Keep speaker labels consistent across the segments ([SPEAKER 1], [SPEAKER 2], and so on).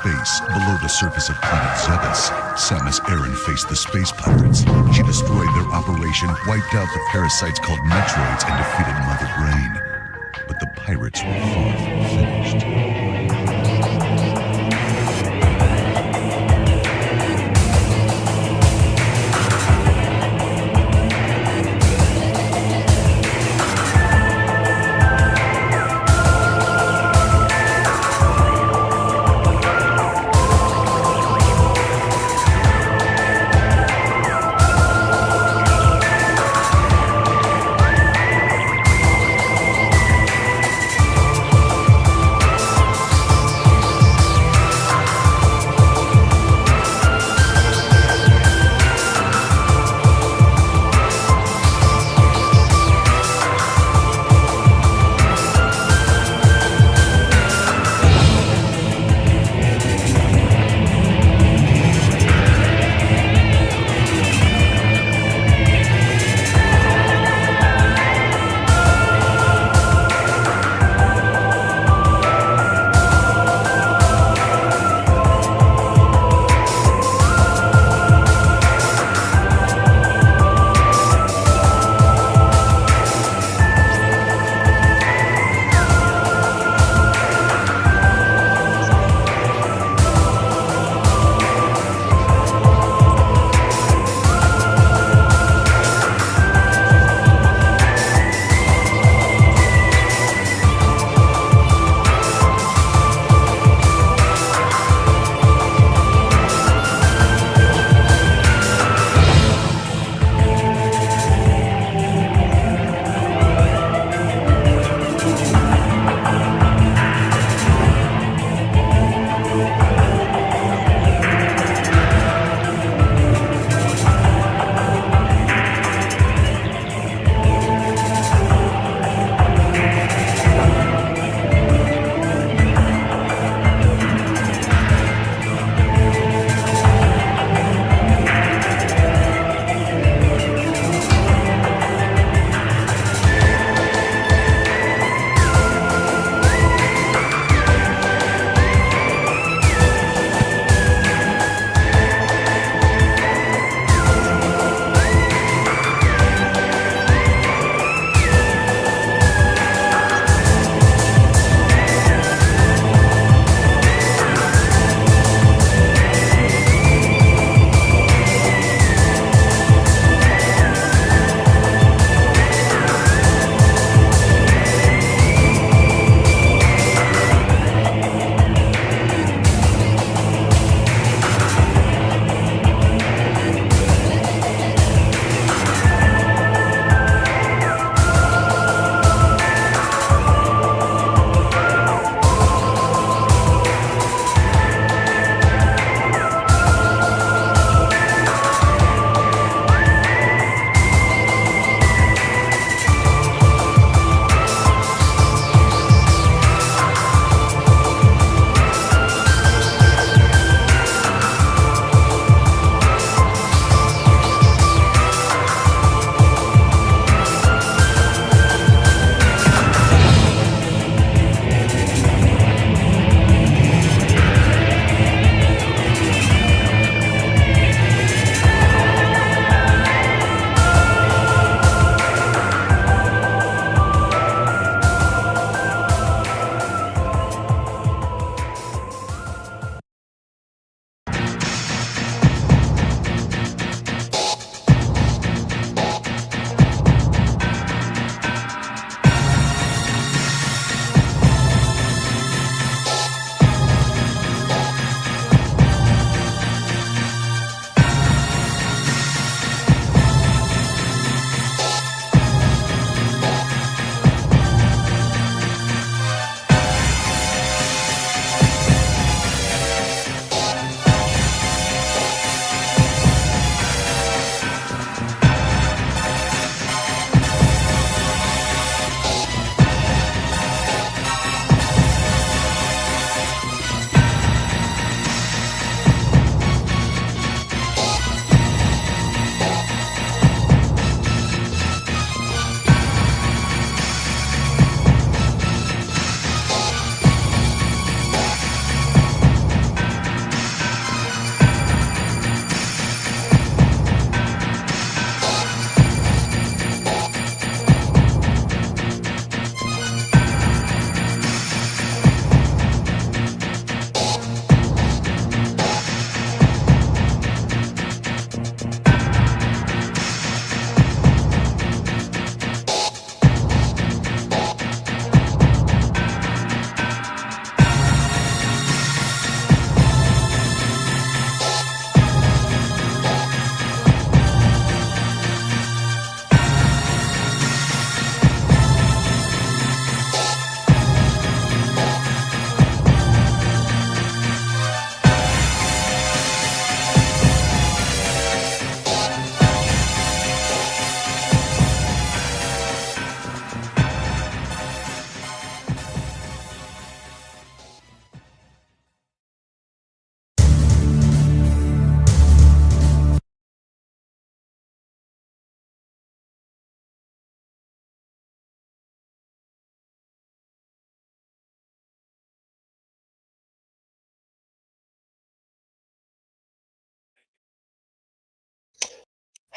[SPEAKER 1] space, below the surface of planet Zegas, Samus Aran faced the space pirates. She destroyed their operation, wiped out the parasites called Metroids, and defeated Mother Brain. But the pirates were far from finished.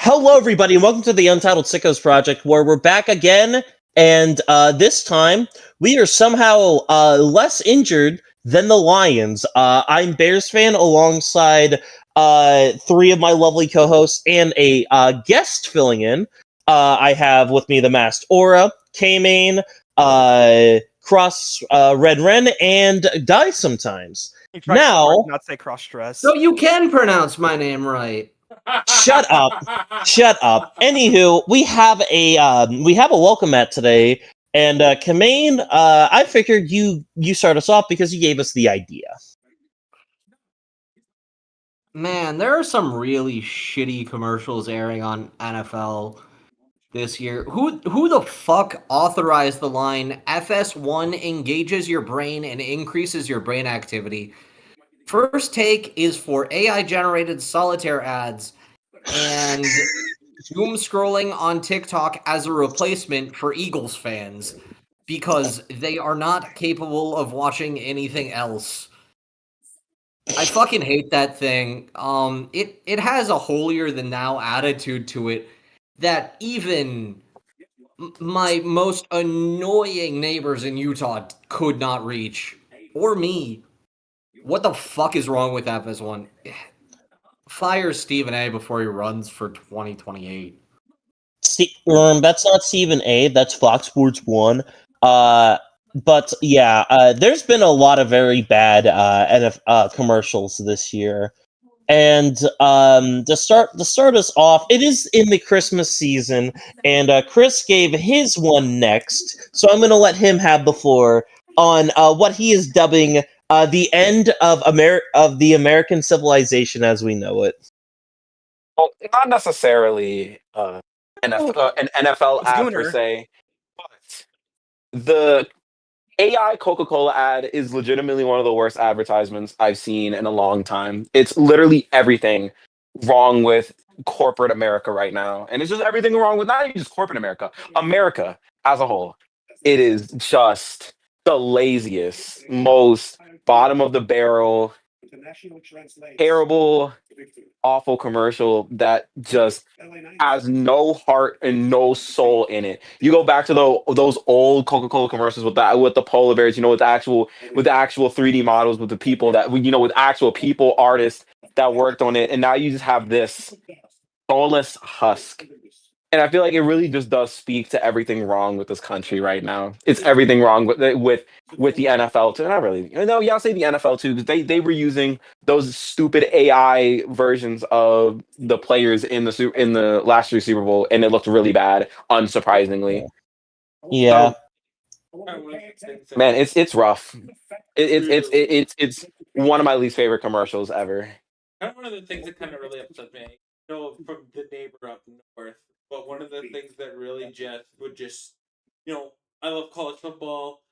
[SPEAKER 2] Hello, everybody, and welcome to the Untitled Sickos Project, where we're back again, and this time we are somehow less injured than the Lions. I'm Bears fan alongside three of my lovely co-hosts and a guest filling in. I have with me the MaskedAura, K-Main, Cross Red Ren, and Die Sometimes.
[SPEAKER 3] You tried so
[SPEAKER 2] Now,
[SPEAKER 3] hard not say cross-dress.
[SPEAKER 4] So you can pronounce my name right.
[SPEAKER 2] Shut up. Shut up. Anywho, we have a welcome mat today, and Kamain, I figured you start us off because you gave us the idea.
[SPEAKER 4] Man, there are some really shitty commercials airing on NFL this year. Who the fuck authorized the line FS1 engages your brain and increases your brain activity? First Take is for AI-generated solitaire ads and doom scrolling on TikTok as a replacement for Eagles fans because they are not capable of watching anything else. I fucking hate that thing. It has a holier than thou attitude to it that even my most annoying neighbors in Utah could not reach, or me. What the fuck is wrong with FS1? Fire Stephen A before he runs for 2028.
[SPEAKER 2] That's not Stephen A. That's Fox Sports 1. But yeah, there's been a lot of very bad commercials this year. And to start us off, it is in the Christmas season, and Chris gave his one next, so I'm going to let him have the floor on what he is dubbing the end of the American civilization as we know it.
[SPEAKER 5] Well, not necessarily an NFL ad per se, but the AI Coca-Cola ad is legitimately one of the worst advertisements I've seen in a long time. It's literally everything wrong with corporate America right now. And it's just everything wrong with not even just corporate America, America as a whole. It is just the laziest, most bottom of the barrel, terrible, awful commercial that just has no heart and no soul in it. You go back to those old Coca-Cola commercials with the polar bears, with the actual 3D models, with the people that with actual people, artists that worked on it, and now you just have this soulless husk. And I feel like it really just does speak to everything wrong with this country right now. It's everything wrong with the NFL too. Not really. Yeah, I'll say the NFL too, because they were using those stupid AI versions of the players in the last year's Super Bowl, and it looked really bad, unsurprisingly.
[SPEAKER 2] Yeah.
[SPEAKER 5] So, man, it's rough. It's one of my least favorite commercials ever.
[SPEAKER 6] Kind of one of the things that kind of really upset me, from the neighbor up north. But one of the things that really I love college football.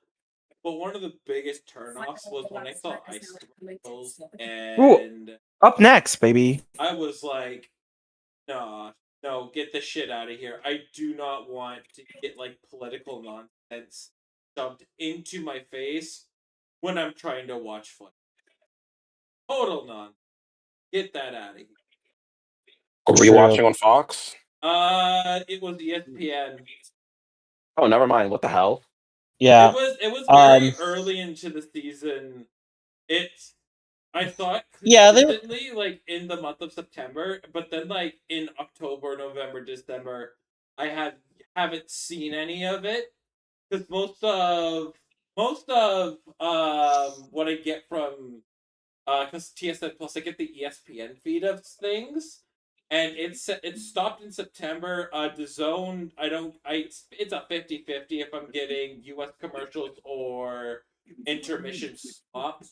[SPEAKER 6] But one of the biggest turnoffs was when I saw ice commercials, and
[SPEAKER 3] Up next, baby.
[SPEAKER 6] I was like, nah, no, get the shit out of here. I do not want to get political nonsense shoved into my face when I'm trying to watch football. Total nonsense. Get that out of here.
[SPEAKER 5] Were you watching on Fox?
[SPEAKER 6] It was ESPN.
[SPEAKER 5] Oh, never mind. What the hell?
[SPEAKER 2] Yeah.
[SPEAKER 6] It was very early into the season. I saw it consistently, in the month of September, but then in October, November, December, I haven't seen any of it because most of what I get from because TSN Plus, I get the ESPN feed of things. And it stopped in September. The Zone, it's a 50-50 if I'm getting U.S. commercials or intermission stop.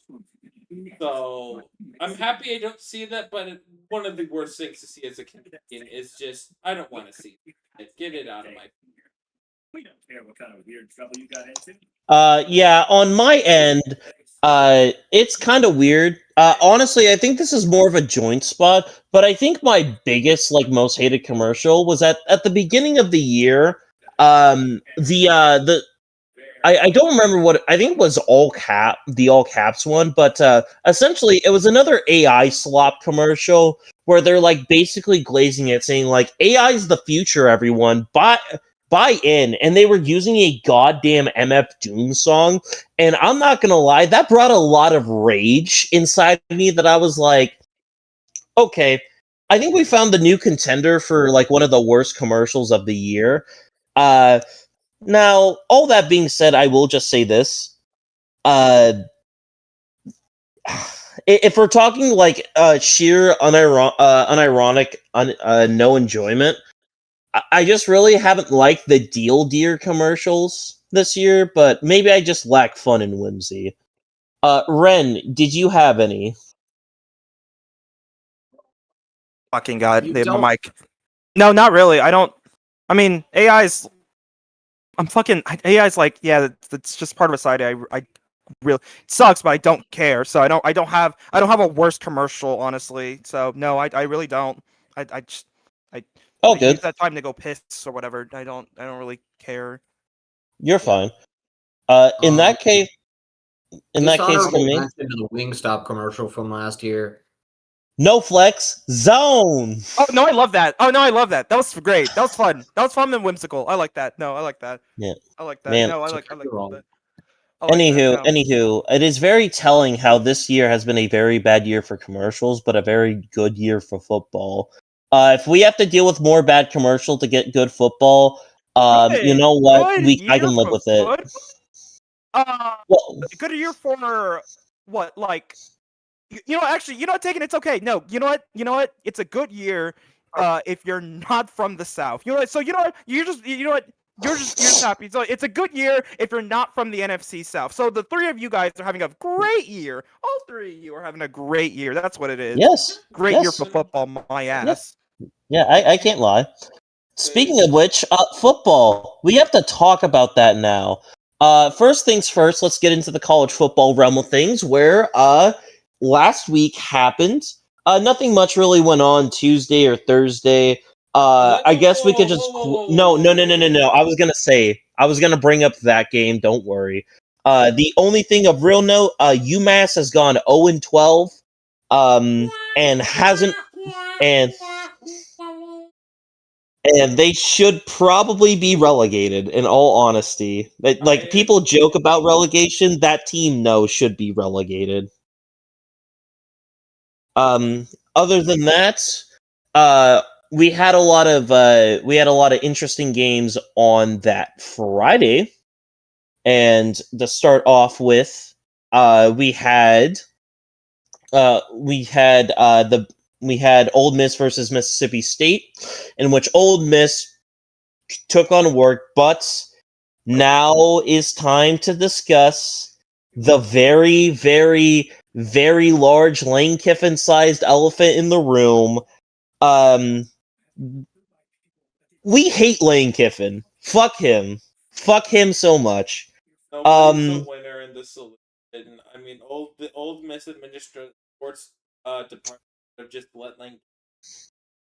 [SPEAKER 6] So I'm happy I don't see that, but one of the worst things to see as a Canadian is just, I don't want to see it. Get it out of my...
[SPEAKER 7] We don't care what kind of weird trouble you got into.
[SPEAKER 2] Yeah, on my end, it's kind of weird. Honestly, I think this is more of a joint spot, but I think my biggest, most hated commercial was at the beginning of the year. The I don't remember what I think it was all caps one, but essentially it was another AI slop commercial where they're like basically glazing it, saying like AI is the future, everyone. Buy in, and they were using a goddamn MF Doom song, and I'm not gonna lie, that brought a lot of rage inside of me. That I was like, okay, I think we found the new contender for like one of the worst commercials of the year. Now, all that being said, I will just say this. Uh, if we're talking like sheer unironic, no enjoyment, I just really haven't liked the Deal Deer commercials this year, but maybe I just lack fun and whimsy. Ren, did you have any?
[SPEAKER 3] Fucking god,
[SPEAKER 4] You
[SPEAKER 3] they have
[SPEAKER 4] don't-
[SPEAKER 3] my mic. No, not really. I don't. I mean, AI's. I'm fucking. AI's like, yeah, that's just part of a side. I really it sucks, but I don't care. So I don't have a worse commercial, honestly. So no, I really don't. I just I
[SPEAKER 2] Oh,
[SPEAKER 3] I
[SPEAKER 2] good.
[SPEAKER 3] use that time to go piss or whatever. I don't really care.
[SPEAKER 2] You're fine. In that case, for
[SPEAKER 4] Dishonorable
[SPEAKER 2] me,
[SPEAKER 4] mention to the Wingstop commercial from last year.
[SPEAKER 2] no flex zone.
[SPEAKER 3] Oh no, I love that. Oh no, I love that. That was great. That was fun. That was fun and whimsical. I like that. No, I like that.
[SPEAKER 2] Yeah,
[SPEAKER 3] I like that.
[SPEAKER 2] man.
[SPEAKER 3] No, I
[SPEAKER 4] So
[SPEAKER 3] like
[SPEAKER 4] you're wrong.
[SPEAKER 3] that. I like that. No.
[SPEAKER 2] Anywho, it is very telling how this year has been a very bad year for commercials, but a very good year for football. If we have to deal with more bad commercial to get good football, you know what?
[SPEAKER 3] Good
[SPEAKER 2] I
[SPEAKER 3] year
[SPEAKER 2] can live
[SPEAKER 3] for
[SPEAKER 2] with it.
[SPEAKER 3] football?
[SPEAKER 2] Well,
[SPEAKER 3] Good year for what? Like, you know, actually, you know what, Taegan, it's okay. No, you know what? It's a good year. If you're not from the South, you know what? So you know what? You're just happy. So it's a good year if you're not from the NFC South. So the three of you guys are having a great year. All three of you are having a great year. That's what it is.
[SPEAKER 2] yes.
[SPEAKER 3] Great
[SPEAKER 2] yes.
[SPEAKER 3] year for football, my ass.
[SPEAKER 2] Yeah, I can't lie. Speaking of which, football. We have to talk about that now. First things first, let's get into the college football realm of things, where last week happened. Nothing much really went on Tuesday or Thursday. I guess we could just no. I was gonna bring up that game. Don't worry. The only thing of real note, UMass has gone 0-12, and hasn't and they should probably be relegated. In all honesty, like people joke about relegation, that team should be relegated. Other than that, we had a lot of interesting games on that Friday, and to start off with, we had Ole Miss versus Mississippi State, in which Ole Miss took on work, but now is time to discuss the very, very, very large Lane Kiffin-sized elephant in the room. We hate Lane Kiffin. Fuck him. Fuck him so much.
[SPEAKER 6] Nobody's a winner in this solution. I mean, the old Miss Administrative Sports Department have just let Lane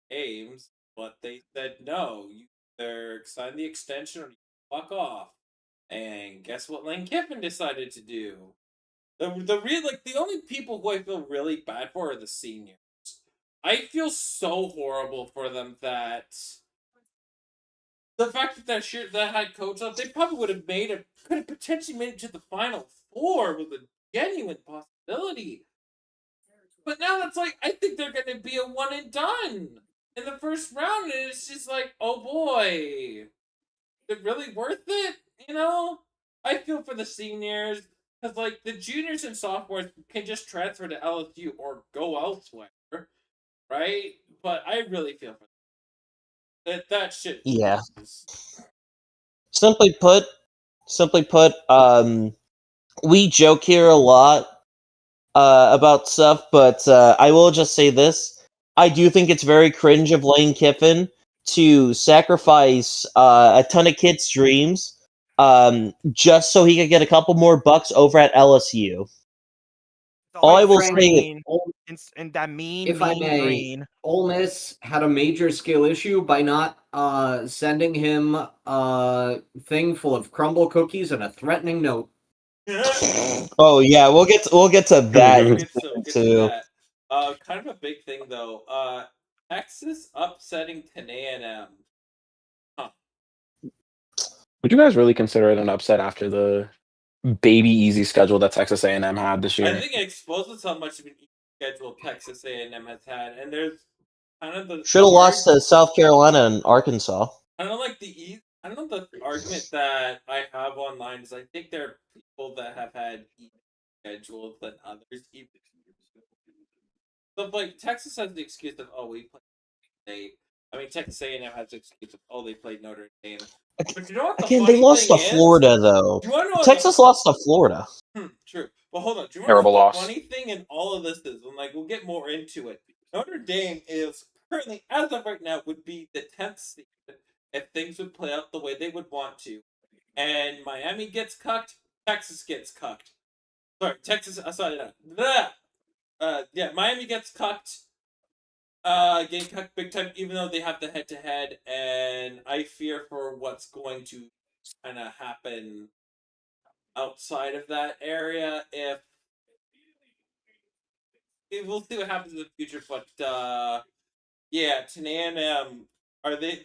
[SPEAKER 6] games, but they said no. You either sign the extension or you fuck off. And guess what Lane Kiffin decided to do? The only people who I feel really bad for are the seniors. I feel so horrible for them that the fact that that head coach up, they probably could have potentially made it to the Final Four with a genuine possibility. But now that's like, I think they're going to be a one and done in the first round, and it's just like, oh boy, is it really worth it? You know, I feel for the seniors because like the juniors and sophomores can just transfer to LSU or go elsewhere, right? But I really feel for them. That shit.
[SPEAKER 2] Yeah.
[SPEAKER 6] Is...
[SPEAKER 2] Simply put, we joke here a lot about stuff, but I will just say this. I do think it's very cringe of Lane Kiffin to sacrifice a ton of kids' dreams just so he could get a couple more bucks over at LSU. All I will say,
[SPEAKER 3] green and that mean,
[SPEAKER 4] if I may,
[SPEAKER 3] green.
[SPEAKER 4] Ole Miss had a major skill issue by not sending him a thing full of crumble cookies and a threatening note.
[SPEAKER 2] oh yeah, we'll get to that
[SPEAKER 6] We'll get to
[SPEAKER 2] too.
[SPEAKER 6] that. Kind of a big thing though. Texas upsetting A&M.
[SPEAKER 5] Would you guys really consider it an upset after the baby easy schedule that Texas A&M had this year?
[SPEAKER 6] I think it exposes how much of an easy schedule Texas A&M has had, and there's kind of the
[SPEAKER 2] Should have lost to South Carolina and Arkansas.
[SPEAKER 6] I don't like I don't know the argument that I have online is I think there are people that have had easier schedules than others. So like Texas has the excuse of we played State. I mean Texas A&M has the excuse of they played Notre Dame. But you know what?
[SPEAKER 2] Again, they lost to Florida though. Texas lost to Florida.
[SPEAKER 6] True. But hold on. Do you
[SPEAKER 5] Terrible
[SPEAKER 6] know what the
[SPEAKER 5] loss.
[SPEAKER 6] funny thing in all of this is? And we'll get more into it. Notre Dame is currently, as of right now, would be the 10th seed if things would play out the way they would want to. And Miami gets cucked, Texas gets cucked. Sorry, Texas. Miami gets cucked. Getting cucked big time, even though they have the head-to-head, and I fear for what's going to kind of happen outside of that area. If we'll see what happens in the future, but A&M are they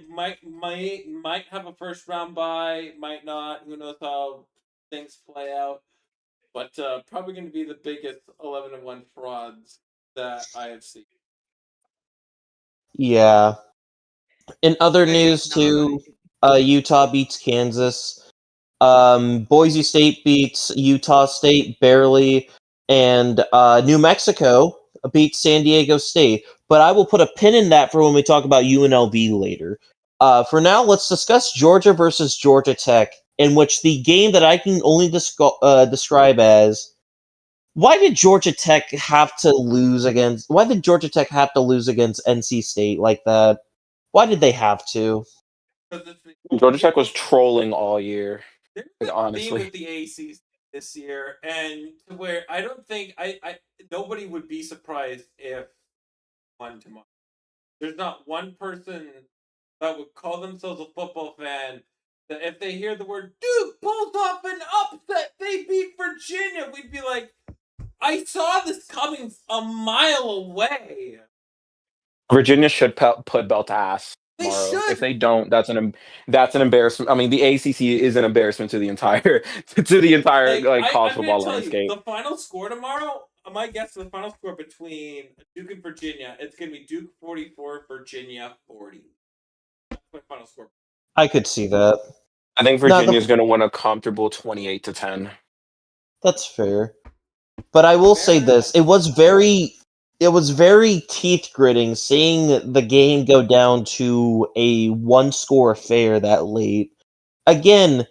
[SPEAKER 6] might have a first round bye, might not. Who knows how things play out? But probably going to be the biggest 11-1 frauds that I have seen.
[SPEAKER 2] Yeah. In other news too, Utah beats Kansas. Boise State beats Utah State barely, and New Mexico beats San Diego State. But I will put a pin in that for when we talk about UNLV later. For now, let's discuss Georgia versus Georgia Tech, in which the game that I can only describe as why did Georgia Tech have to lose against NC State like that? Why did they have to?
[SPEAKER 5] Georgia Tech was trolling all year.
[SPEAKER 6] There's
[SPEAKER 5] honestly,
[SPEAKER 6] with the ACs this year, and to where I don't think nobody would be surprised if won tomorrow. There's not one person that would call themselves a football fan that if they hear the word Duke pulls off an upset, they beat Virginia, we'd be like, I saw this coming a mile away.
[SPEAKER 5] Virginia should put belt to ass tomorrow. If they don't, that's an embarrassment. I mean, the ACC is an embarrassment to the entire college football landscape.
[SPEAKER 6] The final score tomorrow, my guess is the final score between Duke and Virginia, it's going to be Duke 44, Virginia 40. That's my final score.
[SPEAKER 2] I could see that.
[SPEAKER 5] I think Virginia's going to win a comfortable 28-10.
[SPEAKER 2] That's fair. But I will say this, it was very teeth gritting seeing the game go down to a one-score affair that late. Again,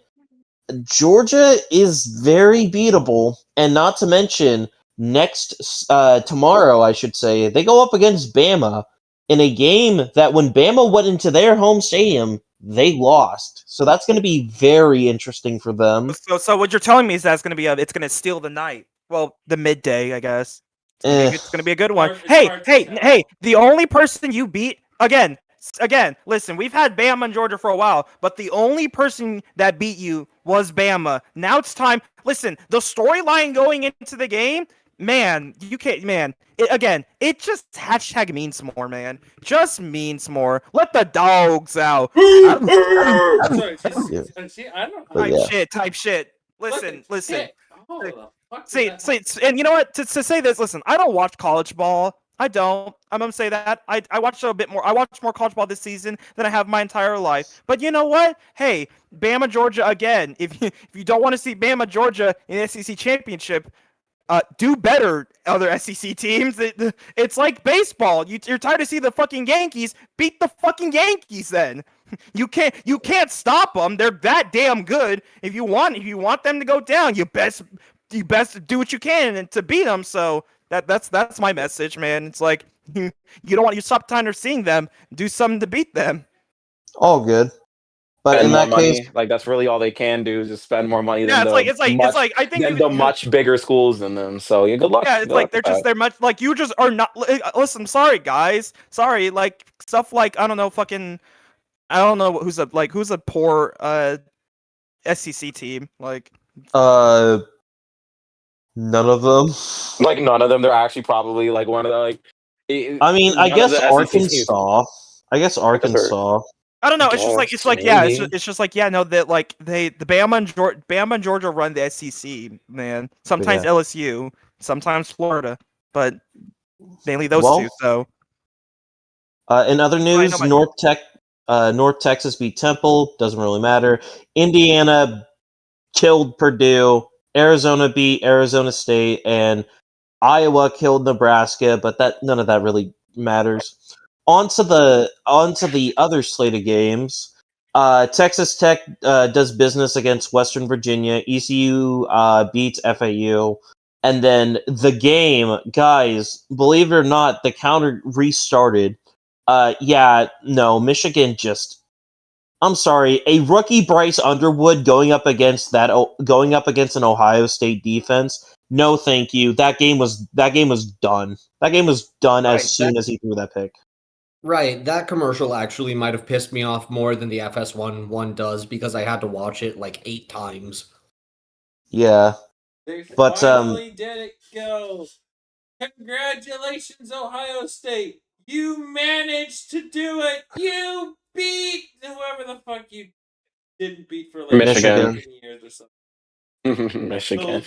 [SPEAKER 2] Georgia is very beatable, and not to mention tomorrow, I should say, they go up against Bama in a game that when Bama went into their home stadium, they lost. So that's going to be very interesting for them.
[SPEAKER 3] So what you're telling me is that it's going to steal the night. Well, the midday, I guess. It's going to be a good one. Hey, the only person you beat, again, listen, we've had Bama and Georgia for a while, but the only person that beat you was Bama. Now it's time. Listen, the storyline going into the game, man, you can't, man. It just hashtag means more, man. Just means more. Let the dogs out. Type shit. Listen. See, and you know what? To say this, listen, I don't watch college ball. I don't. I'm gonna say that. I watched a bit more. I watched more college ball this season than I have my entire life. But you know what? Hey, Bama Georgia again. If you don't want to see Bama Georgia in the SEC championship, do better, other SEC teams. It's like baseball. You're tired to see the fucking Yankees beat the fucking Yankees. Then you can't stop them. They're that damn good. If you want them to go down, you best do what you can to beat them. So that's my message, man. It's like you don't want you stop time to seeing them. Do something to beat them.
[SPEAKER 2] All good. But
[SPEAKER 5] spend
[SPEAKER 2] in
[SPEAKER 5] more
[SPEAKER 2] that case,
[SPEAKER 5] money. Like that's really all they can do is just spend more money
[SPEAKER 3] Yeah,
[SPEAKER 5] than
[SPEAKER 3] it's like I think you
[SPEAKER 5] much bigger schools than them. So yeah, good luck.
[SPEAKER 3] yeah, it's
[SPEAKER 5] Good
[SPEAKER 3] like
[SPEAKER 5] luck with that.
[SPEAKER 3] they're much like you just are not. Listen, sorry guys, sorry. Like stuff like I don't know, fucking I don't know who's a poor SEC team like.
[SPEAKER 2] none of them.
[SPEAKER 5] Like none of them. They're actually probably like one of the like.
[SPEAKER 2] I mean, I
[SPEAKER 5] none of
[SPEAKER 2] guess
[SPEAKER 5] the SEC teams.
[SPEAKER 2] Arkansas. I guess
[SPEAKER 5] I guess they're-
[SPEAKER 2] Arkansas.
[SPEAKER 3] I don't know. It's
[SPEAKER 5] guess,
[SPEAKER 3] yeah.
[SPEAKER 5] maybe.
[SPEAKER 3] It's just like yeah. No, that like the Bama and Georgia run the SEC, man. Sometimes
[SPEAKER 2] Yeah.
[SPEAKER 3] LSU, sometimes Florida, but mainly those
[SPEAKER 2] Well,
[SPEAKER 3] two. So
[SPEAKER 2] in other
[SPEAKER 3] I know
[SPEAKER 2] news, North Texas beat Temple. Doesn't really matter. Indiana killed Purdue. Arizona beat Arizona State, and Iowa killed Nebraska. But none of that really matters. On to the other slate of games. Texas Tech does business against Western Virginia. ECU beats FAU. And then the game, guys, believe it or not, the counter restarted. Michigan just. I'm sorry, a rookie Bryce Underwood going up against an Ohio State defense. No, thank you. That game was done. That game was done
[SPEAKER 4] Right,
[SPEAKER 2] as soon as he threw that pick.
[SPEAKER 4] Right, that commercial actually might have pissed me off more than the FS1 one does because I had to watch it like 8 times.
[SPEAKER 2] Yeah.
[SPEAKER 6] They
[SPEAKER 2] But,
[SPEAKER 6] finally did it go. Congratulations, Ohio State. You managed to do it. You beat whoever the fuck you didn't beat for like
[SPEAKER 5] Michigan.
[SPEAKER 6] 15 years or something.
[SPEAKER 5] Michigan.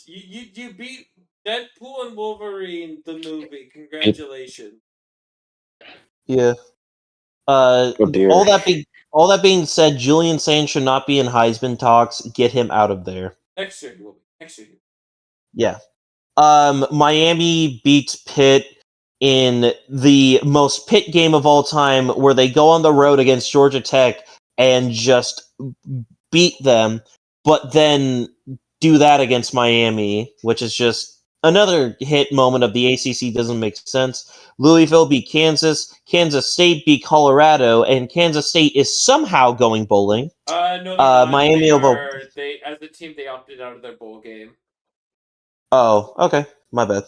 [SPEAKER 6] You beat Deadpool and Wolverine the movie. Congratulations.
[SPEAKER 2] Yeah.
[SPEAKER 5] Oh dear.
[SPEAKER 2] All that being said, Julian Sands should not be in Heisman talks. Get him out of there.
[SPEAKER 6] Next year he will be. Next year.
[SPEAKER 2] Yeah. Miami beats Pitt in the most Pitt game of all time, where they go on the road against Georgia Tech and just beat them, but then do that against Miami, which is just another hit moment of the ACC. Doesn't make sense. Louisville beat Kansas. Kansas State beat Colorado, and Kansas State is somehow going bowling.
[SPEAKER 6] No, they're not.
[SPEAKER 2] Miami
[SPEAKER 6] They as a team they opted out of their bowl game.
[SPEAKER 2] Oh, okay. My bad.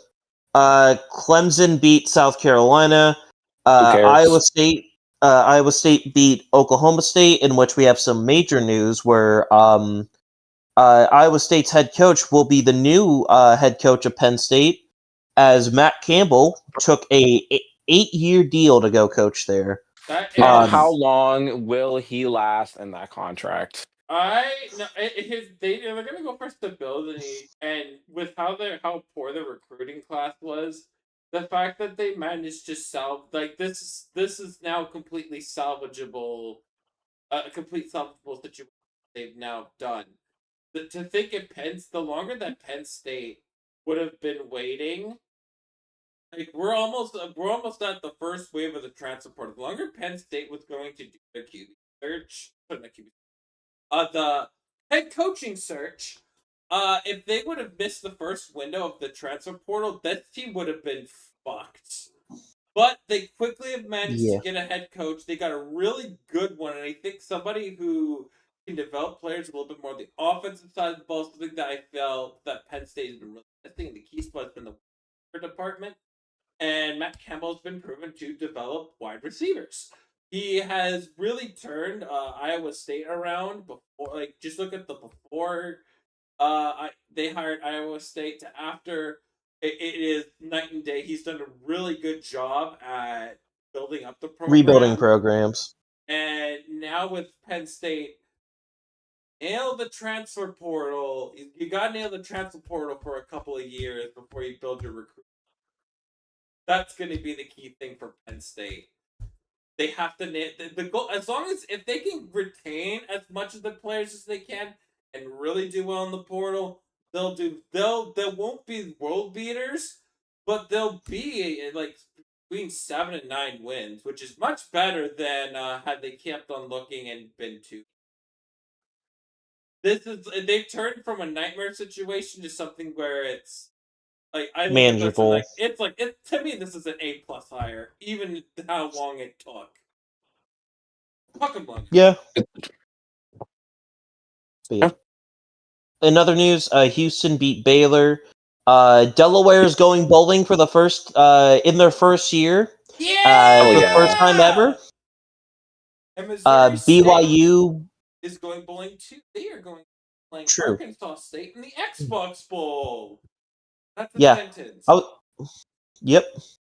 [SPEAKER 2] Clemson beat South Carolina.
[SPEAKER 5] cares?
[SPEAKER 2] Iowa State beat Oklahoma State, in which we have some major news where Iowa State's head coach will be the new head coach of Penn State, as Matt Campbell took a 8-year deal to go coach there.
[SPEAKER 6] That
[SPEAKER 5] Now,
[SPEAKER 6] is-
[SPEAKER 5] how long will he last in that contract?
[SPEAKER 6] they're gonna go for stability, and with how poor the recruiting class was, the fact that they managed to this is now completely salvageable, a complete salvageable situation they've now done. To think the longer that Penn State would have been waiting, like we're almost at the first wave of the transfer portal. The longer Penn State was going to do their QB search, not QB, the head coaching search, if they would have missed the first window of the transfer portal, that team would have been fucked. But they quickly have managed to get a head coach. They got a really good one, and I think somebody who can develop players a little bit more on the offensive side of the ball. Something that I felt that Penn State has been really testing in the key spot has been the department. And Matt Campbell's been proven to develop wide receivers. He has really turned Iowa State around before. Like, just look at the before they hired Iowa State to after. It is night and day. He's done a really good job at building up the program.
[SPEAKER 2] Rebuilding programs.
[SPEAKER 6] And now with Penn State, nail the transfer portal. You got to nail the transfer portal for a couple of years before you build your recruit. That's going to be the key thing for Penn State. They have to nail the goal. As long as if they can retain as much of the players as they can and really do well in the portal, they won't be world beaters, but they'll be like between 7 and 9 wins, which is much better than had they kept on looking and been 2. They've turned from a nightmare situation to something where it's like I look
[SPEAKER 2] manageable.
[SPEAKER 6] At this and to me this is an A+ hire, even how long it took. Fucking long.
[SPEAKER 2] Yeah. In other news, Houston beat Baylor. Delaware is going bowling for the first in their first year.
[SPEAKER 6] Yeah!
[SPEAKER 2] For the first time ever.
[SPEAKER 6] And Missouri State
[SPEAKER 2] BYU
[SPEAKER 6] is going bowling too. They are going playing
[SPEAKER 2] True.
[SPEAKER 6] Arkansas State in the Xbox Bowl. That's the
[SPEAKER 2] Yeah.
[SPEAKER 6] sentence.
[SPEAKER 2] Yep.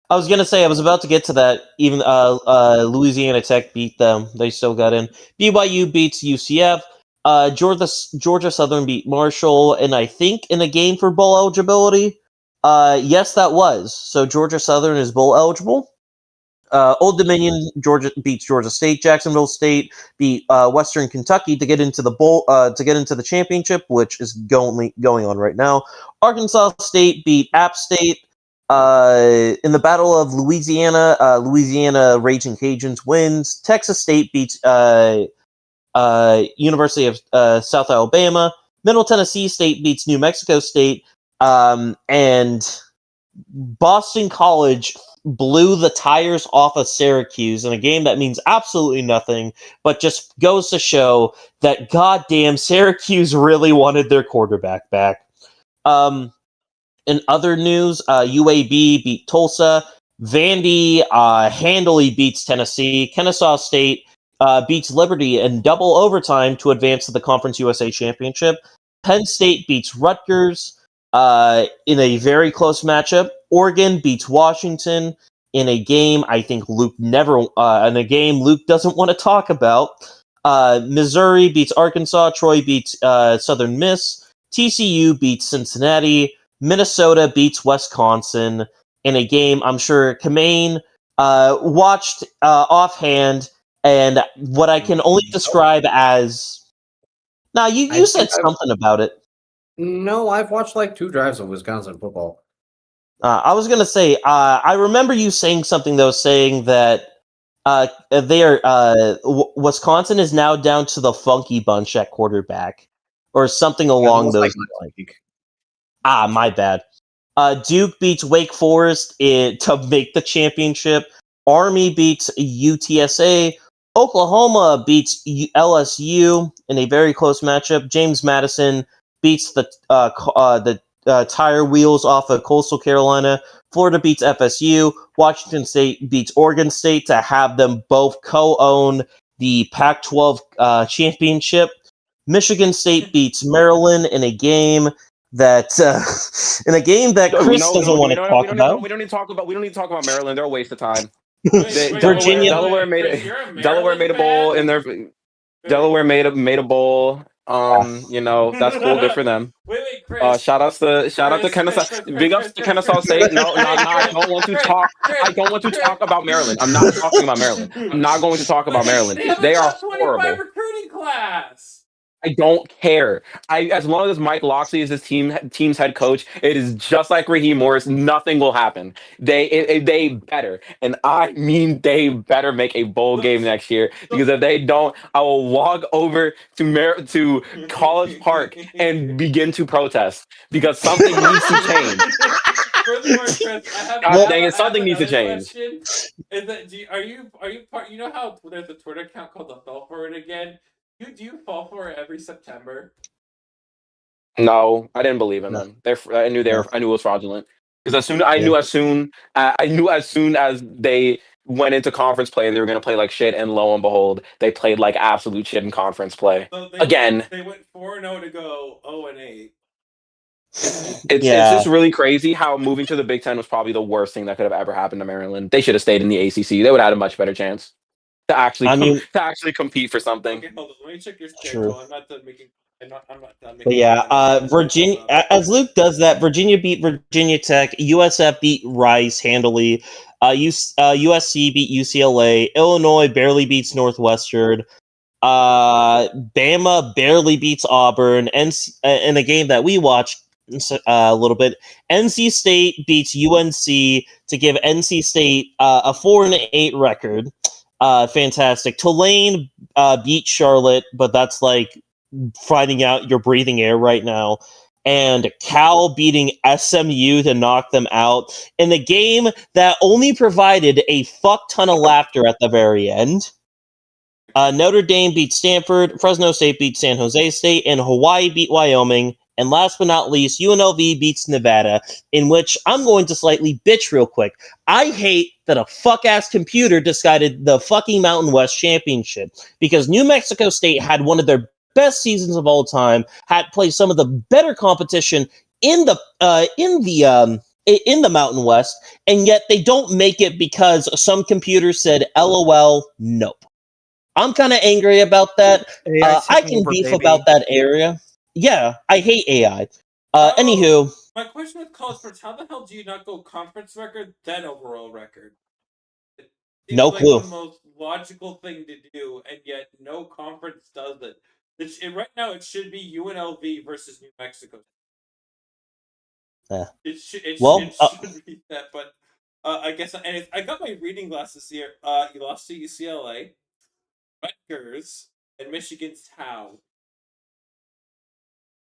[SPEAKER 2] I was gonna say I was about to get to that. Even Louisiana Tech beat them; they still got in. BYU beats UCF. Georgia Southern beat Marshall, and I think in a game for bowl eligibility. Yes, that was. So Georgia Southern is bowl eligible. Old Dominion Georgia beats Georgia State. Jacksonville State beat Western Kentucky to get into the bowl to get into the championship, which is going on right now. Arkansas State beat App State. In the Battle of Louisiana, Louisiana Raging Cajuns wins. Texas State beats University of South Alabama. Middle Tennessee State beats New Mexico State. And Boston College blew the tires off of Syracuse in a game that means absolutely nothing, but just goes to show that goddamn Syracuse really wanted their quarterback back. In other news, UAB beat Tulsa. Vandy handily beats Tennessee. Kennesaw State beats Liberty in double overtime to advance to the Conference USA Championship. Penn State beats Rutgers in a very close matchup. Oregon beats Washington in a game I think Luke Luke doesn't want to talk about. Missouri beats Arkansas. Troy beats Southern Miss. TCU beats Cincinnati. Minnesota beats Wisconsin in a game I'm sure Kamain watched offhand, and what I can only describe as... Now, you said something about it.
[SPEAKER 4] No, I've watched like 2 drives of Wisconsin football.
[SPEAKER 2] I was going to say, I remember you saying something, though, saying that Wisconsin is now down to the funky bunch at quarterback, or something along those lines. My bad. Duke beats Wake Forest to make the championship. Army beats UTSA. Oklahoma beats LSU in a very close matchup. James Madison beats the tire wheels off of Coastal Carolina. Florida beats FSU. Washington State beats Oregon State to have them both co-own the Pac-12 championship. Michigan State beats Maryland in a game that Chris doesn't want to talk about.
[SPEAKER 5] We don't need to talk about Maryland. They're a waste of time.
[SPEAKER 2] Virginia,
[SPEAKER 5] Delaware made a bowl in their. Delaware made a bowl. That's cool. Good for them.
[SPEAKER 6] Wait, Chris.
[SPEAKER 5] Shout out to Kennesaw. Big ups to Kennesaw State. No, I don't want to talk. I don't want to talk about Maryland. I'm not talking about Maryland. I'm not going to talk about Maryland. They are horrible.
[SPEAKER 6] Recruiting class.
[SPEAKER 5] I don't care. As long as Mike Locksley is his team's head coach, it is just like Raheem Morris. Nothing will happen. They better, and I mean they better make a bowl game next year. Because if they don't, I will walk over to College Park and begin to protest because something needs to change.
[SPEAKER 6] Furthermore, Chris,
[SPEAKER 5] something needs to change.
[SPEAKER 6] Question. Is that are you part? You know how there's a Twitter account called the Fell For It Again. Do you fall for it every September?
[SPEAKER 5] No, I didn't believe in them. I knew it was fraudulent because I knew as soon as they went into conference play, they were going to play like shit, and lo and behold, they played like absolute shit in conference play.
[SPEAKER 6] So they went 4-0 to go 0-8.
[SPEAKER 5] It's just really crazy how moving to the Big Ten was probably the worst thing that could have ever happened to Maryland. They should have stayed in the ACC. They would have had a much better chance to actually compete for something.
[SPEAKER 6] Okay, hold on. Let me check your schedule. I'm not done making. I'm not done making.
[SPEAKER 2] But yeah, Virginia. As Luke does that, Virginia beat Virginia Tech. USF beat Rice handily. USC beat UCLA. Illinois barely beats Northwestern. Bama barely beats Auburn. And in a game that we watched a little bit, NC State beats UNC to give NC State a 4-8 record. Fantastic. Tulane beat Charlotte, but that's like finding out you're breathing air right now. And Cal beating SMU to knock them out in a game that only provided a fuck ton of laughter at the very end. Notre Dame beat Stanford, Fresno State beat San Jose State, and Hawaii beat Wyoming. And last but not least, UNLV beats Nevada, in which I'm going to slightly bitch real quick. I hate that a fuck-ass computer decided the fucking Mountain West Championship, because New Mexico State had one of their best seasons of all time, had played some of the better competition in the Mountain West, and yet they don't make it because some computer said, LOL, nope. I'm kind of angry about that.
[SPEAKER 3] AI's
[SPEAKER 2] I
[SPEAKER 3] taking
[SPEAKER 2] can
[SPEAKER 3] over,
[SPEAKER 2] beef
[SPEAKER 3] baby.
[SPEAKER 2] about that area. Yeah, I hate AI. Anywho,
[SPEAKER 6] My question with college sports: how the hell do you not go conference record then overall record? It seems
[SPEAKER 2] no
[SPEAKER 6] like
[SPEAKER 2] clue.
[SPEAKER 6] the most logical thing to do, and yet no conference does it. Right now, it should be UNLV versus New Mexico. It should be that, but I guess I got my reading glasses here. You lost to UCLA, Rutgers, and Michigan's Tau.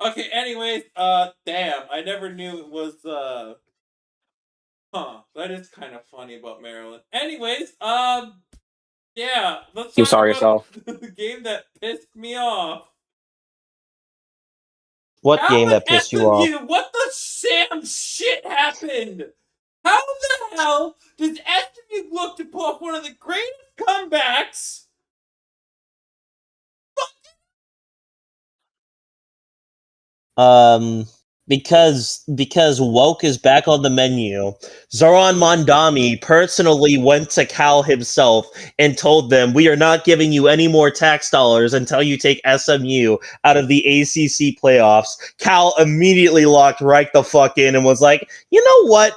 [SPEAKER 6] Okay, anyways, damn, I never knew it was, that is kind of funny about Maryland. Anyways, yeah, let's
[SPEAKER 5] You
[SPEAKER 6] talk
[SPEAKER 5] sorry
[SPEAKER 6] about
[SPEAKER 5] yourself.
[SPEAKER 6] the game that pissed me off.
[SPEAKER 2] What game that pissed you off?
[SPEAKER 6] SMU, what the Sam shit happened? How the hell does SMU look to pull off one of the greatest comebacks?
[SPEAKER 2] Because woke is back on the menu. Zoran Mondami personally went to Cal himself and told them, "We are not giving you any more tax dollars until you take SMU out of the ACC playoffs." Cal immediately locked right the fuck in and was like, "You know what?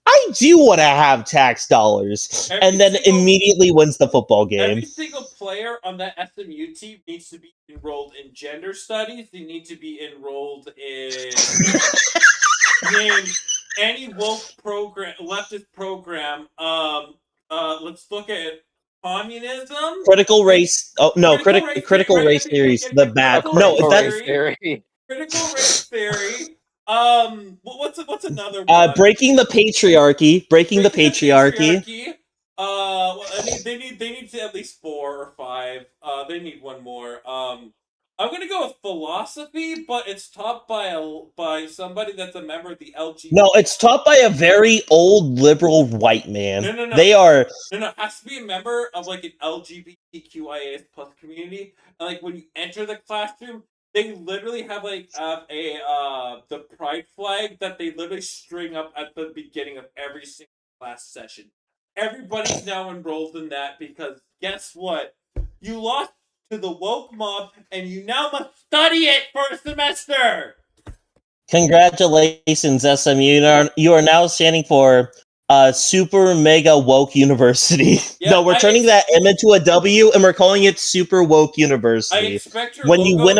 [SPEAKER 2] I do want to have tax dollars," and then immediately wins the football game.
[SPEAKER 6] Every single player on that SMU team needs to be enrolled in gender studies. They need to be enrolled in any woke program, leftist program. Let's look at communism.
[SPEAKER 2] Critical race. Oh no, critical race theories. The bad. No, that's
[SPEAKER 6] critical race theory. What's another one?
[SPEAKER 2] breaking the patriarchy. Breaking the patriarchy.
[SPEAKER 6] They need to at least 4 or 5. They need one more. I'm gonna go with philosophy, but it's taught by somebody that's a member of the LGBT.
[SPEAKER 2] No, it's taught by a very old liberal white man.
[SPEAKER 6] No.
[SPEAKER 2] They are.
[SPEAKER 6] No, it has to be a member of like an LGBTQIA plus community. And like when you enter the classroom, they literally have like the pride flag that they literally string up at the beginning of every single class session. Everybody's now enrolled in that because guess what? You lost to the woke mob and you now must study it for a semester.
[SPEAKER 2] Congratulations, SMU. You are now standing for Super Mega Woke University.
[SPEAKER 6] Yeah,
[SPEAKER 2] no, we're turning that M into a W, and we're calling it Super Woke University.
[SPEAKER 6] I expect your
[SPEAKER 2] when
[SPEAKER 6] logo,
[SPEAKER 2] you win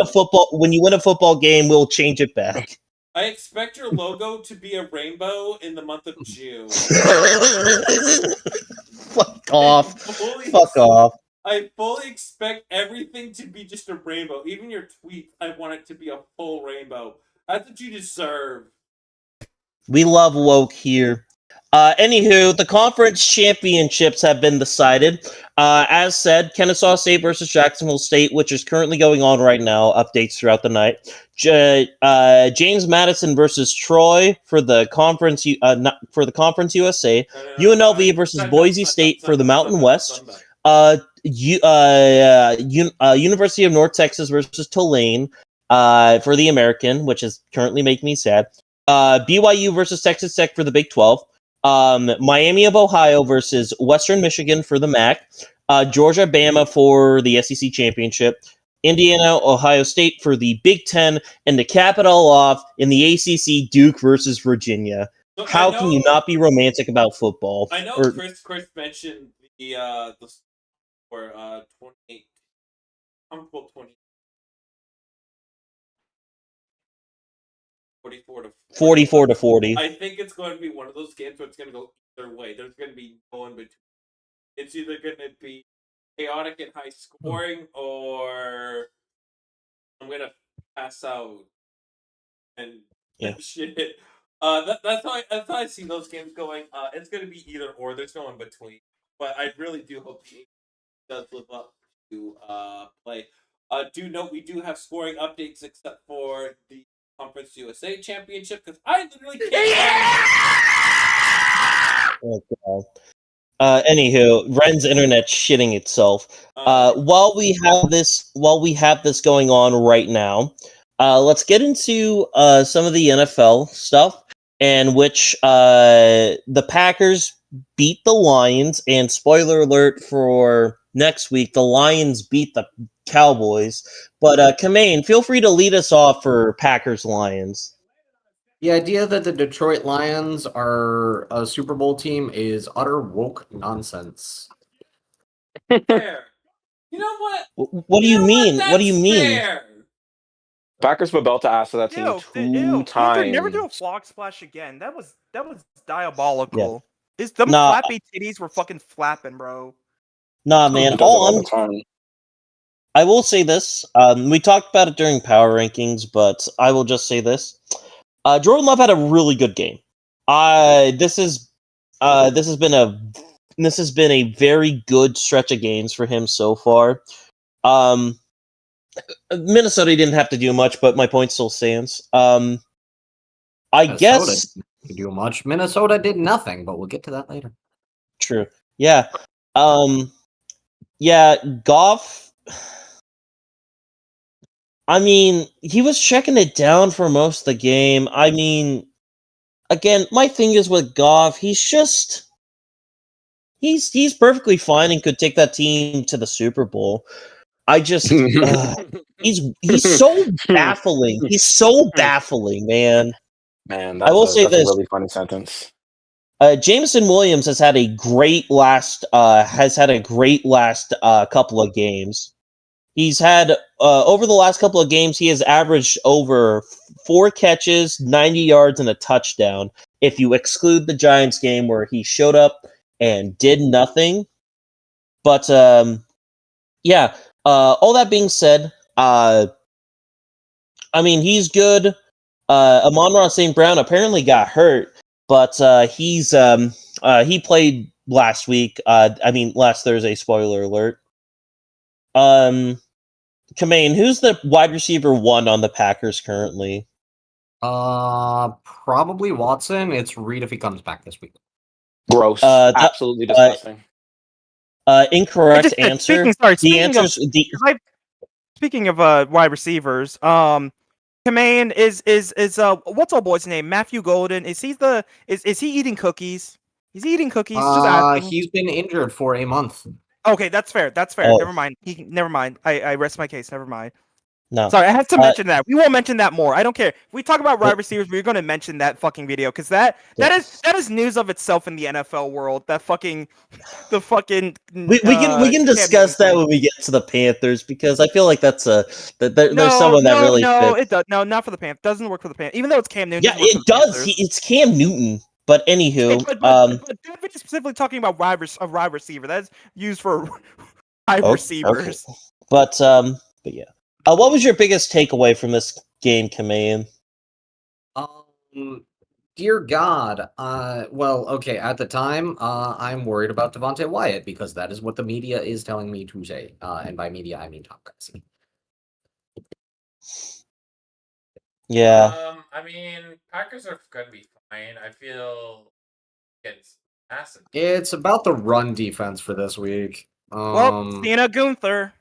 [SPEAKER 2] a football game, we'll change it back.
[SPEAKER 6] I expect your logo to be a rainbow in the month of June.
[SPEAKER 2] Fuck off. Fuck off.
[SPEAKER 6] I fully expect everything to be just a rainbow. Even your tweets, I want it to be a full rainbow. That's what you deserve.
[SPEAKER 2] We love woke here. Anywho, the conference championships have been decided. As said, Kennesaw State versus Jacksonville State, which is currently going on right now. Updates throughout the night. James Madison versus Troy for the conference. For the Conference USA. UNLV versus Boise State for the Mountain West. University of North Texas versus Tulane for the American, which is currently making me sad. BYU versus Texas Tech for the Big 12. Miami of Ohio versus Western Michigan for the MAC. Georgia Bama for the SEC Championship. Indiana Ohio State for the Big 10. And to cap it all off, in the ACC, Duke versus Virginia. So How can you not be romantic about football?
[SPEAKER 6] I know Chris mentioned the for 28. I'm 20. 44 to 40. I think it's going to be one of those games where it's going to go either way. There's going to be no in between. It's either going to be chaotic and high scoring, or I'm going to pass out and shit. That's how I see those games going. It's going to be either or. There's no in between. But I really do hope he does live up to play. Do note we do have scoring updates except for the Conference USA Championship because I literally can't
[SPEAKER 2] Oh, God. Anywho, Ren's internet shitting itself. While we have this going on right now, let's get into some of the NFL stuff, in which the Packers beat the Lions, and spoiler alert for next week, the Lions beat the Cowboys. But Kamain, feel free to lead us off for Packers Lions.
[SPEAKER 4] The idea that the Detroit Lions are a Super Bowl team is utter woke nonsense.
[SPEAKER 6] fair. You know what?
[SPEAKER 2] What do you mean? What do you
[SPEAKER 6] That's
[SPEAKER 2] mean?
[SPEAKER 6] fair.
[SPEAKER 5] Packers were about to ask for that team
[SPEAKER 3] Ew,
[SPEAKER 5] two
[SPEAKER 3] Ether, never do a
[SPEAKER 5] times.
[SPEAKER 3] flog splash again. That was diabolical.
[SPEAKER 2] Yeah.
[SPEAKER 3] Them
[SPEAKER 2] Nah.
[SPEAKER 3] flappy titties were fucking flapping, bro.
[SPEAKER 2] Nah,
[SPEAKER 5] He
[SPEAKER 2] man.
[SPEAKER 5] does it
[SPEAKER 2] All
[SPEAKER 5] all
[SPEAKER 2] I'm
[SPEAKER 5] the time.
[SPEAKER 2] I will say this. We talked about it during power rankings, but I will just say this. Jordan Love had a really good game. This has been a very good stretch of games for him so far. Minnesota didn't have to do much, but my point still stands. I
[SPEAKER 4] Minnesota
[SPEAKER 2] guess
[SPEAKER 4] didn't do much. Minnesota did nothing, but we'll get to that later.
[SPEAKER 2] true. Yeah. Yeah, Goff. I mean, he was checking it down for most of the game. I mean, again, my thing is with Goff, he's perfectly fine and could take that team to the Super Bowl. I just he's so baffling. He's so baffling, man.
[SPEAKER 5] Man,
[SPEAKER 2] I will say
[SPEAKER 5] that's
[SPEAKER 2] this.
[SPEAKER 5] a really funny sentence.
[SPEAKER 2] Jameson Williams has had a great last couple of games. He's had over the last couple of games, he has averaged over 4 catches, 90 yards, and a touchdown. If you exclude the Giants game where he showed up and did nothing, but yeah. All that being said, I mean he's good. Amon-Ra St. Brown apparently got hurt, but he played last week. Last Thursday. Spoiler alert. Kamain, who's the wide receiver 1 on the Packers currently?
[SPEAKER 4] Probably Watson. It's Reed if he comes back this week.
[SPEAKER 5] Gross. Absolutely disgusting.
[SPEAKER 2] Incorrect answer.
[SPEAKER 3] Speaking of wide receivers, Kamain is what's old boy's name? Matthew Golden. Is he eating cookies? Is he eating cookies? Just asking.
[SPEAKER 4] He's been injured for a month.
[SPEAKER 3] Okay, that's fair.
[SPEAKER 2] Oh.
[SPEAKER 3] Never mind. Never mind. I rest my case. Never mind.
[SPEAKER 2] No.
[SPEAKER 3] Sorry, I have to mention that. We won't mention that more. I don't care. If we talk about wide receivers, we're going to mention that fucking video because that is news of itself in the NFL world. That fucking we
[SPEAKER 2] can discuss that when we get to the Panthers because I feel like there's someone that really fits.
[SPEAKER 3] It does. No, not for the Panthers. Doesn't work for the Panthers. Even though it's Cam Newton.
[SPEAKER 2] Yeah, it does. It's Cam Newton. But anywho,
[SPEAKER 3] but David's specifically talking about a wide receiver that's used for wide receivers.
[SPEAKER 2] Okay. But yeah. What was your biggest takeaway from this game, Kamayan?
[SPEAKER 4] Dear God. Well, okay. At the time, I'm worried about Devontae Wyatt because that is what the media is telling me to say. And by media, I mean Top Guys.
[SPEAKER 2] Yeah.
[SPEAKER 8] I mean, Packers are gonna be fine. I feel it's massive.
[SPEAKER 4] It's about the run defense for this week.
[SPEAKER 3] Cena Gunther.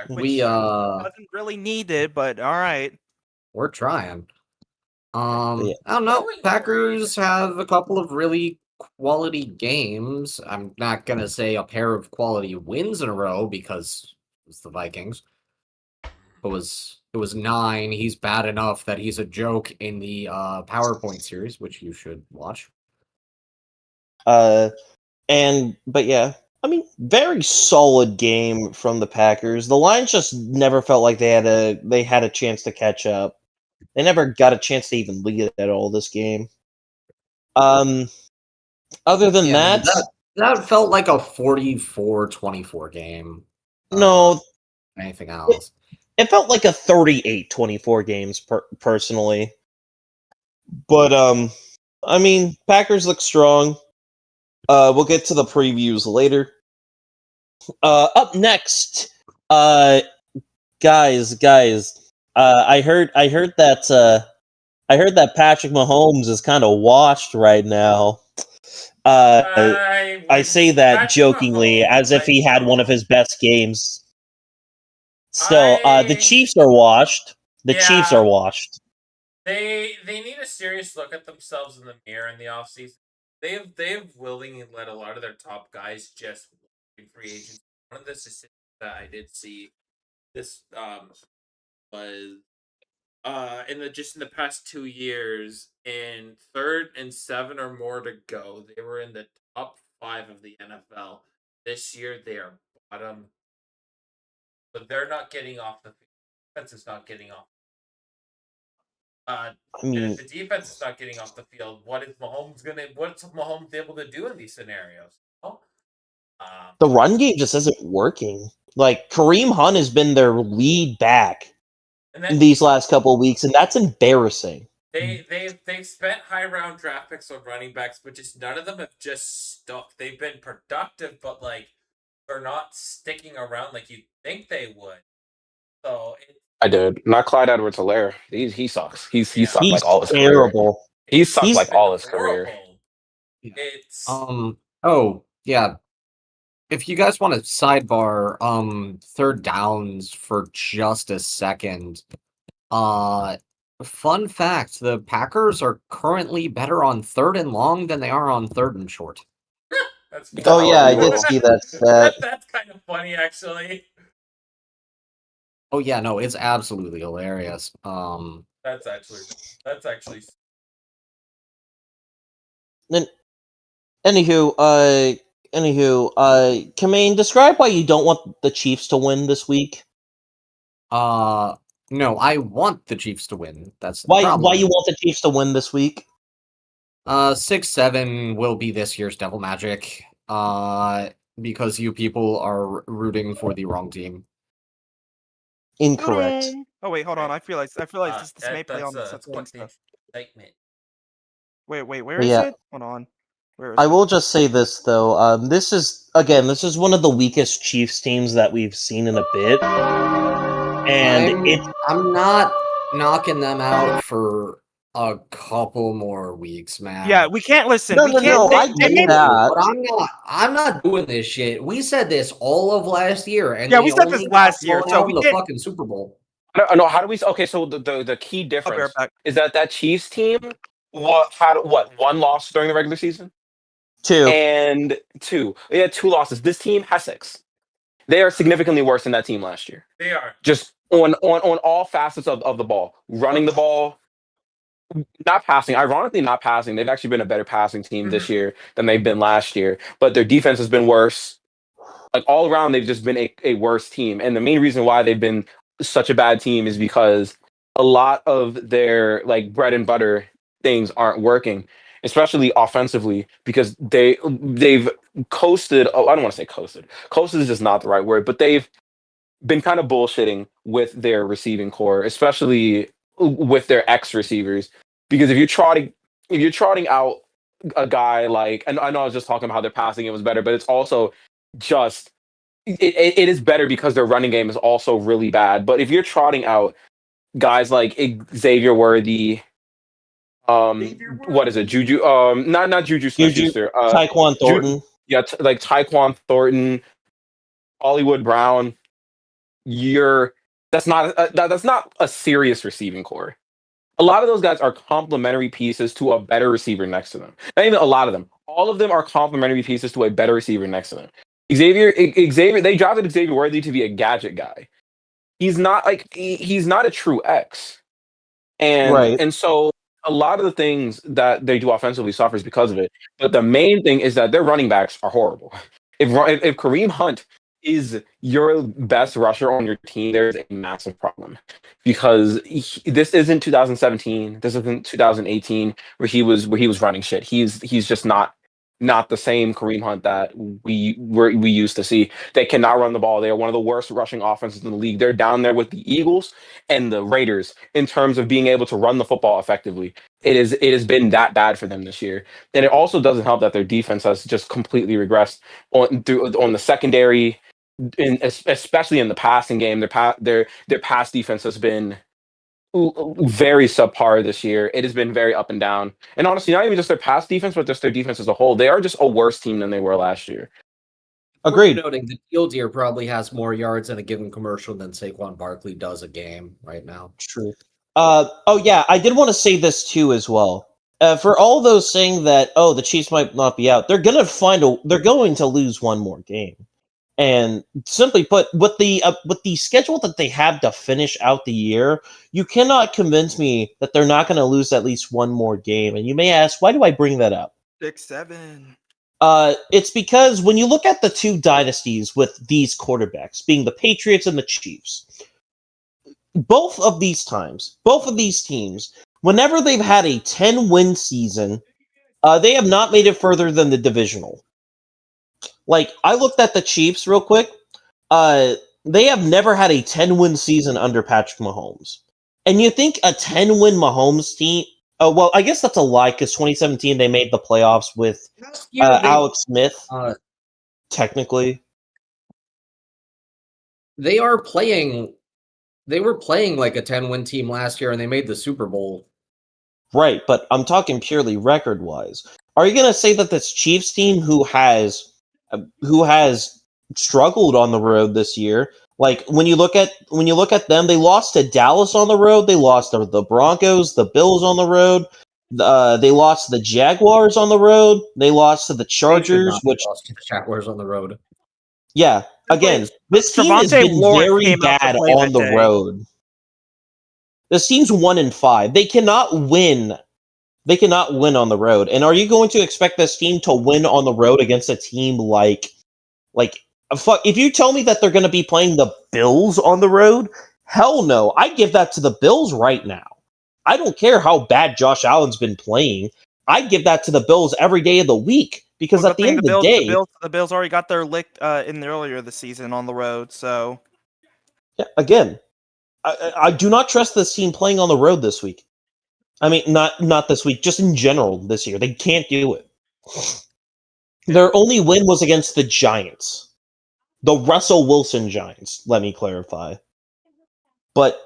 [SPEAKER 4] We
[SPEAKER 3] doesn't really need it, but all right.
[SPEAKER 4] We're trying. I don't know. Packers have a couple of really quality games. I'm not gonna say a pair of quality wins in a row because it's the Vikings. It was 9. He's bad enough that he's a joke in the PowerPoint series, which you should watch.
[SPEAKER 2] But yeah. I mean, very solid game from the Packers. The Lions just never felt like they had a chance to catch up. They never got a chance to even lead at all this game. Other than
[SPEAKER 4] that felt like a 44-24 game.
[SPEAKER 2] No,
[SPEAKER 4] anything else.
[SPEAKER 2] It felt like a 38-24 games personally. But I mean, Packers look strong. We'll get to the previews later. Up next, guys, I heard that Patrick Mahomes is kind of washed right now. I say that
[SPEAKER 8] Patrick
[SPEAKER 2] jokingly,
[SPEAKER 8] Mahomes,
[SPEAKER 2] as if he had one of
[SPEAKER 8] no.
[SPEAKER 2] his best games. Still, the
[SPEAKER 8] I
[SPEAKER 2] Chiefs are washed. The Chiefs
[SPEAKER 8] Yeah.
[SPEAKER 2] are washed.
[SPEAKER 8] They need a serious look at themselves in the mirror in the offseason. They've willingly let a lot of their top guys just in free agents. One of the statistics that I did see this was in the past 2 years, in third and 7 or more to go, they were in the top 5 of the NFL. This year they are bottom, but they're not getting off the field. Defense is not getting off.
[SPEAKER 2] I
[SPEAKER 8] And
[SPEAKER 2] mean,
[SPEAKER 8] if the defense is not getting off the field, what's Mahomes able to do in these scenarios? Oh,
[SPEAKER 2] the run game just isn't working. Like, Kareem Hunt has been their lead back
[SPEAKER 8] and
[SPEAKER 2] in
[SPEAKER 8] then
[SPEAKER 2] these last couple of weeks, and that's embarrassing.
[SPEAKER 8] they've spent high round draft picks on running backs, but just none of them have just stuck. They've been productive, but like they're not sticking around like you'd think they would. So
[SPEAKER 5] I did. Not Clyde Edwards-Helaire. He sucks. He
[SPEAKER 8] Yeah.
[SPEAKER 5] sucked
[SPEAKER 2] He's
[SPEAKER 5] like all his career.
[SPEAKER 2] terrible.
[SPEAKER 5] He sucked
[SPEAKER 2] He's
[SPEAKER 5] like
[SPEAKER 8] been
[SPEAKER 5] all his career.
[SPEAKER 8] horrible.
[SPEAKER 4] Yeah.
[SPEAKER 8] It's
[SPEAKER 4] Oh, yeah. If you guys want to sidebar, third downs for just a second. Fun fact, the Packers are currently better on third and long than they are on third and short.
[SPEAKER 8] that's
[SPEAKER 2] Oh yeah, I did see that stat.
[SPEAKER 8] That's kind of funny, actually.
[SPEAKER 4] Oh yeah, no, it's absolutely hilarious.
[SPEAKER 8] That's actually
[SPEAKER 2] Anywho, Kamaine, describe why you don't want the Chiefs to win this week.
[SPEAKER 4] No, I want the Chiefs to win. That's the
[SPEAKER 2] Why
[SPEAKER 4] problem.
[SPEAKER 2] you want the Chiefs to win this week?
[SPEAKER 4] 6-7 will be this year's Devil Magic. Because you people are rooting for the wrong team.
[SPEAKER 2] Incorrect.
[SPEAKER 3] Oh wait, hold on. I realized this may play on the
[SPEAKER 8] that's
[SPEAKER 3] thing stuff.
[SPEAKER 8] excitement.
[SPEAKER 3] Wait, where is
[SPEAKER 2] Yeah.
[SPEAKER 3] it? Hold on. Where is
[SPEAKER 2] I
[SPEAKER 3] it?
[SPEAKER 2] will just say this though. This is one of the weakest Chiefs teams that we've seen in a bit, and
[SPEAKER 4] I'm not knocking them out for a couple more weeks, man.
[SPEAKER 3] Yeah, we can't listen.
[SPEAKER 2] No,
[SPEAKER 3] we
[SPEAKER 2] no,
[SPEAKER 3] can't.
[SPEAKER 2] no,
[SPEAKER 3] they-
[SPEAKER 2] I
[SPEAKER 3] they
[SPEAKER 2] get
[SPEAKER 3] made-
[SPEAKER 2] that.
[SPEAKER 4] But I'm not doing this shit. We said this all of last year, and
[SPEAKER 3] Yeah,
[SPEAKER 4] they
[SPEAKER 3] we said this
[SPEAKER 4] only got
[SPEAKER 3] last year,
[SPEAKER 4] blown
[SPEAKER 3] so
[SPEAKER 4] out
[SPEAKER 3] we
[SPEAKER 4] in the
[SPEAKER 3] can't-
[SPEAKER 4] fucking Super Bowl.
[SPEAKER 5] I don't know. How do we? Okay, so the key
[SPEAKER 3] I'll be
[SPEAKER 5] difference
[SPEAKER 3] right back.
[SPEAKER 5] is that Chiefs team had one loss during the regular season
[SPEAKER 2] 2.
[SPEAKER 5] and 2. They had 2 losses. This team has 6. They are significantly worse than that team last year.
[SPEAKER 8] They are.
[SPEAKER 5] Just on all facets of the ball, running the ball, not passing. Ironically, not passing. They've actually been a better passing team this year than they've been last year. But their defense has been worse. Like all around, they've just been a worse team. And the main reason why they've been such a bad team is because a lot of their like bread and butter things aren't working, especially offensively, because they've coasted. Oh, I don't want to say coasted. Coasted is just not the right word, but they've been kind of bullshitting with their receiving core, especially with their X receivers. Because if you're trotting out a guy like, and I know I was just talking about how their passing it was better, but it's also just it is better because their running game is also really bad. But if you're trotting out guys like Xavier Worthy, what is it, Juju? Not Juju Smith-Schuster.
[SPEAKER 2] Tyquan Thornton.
[SPEAKER 5] Like Tyquan Thornton, Hollywood Brown. That's not a serious receiving core. A lot of those guys are complementary pieces to a better receiver next to them. Not even a lot of them. All of them are complementary pieces to a better receiver next to them. Xavier, they drafted Xavier Worthy to be a gadget guy. He's not he's not a true X. And so a lot of the things that they do offensively suffers because of it. But the main thing is that their running backs are horrible. If Kareem Hunt is your best rusher on your team, there's a massive problem because this isn't 2017. This isn't 2018 where he was running shit. He's just not not the same Kareem Hunt that we used to see. They cannot run the ball. They are one of the worst rushing offenses in the league. They're down there with the Eagles and the Raiders in terms of being able to run the football effectively. It has been that bad for them this year. And it also doesn't help that their defense has just completely regressed on the secondary, especially in the passing game. Their pass defense has been very subpar this year. It has been very up and down. And honestly, not even just their pass defense, but just their defense as a whole. They are just a worse team than they were last year.
[SPEAKER 2] Agreed.
[SPEAKER 4] Worth noting, the Teal Deer probably has more yards in a given commercial than Saquon Barkley does a game right now.
[SPEAKER 2] True. Oh yeah, I did want to say this too as well. For all those saying that, oh, the Chiefs might not be out, they're going to lose one more game. And simply put, with the schedule that they have to finish out the year, you cannot convince me that they're not going to lose at least one more game. And you may ask, why do I bring that up?
[SPEAKER 3] 6-7.
[SPEAKER 2] It's because when you look at the two dynasties with these quarterbacks, being the Patriots and the Chiefs, both of these teams, whenever they've had a 10-win season, they have not made it further than the divisional. Like, I looked at the Chiefs real quick. They have never had a 10-win season under Patrick Mahomes. And you think a 10-win Mahomes team... well, I guess that's a lie, because 2017 they made the playoffs with Alex Smith, technically.
[SPEAKER 4] They were playing like a 10-win team last year, and they made the Super Bowl.
[SPEAKER 2] Right, but I'm talking purely record-wise. Are you going to say that this Chiefs team who has struggled on the road this year, like when you look at them, they lost to Dallas on the road, they lost to the Broncos, the Bills on the road, they lost to the Jaguars on the road, they lost to the Chargers, which
[SPEAKER 4] lost to the Jaguars on the road.
[SPEAKER 2] Yeah, again, this team has
[SPEAKER 3] Trevante
[SPEAKER 2] been
[SPEAKER 3] Lawrence
[SPEAKER 2] very
[SPEAKER 3] came out to
[SPEAKER 2] bad
[SPEAKER 3] play
[SPEAKER 2] on
[SPEAKER 3] that
[SPEAKER 2] the
[SPEAKER 3] day.
[SPEAKER 2] road. This team's 1-5. They cannot win. They cannot win on the road. And are you going to expect this team to win on the road against a team like fuck? If you tell me that they're going to be playing the Bills on the road, hell no. I give that to the Bills right now. I don't care how bad Josh Allen's been playing. I give that to the Bills every day of the week because
[SPEAKER 3] Well,
[SPEAKER 2] at the end of the day,
[SPEAKER 3] the Bills already got their lick in earlier this season on the road. So
[SPEAKER 2] yeah, again, I do not trust this team playing on the road this week. I mean, not this week, just in general this year. They can't do it. Their only win was against the Giants. The Russell Wilson Giants, let me clarify. But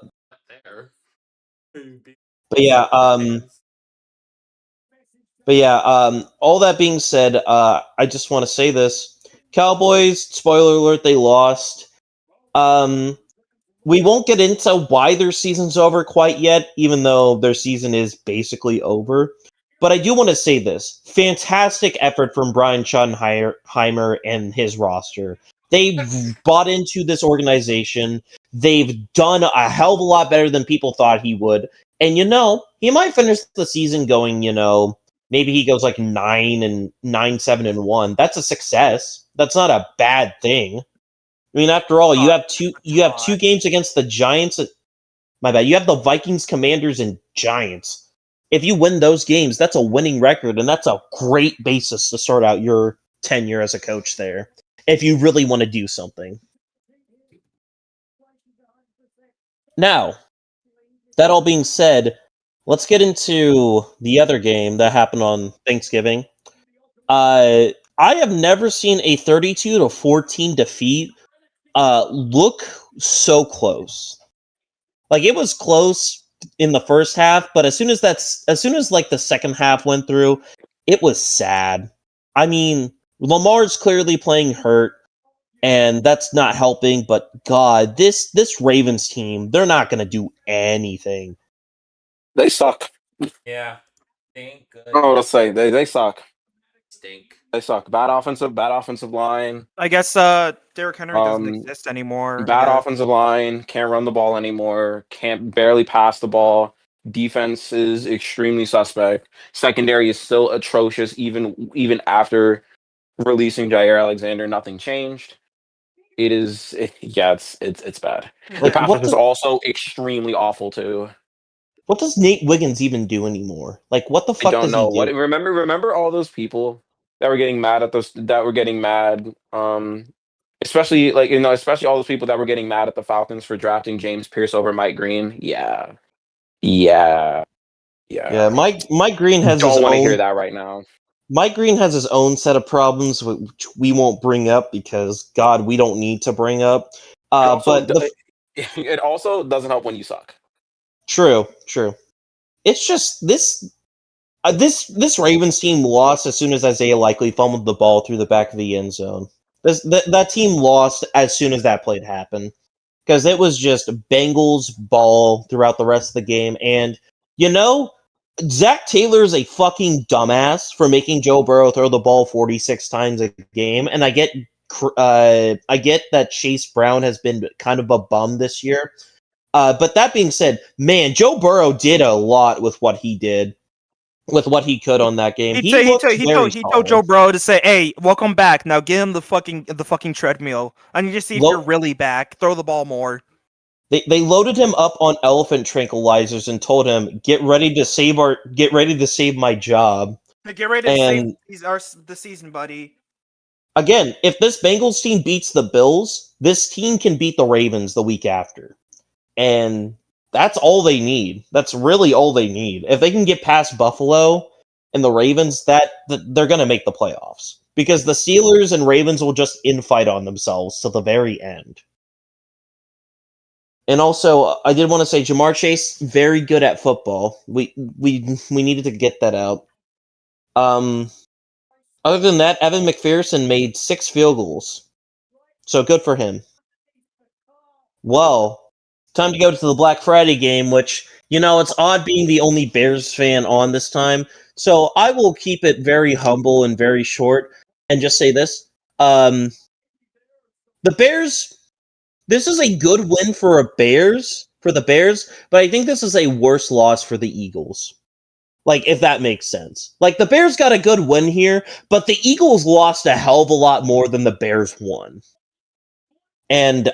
[SPEAKER 2] yeah, all that being said, I just want to say this. Cowboys, spoiler alert, they lost. We won't get into why their season's over quite yet, even though their season is basically over. But I do want to say this. Fantastic effort from Brian Schottenheimer and his roster. They've bought into this organization. They've done a hell of a lot better than people thought he would. And, he might finish the season going, maybe he goes like 9-7-1. That's a success. That's not a bad thing. I mean, after all, you have two games against the Giants. My bad. You have the Vikings, Commanders, and Giants. If you win those games, that's a winning record, and that's a great basis to start out your tenure as a coach there, if you really want to do something. Now, that all being said, let's get into the other game that happened on Thanksgiving. I have never seen a 32-14 defeat look so close. Like, it was close in the first half, but as soon as like the second half went through, it was sad. I mean, Lamar's clearly playing hurt, and that's not helping, but God, this Ravens team, they're not going to do anything.
[SPEAKER 5] They suck.
[SPEAKER 8] Yeah. Stink. Good.
[SPEAKER 5] I don't know what to say. They suck.
[SPEAKER 8] Stink.
[SPEAKER 5] They suck. Bad offensive line.
[SPEAKER 3] I guess Derrick Henry doesn't exist anymore.
[SPEAKER 5] Bad offensive line. Can't run the ball anymore. Can't barely pass the ball. Defense is extremely suspect. Secondary is still atrocious, even after releasing Jair Alexander. Nothing changed. It's bad. The
[SPEAKER 2] Like,
[SPEAKER 5] pass rush is also extremely awful too.
[SPEAKER 2] What does Nate Wiggins even do anymore? Like, what the
[SPEAKER 5] I
[SPEAKER 2] fuck
[SPEAKER 5] don't
[SPEAKER 2] does
[SPEAKER 5] know.
[SPEAKER 2] he do?
[SPEAKER 5] Remember all those people that were getting mad at those that were getting mad. Especially especially all those people that were getting mad at the Falcons for drafting James Pierce over Mike Green. Yeah. Yeah.
[SPEAKER 2] Yeah,
[SPEAKER 5] Yeah.
[SPEAKER 2] Mike Green has his
[SPEAKER 5] Don't want to
[SPEAKER 2] own.
[SPEAKER 5] hear that right now.
[SPEAKER 2] Mike Green has his own set of problems which we won't bring up because God, we don't need to bring up. But
[SPEAKER 5] It also doesn't help when you suck.
[SPEAKER 2] True. It's just this Ravens team lost as soon as Isaiah Likely fumbled the ball through the back of the end zone. That team lost as soon as that play happened because it was just Bengals ball throughout the rest of the game. And Zach Taylor's a fucking dumbass for making Joe Burrow throw the ball 46 times a game. And I get that Chase Brown has been kind of a bum this year. But that being said, man, Joe Burrow did a lot with what he did. With what he could on that game, he
[SPEAKER 3] told Joe Burrow to say, "Hey, welcome back. Now get him the fucking treadmill. I need to see if you're really back. Throw the ball more."
[SPEAKER 2] They loaded him up on elephant tranquilizers and told him, "Get ready to save my job.
[SPEAKER 3] Get ready to save the season, buddy."
[SPEAKER 2] Again, if this Bengals team beats the Bills, this team can beat the Ravens the week after, and that's all they need. That's really all they need. If they can get past Buffalo and the Ravens, they're going to make the playoffs. Because the Steelers and Ravens will just infight on themselves to the very end. And also, I did want to say, Jamar Chase, very good at football. We needed to get that out. Other than that, Evan McPherson made 6 field goals. So good for him. Well, time to go to the Black Friday game, which, it's odd being the only Bears fan on this time. So I will keep it very humble and very short and just say this. The Bears, this is a good win for the Bears, but I think this is a worse loss for the Eagles. Like, if that makes sense. Like, the Bears got a good win here, but the Eagles lost a hell of a lot more than the Bears won. And,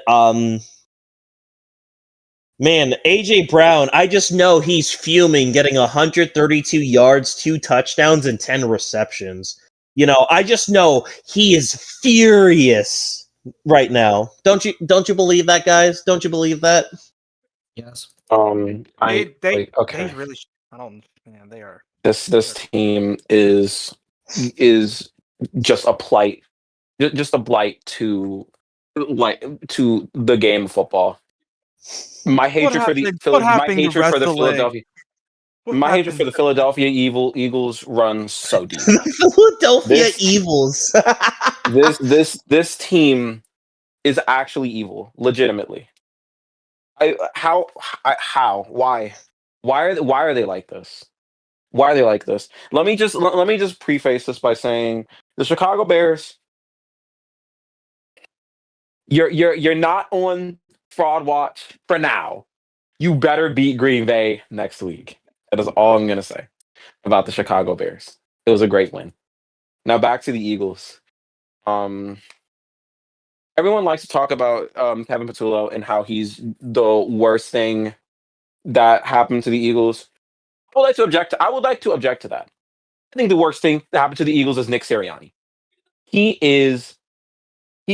[SPEAKER 2] man, A.J. Brown, I just know he's fuming getting 132 yards, 2 touchdowns, and 10 receptions. I just know he is furious right now. Don't you believe that, guys? Don't you believe that?
[SPEAKER 4] Yes.
[SPEAKER 3] They really. I don't. Man, they are.
[SPEAKER 5] This team is just a blight, just a blight to the game of football. My hatred for the Philadelphia Eagles runs so deep.
[SPEAKER 2] Philadelphia Evils.
[SPEAKER 5] This team is actually evil, legitimately. Why are they like this? Why are they like this? Let me just preface this by saying the Chicago Bears. You're not on fraud watch for now. You better beat Green Bay next week. That is all I'm gonna say about the Chicago Bears. It was a great win. Now back to the Eagles. Everyone likes to talk about Kevin Patullo and how he's the worst thing that happened to the Eagles. I would like to object to that. I think the worst thing that happened to the Eagles is Nick Sirianni. He is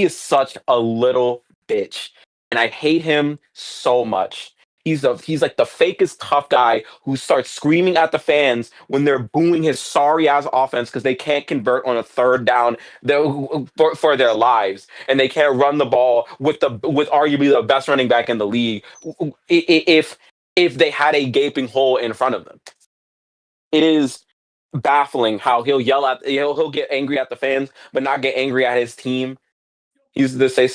[SPEAKER 5] such a little bitch, and I hate him so much. He's like the fakest tough guy who starts screaming at the fans when they're booing his sorry ass offense because they can't convert on a third down for their lives, and they can't run the ball with arguably the best running back in the league. If they had a gaping hole in front of them, it is baffling how he'll get angry at the fans, but not get angry at his team. He's to say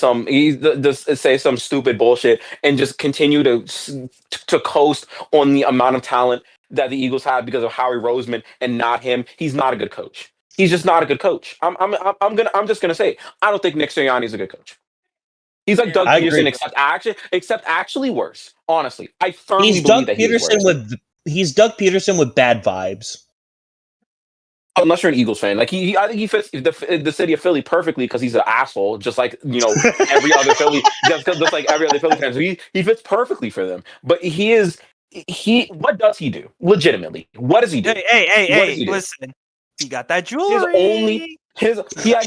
[SPEAKER 5] some stupid bullshit and just continue to coast on the amount of talent that the Eagles have because of Howie Roseman and not him. He's not a good coach. He's just not a good coach. I'm just gonna say I don't think Nick Sirianni is a good coach. He's like Doug Peterson, except actually worse. Honestly, I firmly believe that he's worse.
[SPEAKER 2] He's Doug Peterson with bad vibes.
[SPEAKER 5] Unless you're an Eagles fan, I think he fits the city of Philly perfectly because he's an asshole, just like every other Philly, just like every other Philly fan. So he fits perfectly for them. But what does he do? Legitimately, what does he do?
[SPEAKER 3] Hey! Listen, he got that jewelry.
[SPEAKER 5] He had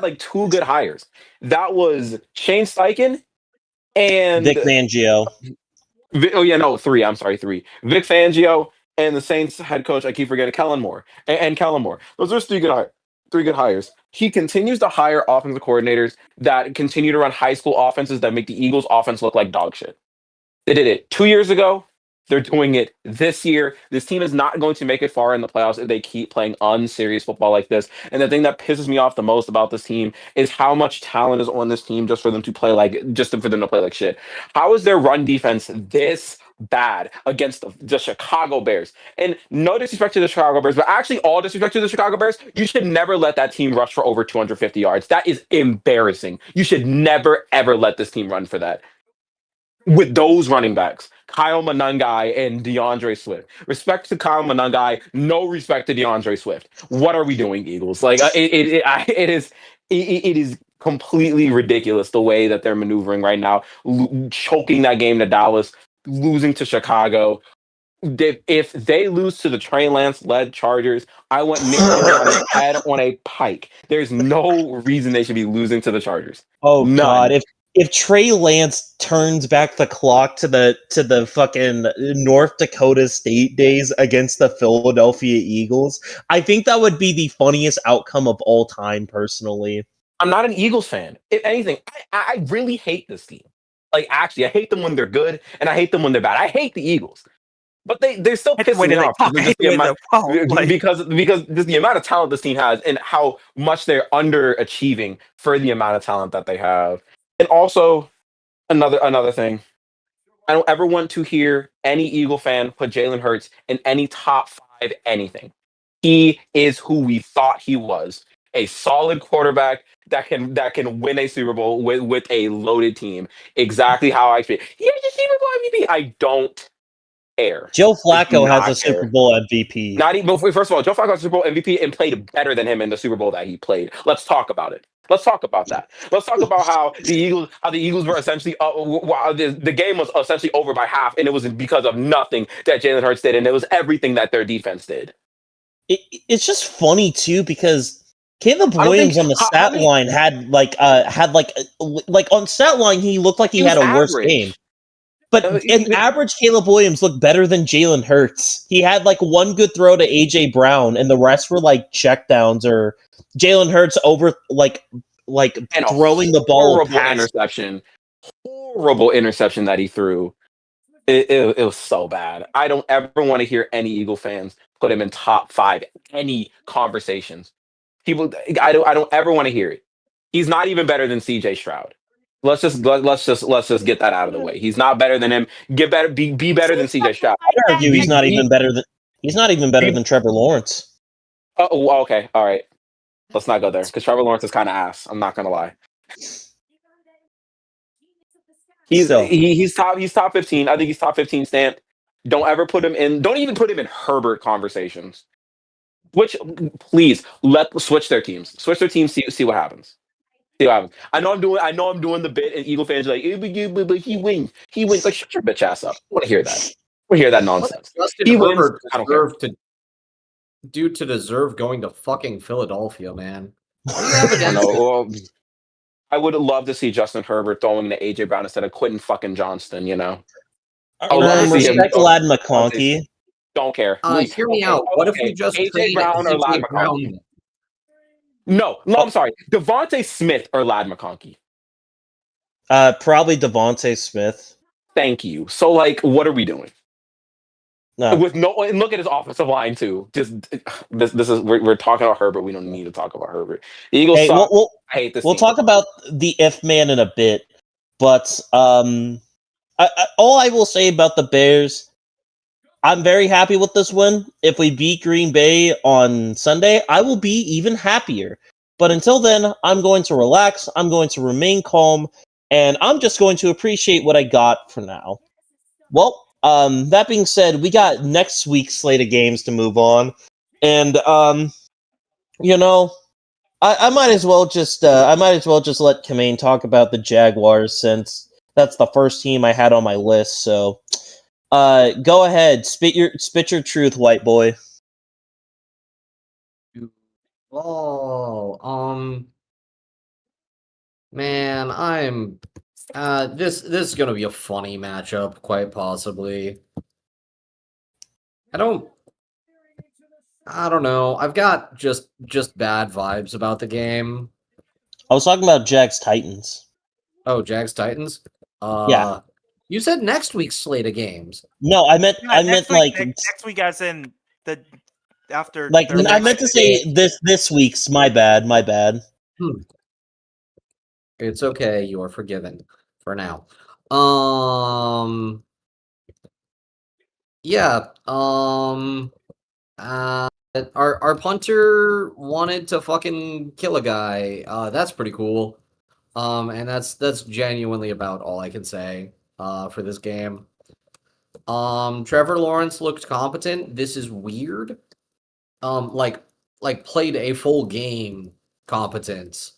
[SPEAKER 5] like two good hires. That was Shane Steichen and
[SPEAKER 2] Vic Fangio.
[SPEAKER 5] three. I'm sorry, three. Vic Fangio and the Saints head coach. I keep forgetting Kellen Moore and Kellen Moore. Those are three good hires. He continues to hire offensive coordinators that continue to run high school offenses that make the Eagles' offense look like dog shit. They did it 2 years ago. They're doing it this year. This team is not going to make it far in the playoffs if they keep playing unserious football like this. And the thing that pisses me off the most about this team is how much talent is on this team just for them to play like shit. How is their run defense this bad against the Chicago Bears? And no disrespect to the Chicago Bears, but actually all disrespect to the Chicago Bears, you should never let that team rush for over 250 yards. That is embarrassing. You should never, ever let this team run for that. With those running backs, Kyle Monangai and DeAndre Swift. Respect to Kyle Monangai, no respect to DeAndre Swift. What are we doing, Eagles? Like it is completely ridiculous the way that they're maneuvering right now, choking that game to Dallas, losing to Chicago. If they lose to the Trey Lance-led Chargers, I want Nick Foles on his head on a pike. There's no reason they should be losing to the Chargers.
[SPEAKER 2] Oh
[SPEAKER 5] None.
[SPEAKER 2] God! If Trey Lance turns back the clock to the fucking North Dakota State days against the Philadelphia Eagles, I think that would be the funniest outcome of all time. Personally,
[SPEAKER 5] I'm not an Eagles fan. If anything, I really hate this team. Like, actually, I hate them when they're good, and I hate them when they're bad. I hate the Eagles, but they're still pissing me off because just the amount of talent this team has and how much they're underachieving for the amount of talent that they have. And also, another thing, I don't ever want to hear any Eagle fan put Jalen Hurts in any top five anything. He is who we thought he was. A solid quarterback that can win a Super Bowl with a loaded team. Exactly how I feel. He has a Super Bowl MVP. I don't care.
[SPEAKER 2] Joe
[SPEAKER 5] I do
[SPEAKER 2] Flacco has
[SPEAKER 5] not
[SPEAKER 2] a Super
[SPEAKER 5] care.
[SPEAKER 2] Bowl MVP.
[SPEAKER 5] Not even first of all, Joe Flacco has a Super Bowl MVP and played better than him in the Super Bowl that he played. Let's talk about it. Let's talk about that. Let's talk about how the Eagles were essentially the game was essentially over by half, and it was because of nothing that Jalen Hurts did, and it was everything that their defense did.
[SPEAKER 2] It's just funny too because Caleb
[SPEAKER 5] I don't
[SPEAKER 2] Williams
[SPEAKER 5] think-
[SPEAKER 2] on the
[SPEAKER 5] how
[SPEAKER 2] stat
[SPEAKER 5] many-
[SPEAKER 2] line had on stat line he looked like he
[SPEAKER 5] He
[SPEAKER 2] had a
[SPEAKER 5] was
[SPEAKER 2] worse
[SPEAKER 5] average.
[SPEAKER 2] game. But an average Caleb Williams looked better than Jalen Hurts. He had like one good throw to AJ Brown, and the rest were like checkdowns or Jalen Hurts over like
[SPEAKER 5] And a
[SPEAKER 2] throwing the ball
[SPEAKER 5] horrible
[SPEAKER 2] past.
[SPEAKER 5] horrible interception that he threw. It was so bad. I don't ever want to hear any Eagle fans put him in top five any conversations. I don't ever want to hear it. He's not even better than CJ Stroud. Let's just get that out of the way. He's not better than him. Be better than CJ Stroud.
[SPEAKER 2] I'd argue he's not even better than Trevor Lawrence.
[SPEAKER 5] Oh, okay, all right. Let's not go there because Trevor Lawrence is kind of ass. I'm not gonna lie. He's top 15. I think he's top 15 stamp. Don't ever put him in. Don't even put him in Herbert conversations. Please switch their teams. Switch their teams. See what happens. See what happens. I know I'm doing the bit, and Eagle fans are like, but he wins. He wins. Like, shut your bitch ass up. I want to hear that. I want to hear that nonsense.
[SPEAKER 4] Justin Herbert
[SPEAKER 5] I don't care.
[SPEAKER 4] deserve going to fucking Philadelphia, man.
[SPEAKER 5] I would love to see Justin Herbert throwing to AJ Brown instead of Quentin fucking Johnston. You know.
[SPEAKER 2] Respect Lad McConkey.
[SPEAKER 5] Don't care.
[SPEAKER 4] Hear me out. What if we just
[SPEAKER 5] AJ
[SPEAKER 4] trade
[SPEAKER 5] Brown or Lad McConkey? No, I'm sorry. Devontae Smith or Lad McConkey?
[SPEAKER 2] Probably Devontae Smith.
[SPEAKER 5] Thank you. So, like, what are we doing?
[SPEAKER 2] No.
[SPEAKER 5] And look at his offensive line too. Just this is we're talking about Herbert. We don't need to talk about Herbert. The Eagles suck. I hate this.
[SPEAKER 2] We'll
[SPEAKER 5] team.
[SPEAKER 2] talk about the if man in a bit, but all I will say about the Bears, I'm very happy with this win. If we beat Green Bay on Sunday, I will be even happier. But until then, I'm going to relax. I'm going to remain calm, and I'm just going to appreciate what I got for now. Well, that being said, we got next week's slate of games to move on, and you know, I might as well just let Kamain talk about the Jaguars since that's the first team I had on my list. So, go ahead, spit your truth, white boy.
[SPEAKER 4] Oh, man, I'm this is gonna be a funny matchup, quite possibly. I don't know. I've got just bad vibes about the game.
[SPEAKER 2] I was talking about Jags Titans.
[SPEAKER 4] Oh, Jags Titans?
[SPEAKER 2] Yeah.
[SPEAKER 4] You said next week's slate of games.
[SPEAKER 2] No, I meant
[SPEAKER 3] next week,
[SPEAKER 2] like
[SPEAKER 3] next week, as in the after.
[SPEAKER 2] like
[SPEAKER 3] Thursday
[SPEAKER 2] I meant
[SPEAKER 3] night.
[SPEAKER 2] to say this week's. My bad.
[SPEAKER 4] It's okay, you are forgiven for now. Yeah, our punter wanted to fucking kill a guy. That's pretty cool. And that's genuinely about all I can say for this game. Trevor Lawrence looked competent. This is weird. Like played a full game competent.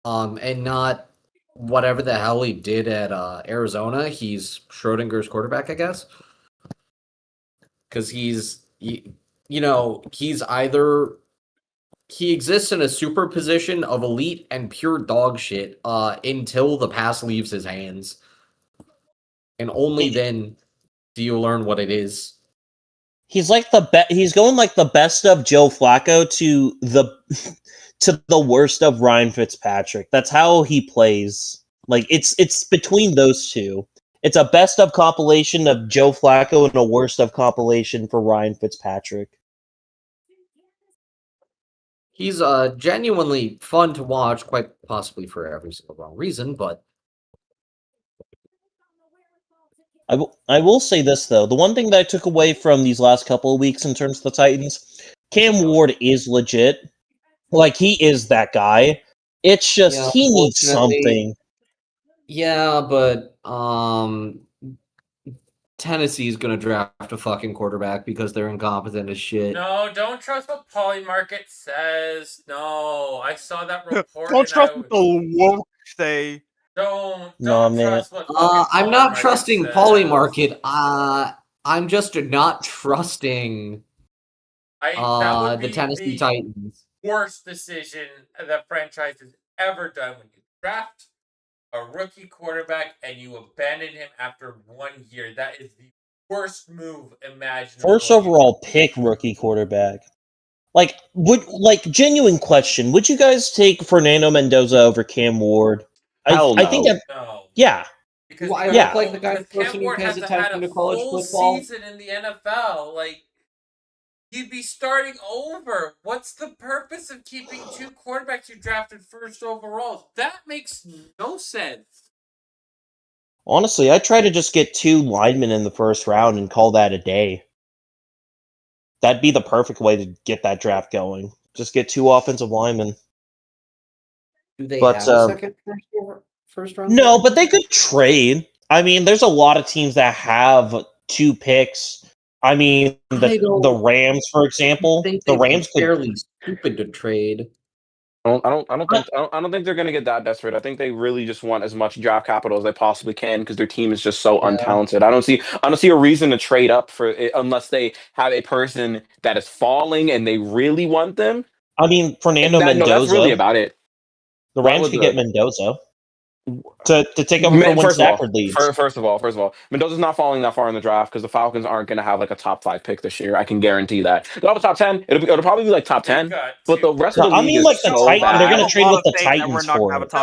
[SPEAKER 4] And not whatever the hell he did at Arizona. He's Schrodinger's quarterback, I guess. Because he's either he exists in a superposition of elite and pure dog shit until the pass leaves his hands. And only then do you learn what it is.
[SPEAKER 2] He's like he's going like the best of Joe Flacco to the worst of Ryan Fitzpatrick. That's how he plays. Like it's between those two. It's a best of compilation of Joe Flacco and a worst of compilation for Ryan Fitzpatrick.
[SPEAKER 4] He's genuinely fun to watch, quite possibly for every single wrong reason, but
[SPEAKER 2] I will say this though. The one thing that I took away from these last couple of weeks in terms of the Titans, Cam Ward is legit. Like he is that guy. It's just he needs something.
[SPEAKER 4] Yeah, but Tennessee's gonna draft a fucking quarterback because they're incompetent as shit.
[SPEAKER 8] No, don't trust what Polymarket says. No, I saw that report.
[SPEAKER 3] Don't trust what the woke say.
[SPEAKER 8] Don't
[SPEAKER 2] man.
[SPEAKER 8] trust what
[SPEAKER 4] I'm not trusting
[SPEAKER 8] says.
[SPEAKER 4] Polymarket. I'm just not trusting
[SPEAKER 8] that would be
[SPEAKER 4] the Tennessee Titans.
[SPEAKER 8] Worst decision the franchise has ever done when you draft a rookie quarterback and you abandon him after 1 year. That is the worst move imaginable.
[SPEAKER 2] First overall pick rookie quarterback. Like genuine question. Would you guys take Fernando Mendoza over Cam Ward?
[SPEAKER 5] Hell no.
[SPEAKER 2] I think
[SPEAKER 8] no.
[SPEAKER 2] Yeah.
[SPEAKER 8] Because
[SPEAKER 4] I
[SPEAKER 8] look
[SPEAKER 4] like the kind of person who pays attention to college football.
[SPEAKER 8] Season in the NFL, like you'd be starting over. What's the purpose of keeping two quarterbacks you drafted first overall? That makes no sense.
[SPEAKER 2] Honestly, I'd try to just get 2 linemen in the first round and call that a day. That'd be the perfect way to get that draft going. Just get 2 offensive linemen.
[SPEAKER 4] Do they have a second first round?
[SPEAKER 2] No, but they could trade. I mean, there's a lot of teams that have 2 picks. I mean, the Rams, for example, the Rams could
[SPEAKER 4] fairly stupid to trade.
[SPEAKER 5] I don't think they're going to get that desperate. I think they really just want as much draft capital as they possibly can because their team is just so untalented. I don't see a reason to trade up for it unless they have a person that is falling and they really want them.
[SPEAKER 2] I mean, Fernando Mendoza.
[SPEAKER 5] No, that's really about it.
[SPEAKER 2] The Rams could get Mendoza to take over for when Stafford leaves.
[SPEAKER 5] First of all, Mendoza's not falling that far in the draft because the Falcons aren't going to have like a top 5 pick this year. I can guarantee that. They'll have a top 10. It'll probably be like top 10. But the rest of the league is so bad.
[SPEAKER 2] They're going to trade with the Titans for it.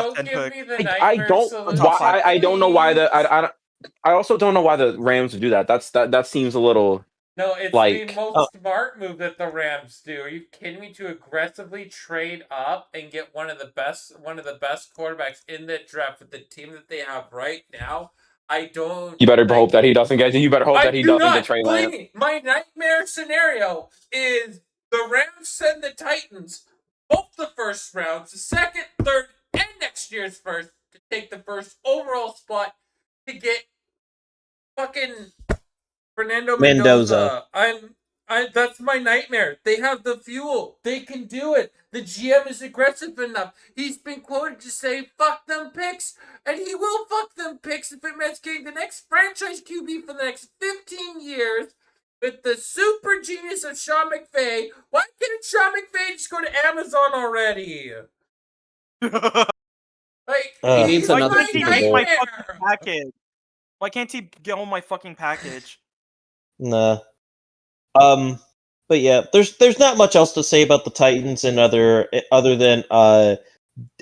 [SPEAKER 5] I don't know why I also don't know why the Rams would do that. That seems a little.
[SPEAKER 8] No, it's the most smart move that the Rams do. Are you kidding me? To aggressively trade up and get one of the best quarterbacks in the draft with the team that they have right now. I don't.
[SPEAKER 5] You better hope that he doesn't get. You better hope that he doesn't get Trey Lance.
[SPEAKER 8] My nightmare scenario is the Rams send the Titans both the first rounds, the second, third, and next year's first to take the first overall spot to get fucking Fernando Mendoza. That's my nightmare. They have the fuel. They can do it. The GM is aggressive enough. He's been quoted to say, fuck them picks. And he will fuck them picks if it means getting the next franchise QB for the next 15 years with the super genius of Sean McVay. Why can't Sean McVay just go to Amazon already? Like,
[SPEAKER 4] He needs
[SPEAKER 8] he's
[SPEAKER 3] Why
[SPEAKER 4] another
[SPEAKER 8] my
[SPEAKER 3] can't he
[SPEAKER 4] Super
[SPEAKER 3] get
[SPEAKER 4] Bowl.
[SPEAKER 3] my
[SPEAKER 8] nightmare.
[SPEAKER 3] fucking package? Why can't he get on my fucking package?
[SPEAKER 2] Nah. But yeah, there's not much else to say about the Titans and other than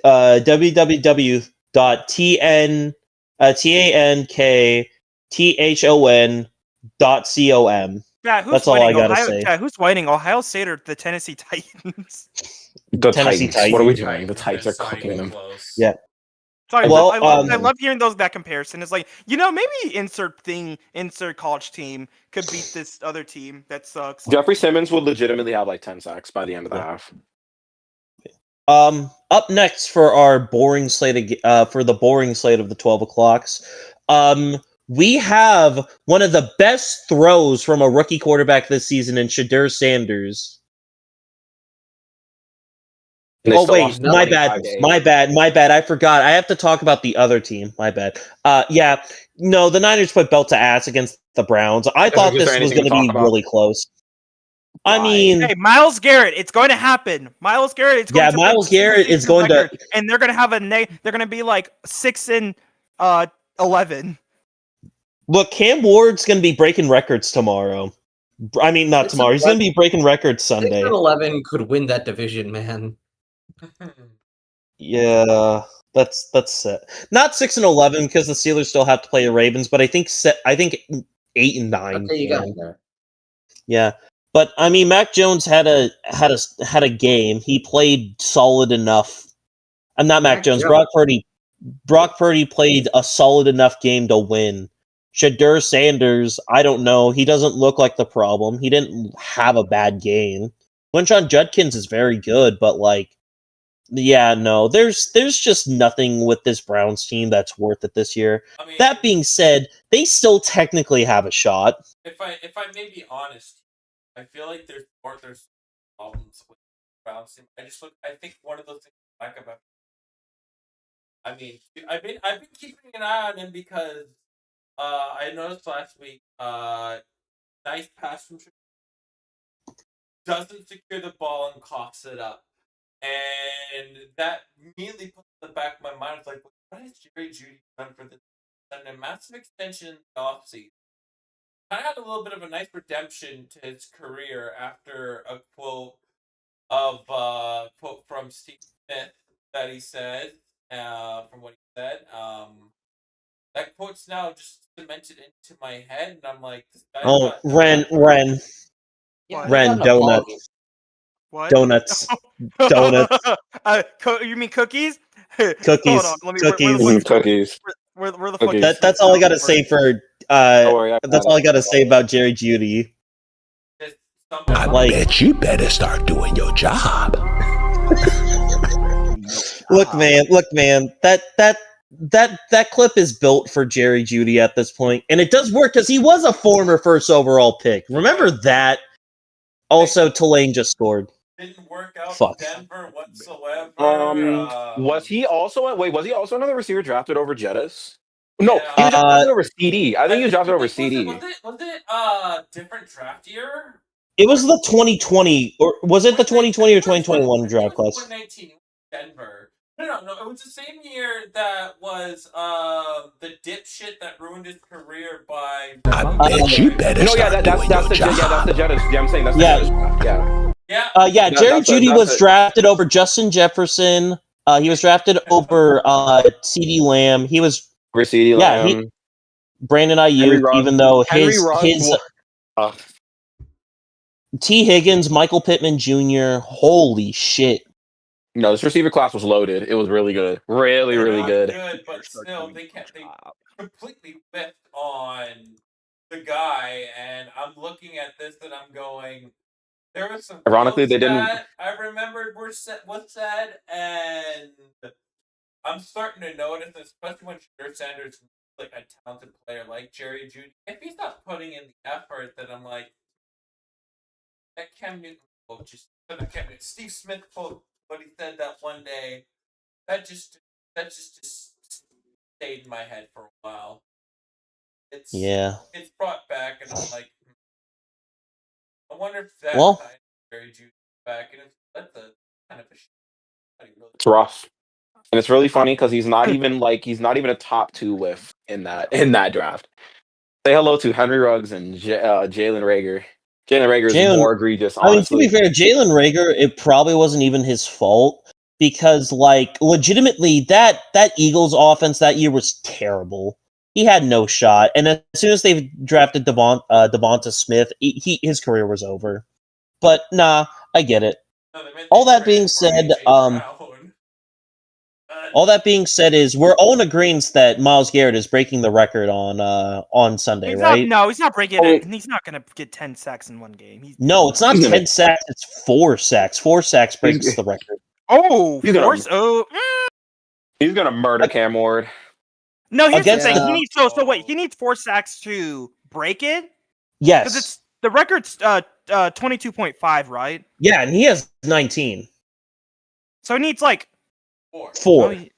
[SPEAKER 2] tankthon.com.
[SPEAKER 3] Yeah, who's
[SPEAKER 2] That's all I
[SPEAKER 3] winning?
[SPEAKER 2] gotta
[SPEAKER 3] Ohio.
[SPEAKER 2] say.
[SPEAKER 3] Yeah, who's winning? Ohio State or the Tennessee Titans?
[SPEAKER 5] The
[SPEAKER 2] Tennessee
[SPEAKER 5] Titans. What are we
[SPEAKER 2] Titans.
[SPEAKER 5] doing? The Titans are cooking them.
[SPEAKER 8] Close.
[SPEAKER 2] Yeah.
[SPEAKER 3] Sorry,
[SPEAKER 2] Well,
[SPEAKER 3] I love hearing that comparison. It's like, maybe insert college team could beat this other team that sucks.
[SPEAKER 5] Jeffrey Simmons would legitimately have like 10 sacks by the end of the half.
[SPEAKER 2] Up next for our boring slate for the boring slate of the 12 o'clocks, we have one of the best throws from a rookie quarterback this season in Shadur Sanders. Oh wait, my bad. I forgot. I have to talk about the other team. My bad. Yeah, no, the Niners put belt to ass against the Browns. I thought
[SPEAKER 5] Is there
[SPEAKER 2] this was
[SPEAKER 5] anything
[SPEAKER 2] going
[SPEAKER 5] to
[SPEAKER 2] to be
[SPEAKER 5] talk about?
[SPEAKER 2] really close. I
[SPEAKER 5] Why?
[SPEAKER 2] mean,
[SPEAKER 3] Hey, Myles Garrett, it's going to happen. Myles Garrett, it's going to
[SPEAKER 2] Myles
[SPEAKER 3] break the
[SPEAKER 2] Garrett is
[SPEAKER 3] single
[SPEAKER 2] going
[SPEAKER 3] season
[SPEAKER 2] to,
[SPEAKER 3] record, and they're going to have they're going to be like 6-11.
[SPEAKER 2] look. Cam Ward's going to be breaking records tomorrow. I mean, not tomorrow. He's going to be breaking records Sunday.
[SPEAKER 4] 6-11 could win that division, man.
[SPEAKER 2] Yeah, that's it. Not 6-11 because the Steelers still have to play the Ravens, but I think 8-9.
[SPEAKER 4] Okay, you got me there.
[SPEAKER 2] Yeah, but I mean, Mac Jones had a game. He played solid enough. I'm not Mac Jones. Brock Purdy. Brock Purdy played a solid enough game to win. Shadur Sanders, I don't know. He doesn't look like the problem. He didn't have a bad game. Quinshon Judkins is very good, but like, yeah, no, there's just nothing with this Browns team that's worth it this year.
[SPEAKER 8] I mean,
[SPEAKER 2] That being said, they still technically have a shot.
[SPEAKER 8] if I may be honest, I feel like there's problems with the Browns team. I think one of those things back about. I mean, I've been keeping an eye on him because I noticed last week nice pass from doesn't secure the ball and coughs it up. And that immediately put in the back of my mind. It's like, what has Jerry Jeudy done for this? And a massive extension in the offseason. Kind of had a little bit of a nice redemption to his career after a quote from Steve Smith that he said, from what he said. That quote's now just cemented into my head, and I'm like, this guy's got
[SPEAKER 2] Ren, donuts.
[SPEAKER 3] What?
[SPEAKER 2] Donuts. Donuts.
[SPEAKER 3] You mean cookies?
[SPEAKER 2] Cookies.
[SPEAKER 3] Hold on, let me,
[SPEAKER 2] Cookies.
[SPEAKER 5] Cookies.
[SPEAKER 3] Where the fuck?
[SPEAKER 5] Cookies.
[SPEAKER 2] That's all I gotta say for that's all I gotta say about Jerry Jeudy.
[SPEAKER 1] Bet you better start doing your job.
[SPEAKER 2] Look, man, that clip is built for Jerry Jeudy at this point, and it does work because he was a former first overall pick. Remember that. Also, Tulane just scored.
[SPEAKER 8] Didn't work out
[SPEAKER 2] Fuck.
[SPEAKER 8] in Denver whatsoever.
[SPEAKER 5] Was he also another receiver drafted over Jettis? No,
[SPEAKER 8] Yeah.
[SPEAKER 5] he was drafted over CD. I think he was drafted over
[SPEAKER 8] Was
[SPEAKER 5] CD.
[SPEAKER 8] it different draft year?
[SPEAKER 2] It was the 2020, or was it the 2020 or 2021 draft class?
[SPEAKER 8] 2019 Denver. No. It was the same year that was the dipshit that ruined his career by.
[SPEAKER 1] I bet you better start doing your job.
[SPEAKER 5] That's the Jettis. Yeah, I'm saying that's the
[SPEAKER 2] Yeah.
[SPEAKER 5] Jettis draft. Yeah.
[SPEAKER 2] Jerry Jeudy was drafted over Justin Jefferson. He was drafted over CeeDee Lamb. He was
[SPEAKER 5] CeeDee Lamb.
[SPEAKER 2] Brandon Ayuk, even though his T. Higgins, Michael Pittman Jr. Holy shit!
[SPEAKER 5] No, this receiver class was loaded. It was really good, really good.
[SPEAKER 8] Good, but still, they completely whiffed on the guy, and I'm looking at this and I'm going. There was some.
[SPEAKER 5] Ironically, they didn't.
[SPEAKER 8] I remembered was said, and I'm starting to notice, especially when Shadur Sanders is like a talented player like Jerry Jeudy. If he's not putting in the effort, then I'm like, that Cam Newton quote Steve Smith quote, what he said that one day, that just stayed in my head for a while. It's brought back, and I'm like, I wonder if that Jerry Jeudy back and it's the kind of a
[SPEAKER 5] It's rough. And it's really funny because he's not even a top 2 whiff in that draft. Say hello to Henry Ruggs and Jalen Rager. Jalen Rager is more egregious,
[SPEAKER 2] I mean, to be
[SPEAKER 5] honestly.
[SPEAKER 2] fair, Jalen Rager, it probably wasn't even his fault because, like, legitimately, that Eagles offense that year was terrible. He had no shot, and as soon as they drafted Devonta Smith, his career was over. But nah, I get it.
[SPEAKER 8] No, they meant
[SPEAKER 2] All
[SPEAKER 8] they
[SPEAKER 2] that being
[SPEAKER 8] traded for
[SPEAKER 2] said,
[SPEAKER 8] AJ Brown.
[SPEAKER 2] all that being said is we're all in agreement that Myles Garrett is breaking the record on Sunday,
[SPEAKER 3] He's
[SPEAKER 2] right?
[SPEAKER 3] he's not breaking it. He's not gonna get 10 sacks in one game.
[SPEAKER 2] No, it's not 10 sacks, it's 4 sacks. 4 sacks breaks the record.
[SPEAKER 3] Oh,
[SPEAKER 5] He's gonna-
[SPEAKER 3] force.
[SPEAKER 5] He's gonna murder Cam Ward.
[SPEAKER 3] No, here's
[SPEAKER 2] Against
[SPEAKER 3] the thing.
[SPEAKER 4] the-
[SPEAKER 3] He needs wait. He needs 4 sacks to break it because
[SPEAKER 2] Yes.
[SPEAKER 3] it's the record's 22.5, right?
[SPEAKER 2] Yeah, and he has 19.
[SPEAKER 3] So he needs like
[SPEAKER 8] 4.
[SPEAKER 2] 4.
[SPEAKER 5] He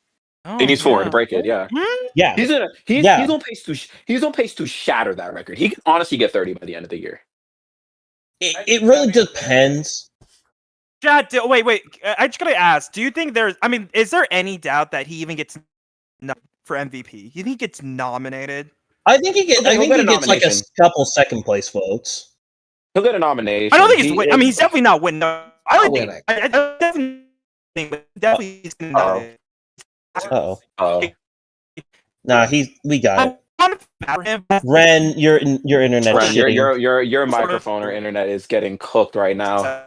[SPEAKER 5] needs 4 to break it. Yeah,
[SPEAKER 2] Yeah.
[SPEAKER 5] he's
[SPEAKER 2] Yeah.
[SPEAKER 5] on pace to shatter that record. He can honestly get 30 by the end of the year.
[SPEAKER 2] It really depends.
[SPEAKER 3] Chad, wait. I just gotta ask. Do you think is there any doubt that he even gets for MVP? You think he gets nominated?
[SPEAKER 2] I think he gets like
[SPEAKER 5] nomination.
[SPEAKER 2] a couple second place votes.
[SPEAKER 5] He'll get a nomination.
[SPEAKER 3] I don't think he's definitely not winning. I don't think.
[SPEAKER 4] winning.
[SPEAKER 3] I definitely he's nominated.
[SPEAKER 2] Oh. Nah, we got it.
[SPEAKER 3] For him.
[SPEAKER 2] Ren, your internet
[SPEAKER 5] Ren,
[SPEAKER 2] shitting.
[SPEAKER 5] your microphone or internet is getting cooked right now.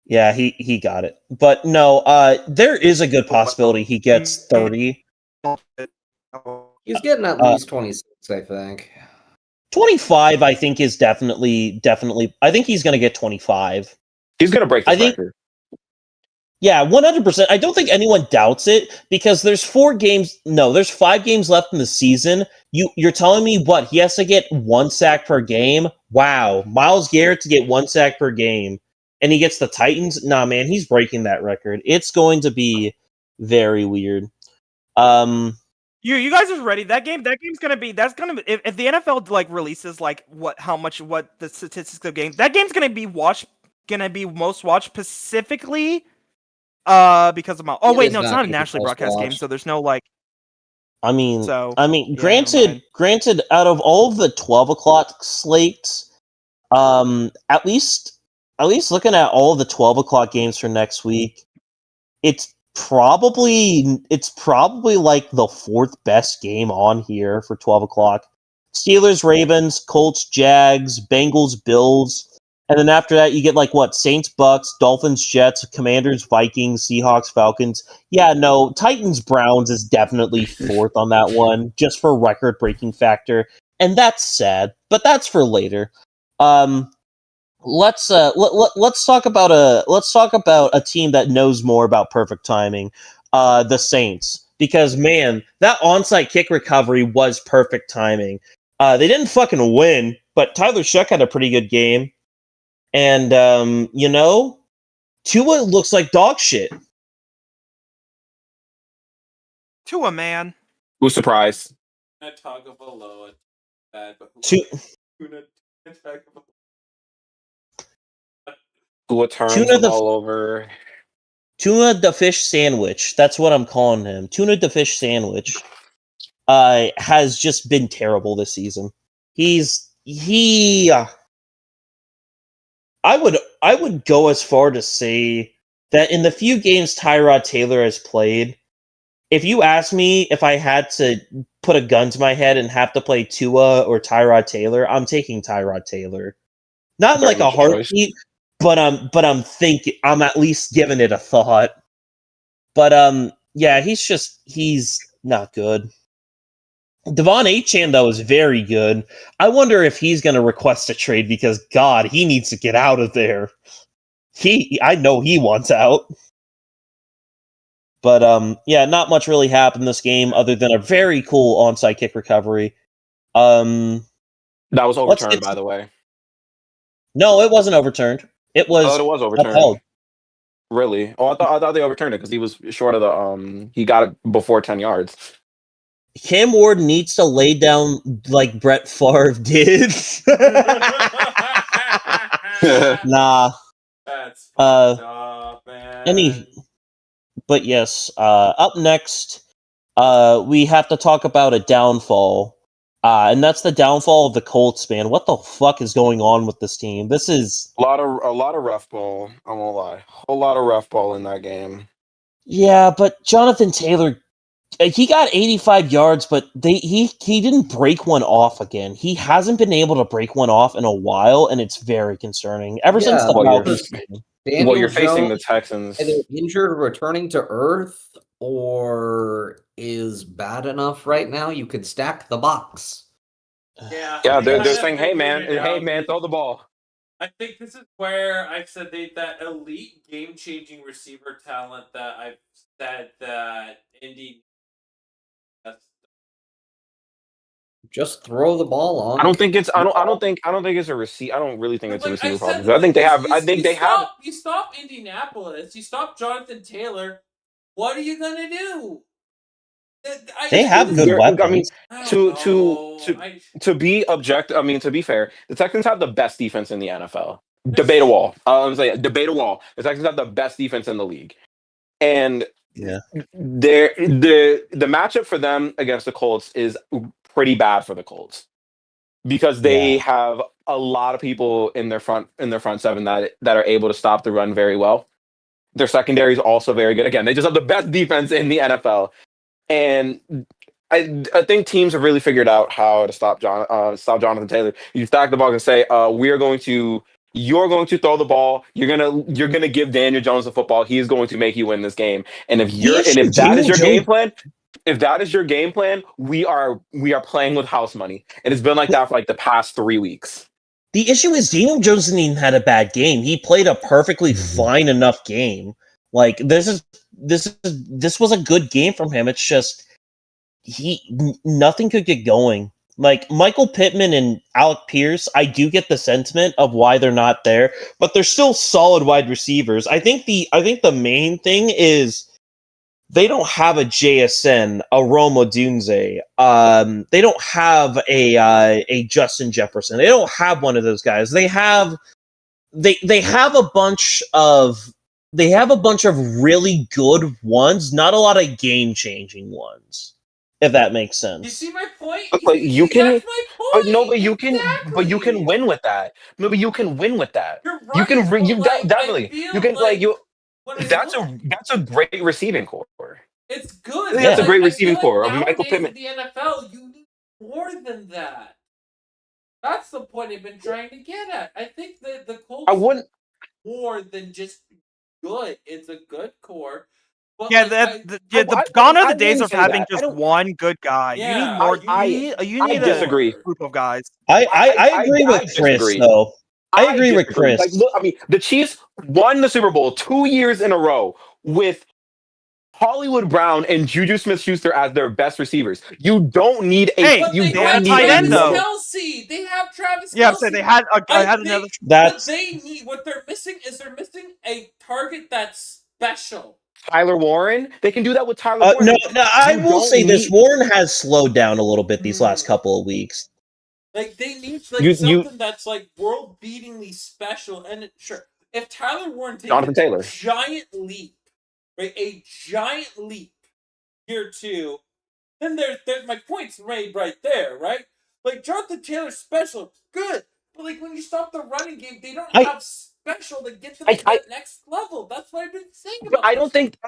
[SPEAKER 2] Yeah, he got it. But no, there is a good possibility he gets 30.
[SPEAKER 4] He's getting at least 26, I think.
[SPEAKER 2] 25, I think, is definitely. I think he's going to get 25.
[SPEAKER 5] He's gonna break this record.
[SPEAKER 2] Yeah, 100%. I don't think anyone doubts it because there's 5 games left in the season. You're telling me what? He has to get 1 sack per game? Wow. Myles Garrett to get 1 sack per game. And he gets the Titans? Nah, man, he's breaking that record. It's going to be very weird.
[SPEAKER 3] You guys are ready. That's gonna be if the NFL like releases like what the statistics of games, that game's gonna be most watched specifically because of it's not a nationally broadcast game, so there's no like
[SPEAKER 2] granted, out of all of the 12 o'clock slates, at least looking at all of the 12 o'clock games for next week, it's probably like the 4th best game on here for 12 o'clock. Steelers, Ravens, Colts, Jags, Bengals, Bills. And then after that, you get like what? Saints, Bucks, Dolphins, Jets, Commanders, Vikings, Seahawks, Falcons. Yeah, no, Titans, Browns is definitely 4th on that one, just for record-breaking factor, and that's sad. But that's for later. Let's talk about a team that knows more about perfect timing, the Saints, because man, that onside kick recovery was perfect timing. They didn't fucking win, but Tyler Shuck had a pretty good game. And, Tua looks like dog shit.
[SPEAKER 3] Tua, man.
[SPEAKER 5] Who's surprised? Tua turns them all over.
[SPEAKER 2] Tuna the fish sandwich. That's what I'm calling him. Tuna the fish sandwich. Has just been terrible this season. I would go as far to say that in the few games Tyrod Taylor has played, if you ask me if I had to put a gun to my head and have to play Tua or Tyrod Taylor, I'm taking Tyrod Taylor. Not in like a heartbeat, but I'm thinking, I'm at least giving it a thought. But yeah, he's not good. Devon Achane, though, is very good. I wonder if he's going to request a trade because, God, he needs to get out of there. I know he wants out. But, yeah, not much really happened this game other than a very cool onside kick recovery.
[SPEAKER 5] That was overturned, by the way.
[SPEAKER 2] No, it wasn't overturned. It was
[SPEAKER 5] overturned.
[SPEAKER 2] upheld.
[SPEAKER 5] Really? Oh, I thought they overturned it because he was short of the he got it before 10 yards.
[SPEAKER 2] Cam Ward needs to lay down like Brett Favre did. Nah.
[SPEAKER 6] That's
[SPEAKER 2] Uh,
[SPEAKER 6] fucked up, man.
[SPEAKER 2] But yes, up next, we have to talk about a downfall. And that's the downfall of the Colts, man. What the fuck is going on with this team? This is
[SPEAKER 5] A lot of ref ball. I won't lie. Whole lot of ref ball in that game.
[SPEAKER 2] yeah, but Jonathan Taylor, he got 85 yards, but he didn't break one off again. He hasn't been able to break one off in a while, and it's very concerning. Ever since the
[SPEAKER 4] Yeah,
[SPEAKER 5] Well,
[SPEAKER 2] Falcons game.
[SPEAKER 5] well,
[SPEAKER 4] Daniel
[SPEAKER 5] you're facing the
[SPEAKER 4] Jones
[SPEAKER 5] Texans.
[SPEAKER 4] either injured, returning to Earth, or is bad enough right now. You could stack the box.
[SPEAKER 6] Yeah,
[SPEAKER 5] Yeah,
[SPEAKER 6] they
[SPEAKER 5] they're
[SPEAKER 6] kind of
[SPEAKER 5] saying, "Hey man,
[SPEAKER 6] figured it
[SPEAKER 5] hey
[SPEAKER 6] out.
[SPEAKER 5] man, throw the ball."
[SPEAKER 6] I think this is where I've said that elite game-changing receiver talent that I've said that Indy.
[SPEAKER 4] Just throw the ball on.
[SPEAKER 5] I don't think it's. I don't think it's a receiver. I don't really think it's a
[SPEAKER 6] Like I
[SPEAKER 5] receiver
[SPEAKER 6] said,
[SPEAKER 5] problem. I think they have. I
[SPEAKER 6] you
[SPEAKER 5] think they have.
[SPEAKER 6] stop, You stop Indianapolis. You stop Jonathan Taylor. What are you gonna do?
[SPEAKER 2] They have good
[SPEAKER 5] I mean,
[SPEAKER 2] weapons.
[SPEAKER 5] to be objective. I mean, to be fair, the Texans have the best defense in the NFL. Debate a wall. I'm saying debate a wall. The Texans have the best defense in the league, and
[SPEAKER 2] Yeah.
[SPEAKER 5] the matchup for them against the Colts is pretty bad for the Colts because they have a lot of people in their front seven that are able to stop the run very well. Their secondary is also very good. Again, they just have the best defense in the NFL, and I think teams have really figured out how to stop Jonathan Taylor. You stack the ball and say, you're going to throw the ball. You're gonna give Daniel Jones the football. He's going to make you win this game. And if that is your game plan, we are playing with house money. And it's been like that for like the past 3 weeks.
[SPEAKER 2] The issue is Daniel Jones didn't even had a bad game. He played a perfectly fine enough game. Like this was a good game from him. It's just nothing could get going. Like Michael Pittman and Alec Pierce, I do get the sentiment of why they're not there, but they're still solid wide receivers. I think the main thing is they don't have a JSN, a Rome Odunze. They don't have a Justin Jefferson. They don't have one of those guys. They have a bunch of really good ones, not a lot of game changing ones. If that makes sense.
[SPEAKER 6] You see my point?
[SPEAKER 5] But you can.
[SPEAKER 6] That's my point.
[SPEAKER 5] No, but you can.
[SPEAKER 6] Exactly.
[SPEAKER 5] But you can win with that. No, but you can win with that.
[SPEAKER 6] You're
[SPEAKER 5] You
[SPEAKER 6] right,
[SPEAKER 5] can.
[SPEAKER 6] but,
[SPEAKER 5] You
[SPEAKER 6] like,
[SPEAKER 5] definitely.
[SPEAKER 6] I feel
[SPEAKER 5] You can
[SPEAKER 6] like
[SPEAKER 5] That's a great receiving core.
[SPEAKER 6] It's good.
[SPEAKER 5] I think that's a great receiving core of
[SPEAKER 6] Nowadays
[SPEAKER 5] Michael Pittman.
[SPEAKER 6] in the NFL, you need more than that. That's the point I've been trying to get at. I think that the Colts
[SPEAKER 5] I wouldn't.
[SPEAKER 6] more than just good. It's a good core. But
[SPEAKER 3] Yeah, gone are the days of having just one good guy.
[SPEAKER 6] Yeah,
[SPEAKER 3] you need more. You need
[SPEAKER 5] disagree.
[SPEAKER 3] a group of guys.
[SPEAKER 2] I agree with Chris,
[SPEAKER 5] disagree.
[SPEAKER 2] though. I agree with Chris.
[SPEAKER 5] Like, look, I mean, the Chiefs won the Super Bowl 2 years in a row with Hollywood Brown and Juju Smith-Schuster as their best receivers. You don't need a.
[SPEAKER 3] Hey,
[SPEAKER 5] you
[SPEAKER 6] they
[SPEAKER 5] don't
[SPEAKER 6] have
[SPEAKER 5] need
[SPEAKER 3] tight
[SPEAKER 5] a
[SPEAKER 3] end, though.
[SPEAKER 6] Kelsey. They have Travis.
[SPEAKER 3] Yeah,
[SPEAKER 6] Kelce.
[SPEAKER 3] so they had another.
[SPEAKER 2] That's
[SPEAKER 6] What they need. What they're missing is a target that's special.
[SPEAKER 5] Tyler Warren. They can do that with Tyler Warren.
[SPEAKER 2] no. I
[SPEAKER 5] You
[SPEAKER 2] will
[SPEAKER 5] don't
[SPEAKER 2] say this:
[SPEAKER 5] need-
[SPEAKER 2] Warren has slowed down a little bit these last couple of weeks.
[SPEAKER 6] Like they need something that's like world-beatingly special. And sure, if Tyler Warren takes
[SPEAKER 5] Jonathan Taylor.
[SPEAKER 6] giant leap, right, a giant leap year 2, then there's my point's made right there, right? Like Jonathan Taylor's special, good, but like when you stop the running game, they don't have special to get to that next level. That's what I've been saying about.
[SPEAKER 5] I don't think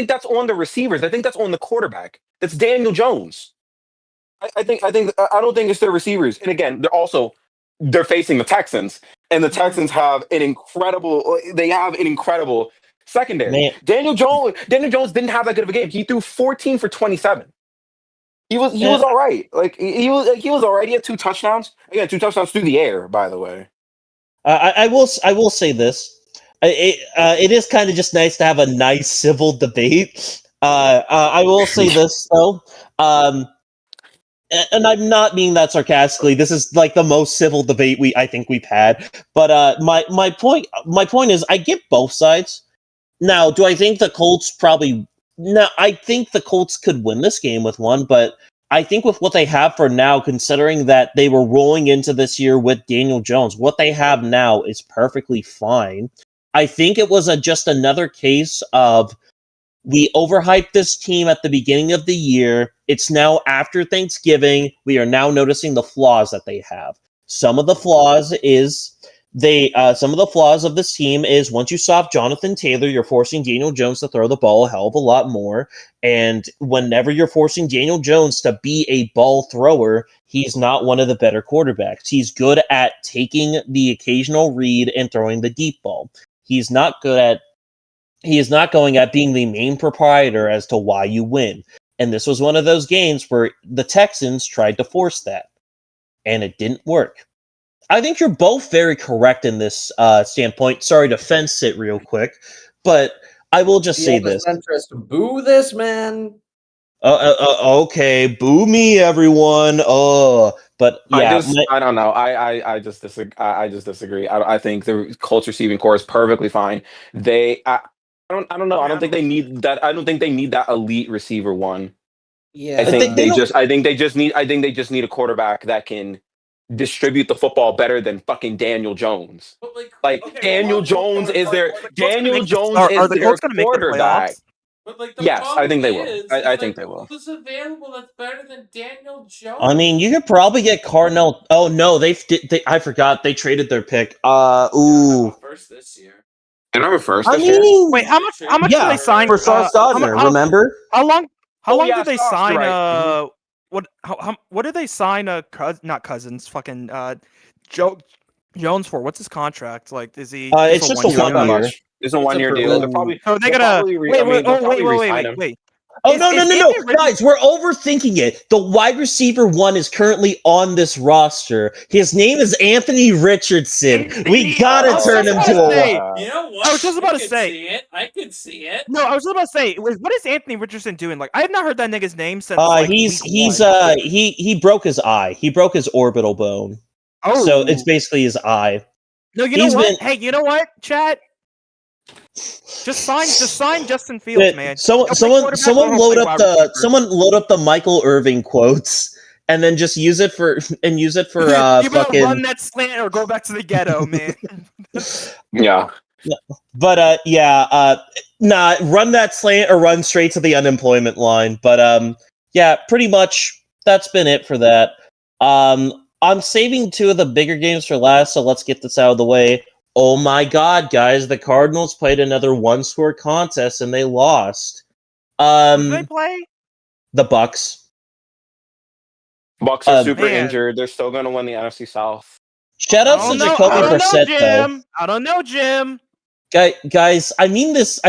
[SPEAKER 5] that's on the receivers. I think that's on the quarterback. That's Daniel Jones. I don't think it's their receivers. And again, they're facing the Texans, and the Texans have an incredible secondary.
[SPEAKER 2] Man.
[SPEAKER 5] Daniel Jones didn't have that good of a game. He threw 14 for 27. He was all right. Like he was all right. He had 2 touchdowns. Again, 2 touchdowns through the air, by the way.
[SPEAKER 2] I will say this. It is kind of just nice to have a nice civil debate. I will say this though. And I'm not meaning that sarcastically. This is like the most civil debate I think we've had. But my point is I get both sides. Now, do I think the Colts No, I think the Colts could win this game with one, but I think with what they have for now, considering that they were rolling into this year with Daniel Jones, what they have now is perfectly fine. I think it was just another case of we overhyped this team at the beginning of the year. It's now after Thanksgiving. We are now noticing the flaws that they have. Some of the flaws of this team is once you stop Jonathan Taylor, you're forcing Daniel Jones to throw the ball a hell of a lot more. And whenever you're forcing Daniel Jones to be a ball thrower, he's not one of the better quarterbacks. He's good at taking the occasional read and throwing the deep ball. He is not going at being the main proprietor as to why you win. And this was one of those games where the Texans tried to force that, and it didn't work. I think you're both very correct in this standpoint. Sorry to fence it real quick, but I will just say this.
[SPEAKER 4] Boo this, man.
[SPEAKER 2] Okay, boo me, everyone. But yeah,
[SPEAKER 5] I don't know. I just disagree. I just disagree. I think the Colts receiving core is perfectly fine. I don't know. I don't think they need that. I don't think they need that elite receiver one.
[SPEAKER 4] Yeah,
[SPEAKER 5] I think they just need a quarterback that can distribute the football better than fucking Daniel Jones. Daniel Jones is their quarterback.
[SPEAKER 6] But like
[SPEAKER 5] Yes, I think they will. I think they will.
[SPEAKER 6] Who's available that's better than Daniel Jones?
[SPEAKER 2] I mean, you could probably get Cardinal. Oh no, I forgot they traded their pick.
[SPEAKER 6] First this year.
[SPEAKER 5] They don't have a first.
[SPEAKER 2] I
[SPEAKER 5] this year?
[SPEAKER 2] mean,
[SPEAKER 3] Wait, how much did they sign
[SPEAKER 2] for Sauce Gardner? Remember?
[SPEAKER 3] How long
[SPEAKER 5] yeah,
[SPEAKER 3] did they
[SPEAKER 5] Sauce,
[SPEAKER 3] sign?
[SPEAKER 5] right.
[SPEAKER 3] What did they sign? Not Cousins, fucking Jones for? What's his contract? Like, is he?
[SPEAKER 2] It's just a 1 year.
[SPEAKER 5] It's a 1 year deal. They're probably.
[SPEAKER 3] So they gotta wait.
[SPEAKER 2] Oh, no. Guys, we're overthinking it. The wide receiver one is currently on this roster. His name is Anthony Richardson. We gotta turn him to a...
[SPEAKER 6] You know what?
[SPEAKER 3] I was just about to say.
[SPEAKER 6] I could see it.
[SPEAKER 3] No, I was just about to say, what is Anthony Richardson doing? Like, I have not heard that nigga's name since,
[SPEAKER 2] he broke his eye. He broke his orbital bone.
[SPEAKER 3] Oh.
[SPEAKER 2] So it's basically his eye.
[SPEAKER 3] No, you know what? Hey, you know what, chat? Just sign Justin Fields, man. Someone
[SPEAKER 2] load up the Michael Irving quotes and then just use it for you
[SPEAKER 3] fucking run that slant or go back to the ghetto, man.
[SPEAKER 5] Yeah.
[SPEAKER 2] But run that slant or run straight to the unemployment line. But pretty much that's been it for that. I'm saving two of the bigger games for last, so let's get this out of the way. Oh my god, guys, the Cardinals played another one-score contest and they lost.
[SPEAKER 3] Who did they play?
[SPEAKER 2] The Bucks.
[SPEAKER 5] Bucks are super injured. They're still going to win the NFC South.
[SPEAKER 2] Shout out to Jacoby Brissett, though.
[SPEAKER 3] I don't know, Jim.
[SPEAKER 2] Guys, I mean this